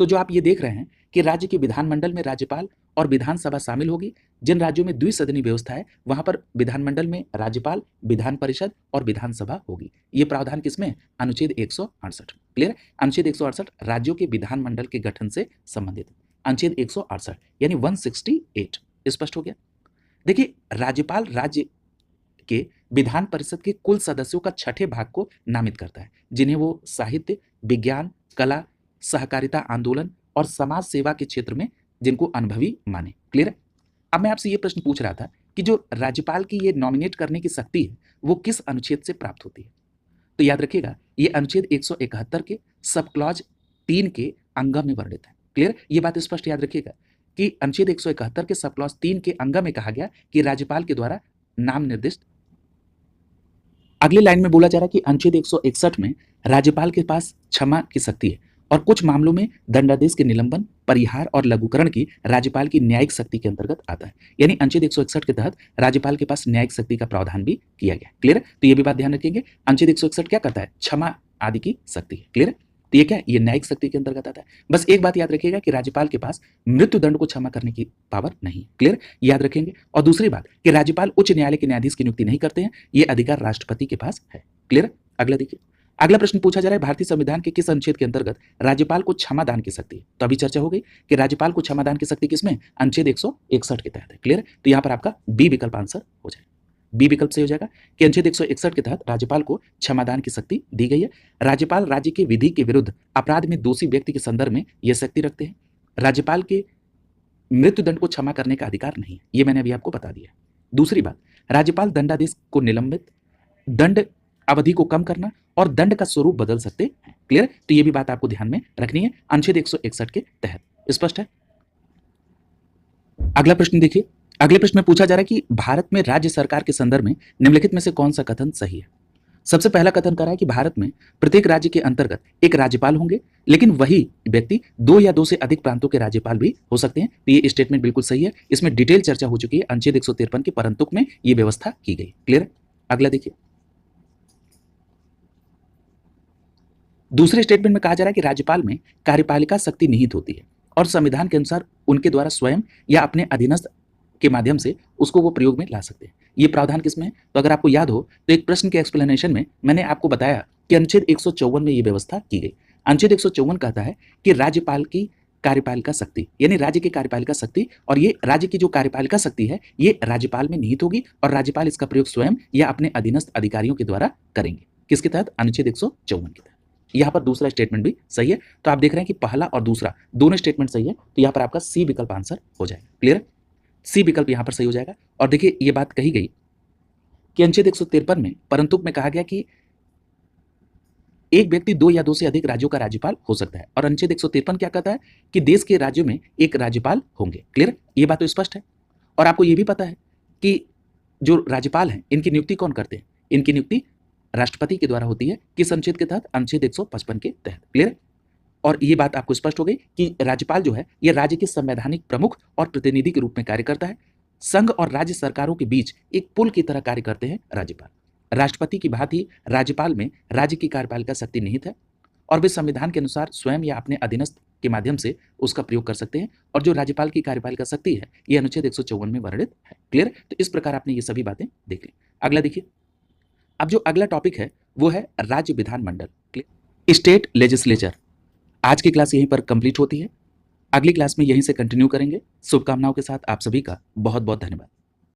तो जो आप ये देख रहे हैं कि राज्य के विधानमंडल में राज्यपाल और विधानसभा शामिल होगी, जिन राज्यों में द्विसदनीय व्यवस्था है वहां पर विधानमंडल में राज्यपाल, विधान परिषद और विधानसभा होगी। ये प्रावधान किसमें? अनुच्छेद 168। क्लियर? अनुच्छेद 168 राज्यों के विधानमंडल के गठन से संबंधित। अनुच्छेद 168 यानी 168 स्पष्ट हो गया। देखिए, राज्यपाल राज्य के विधान परिषद के कुल सदस्यों का छठे भाग को नामित करता है, जिन्हें वो साहित्य, विज्ञान, कला, सहकारिता आंदोलन और समाज सेवा के क्षेत्र में जिनको अनुभवी माने। क्लियर है? अब मैं आपसे ये प्रश्न पूछ रहा था कि जो राज्यपाल की ये नॉमिनेट करने की शक्ति है वो किस अनुच्छेद से प्राप्त होती है? तो याद रखिएगा, ये अनुच्छेद 171 के सब क्लॉज 3 के अंग में वर्णित है। क्लियर? ये बात स्पष्ट याद रखिएगा कि अनुच्छेद 171 के सब क्लॉज 3 के अंग में कहा गया कि राज्यपाल के द्वारा नाम निर्दिष्ट। अगली लाइन में बोला जा रहा है कि अनुच्छेद 161 में राज्यपाल के पास क्षमा की शक्ति है और कुछ मामलों में दंडादेश के निलंबन, परिहार और लघुकरण की राज्यपाल की न्यायिक शक्ति के अंतर्गत आता है। यानी अनुच्छेद 161 के तहत राज्यपाल के पास न्यायिक शक्ति का प्रावधान भी किया गया। क्लियर? तो ये भी बात ध्यान रखेंगे, अनुच्छेद 161 क्या करता है? क्षमा आदि की शक्ति है। क्लियर? तो ये क्या है? ये न्यायिक शक्ति के अंतर्गत आता है। बस एक बात याद रखिएगा कि राज्यपाल के पास मृत्यु दंड को क्षमा करने की पावर नहीं है। क्लियर? याद रखेंगे। और दूसरी बात कि राज्यपाल उच्च न्यायालय के न्यायाधीश की नियुक्ति नहीं करते हैं, ये अधिकार राष्ट्रपति के पास है। क्लियर? अगला देखिए, अगला प्रश्न पूछा जा रहा है भारतीय संविधान के किस अनुच्छेद के अंतर्गत राज्यपाल को क्षमा दान की शक्ति है? तो अभी चर्चा हो गई कि राज्यपाल को क्षमा दान की शक्ति किसमें? अनुच्छेद 161 के तहत है। क्लियर? तो यहां पर आपका बी विकल्प आंसर हो जाएगा। बी विकल्प से हो जाएगा कि अनुच्छेद 161 के तहत राज्यपाल को क्षमादान की शक्ति दी गई है। राज्यपाल राज्य के विधि के विरुद्ध अपराध में दोषी व्यक्ति के संदर्भ में यह शक्ति रखते हैं। राज्यपाल के मृत्यु दंड को क्षमा करने का अधिकार नहीं है, ये मैंने अभी आपको बता दिया। दूसरी बात, राज्यपाल दंडादेश को निलंबित, दंड अवधि को कम करना और दंड का स्वरूप बदल सकते हैं। क्लियर? तो ये भी बात आपको ध्यान में रखनी है अनुच्छेद 161 के तहत। स्पष्ट है? अगला प्रश्न देखिए, अगले प्रश्न में पूछा जा रहा है कि भारत में राज्य सरकार के संदर्भ में निम्नलिखित में से कौन सा कथन सही है? सबसे पहला कथन कर रहा है कि भारत में प्रत्येक राज्य के अंतर्गत एक राज्यपाल होंगे, लेकिन वही व्यक्ति दो या दो से अधिक प्रांतों के राज्यपाल भी हो सकते हैं। तो ये स्टेटमेंट बिल्कुल सही है, इसमें डिटेल चर्चा हो चुकी है। अनुच्छेद 153 के परंतुक में ये व्यवस्था की गई। क्लियर? अगला देखिए, दूसरे स्टेटमेंट में कहा जा रहा है कि राज्यपाल में कार्यपालिका शक्ति निहित होती है और संविधान के अनुसार उनके द्वारा स्वयं या अपने अधीनस्थ के माध्यम से उसको वो प्रयोग में ला सकते हैं। ये प्रावधान किसमें है? तो अगर आपको याद हो तो एक प्रश्न के एक्सप्लेनेशन में मैंने आपको बताया कि अनुच्छेद 154 में ये व्यवस्था की गई। अनुच्छेद 154 कहता है कि राज्यपाल की कार्यपालिका शक्ति यानी राज्य की कार्यपालिका शक्ति, और ये राज्य की जो कार्यपालिका शक्ति है ये राज्यपाल में निहित होगी और राज्यपाल इसका प्रयोग स्वयं या अपने अधीनस्थ अधिकारियों के द्वारा करेंगे। किसके तहत? अनुच्छेद 154 के तहत। यहाँ पर दूसरा स्टेटमेंट भी सही है। तो आप देख रहे हैं कि पहला और दूसरा दोनों स्टेटमेंट सही है, तो यहाँ पर आपका सी विकल्प आंसर हो जाएगा। क्लियर? सी विकल्प यहाँ पर सही हो जाएगा। और देखिए ये बात कही गई कि अनुच्छेद 153 में परंतुक में कहा गया कि एक व्यक्ति दो या दो से अधिक राज्यों का राज्यपाल हो सकता है, और अनुच्छेद 153 क्या कहता है कि देश के राज्यों में एक राज्यपाल होंगे। क्लियर? ये बात तो स्पष्ट है। और आपको ये भी पता है कि जो राज्यपाल हैं इनकी नियुक्ति कौन करते हैं? इनकी नियुक्ति राष्ट्रपति के द्वारा होती है। किस अनुच्छेद के तहत? अनुच्छेद 155 के तहत। क्लियर? और ये बात आपको स्पष्ट हो गई कि राज्यपाल जो है ये राज्य के संवैधानिक प्रमुख और प्रतिनिधि के रूप में कार्य करता है। संघ और राज्य सरकारों के बीच एक पुल की तरह कार्य करते हैं राज्यपाल। राष्ट्रपति की भांति राज्यपाल में राज्य की कार्यपालिका शक्ति निहित है और वे संविधान के अनुसार स्वयं या अपने अधीनस्थ के माध्यम से उसका प्रयोग कर सकते हैं और जो राज्यपाल की कार्यपालिका शक्ति है ये अनुच्छेद 154 में वर्णित है। क्लियर? तो इस प्रकार आपने ये सभी बातें देख ली। अगला देखिए, अब जो अगला टॉपिक है वो है राज्य विधानमंडल, स्टेट लेजिस्लेचर। आज की क्लास यहीं पर कंप्लीट होती है। अगली क्लास में यहीं से कंटिन्यू करेंगे। शुभकामनाओं के साथ आप सभी का बहुत बहुत धन्यवाद।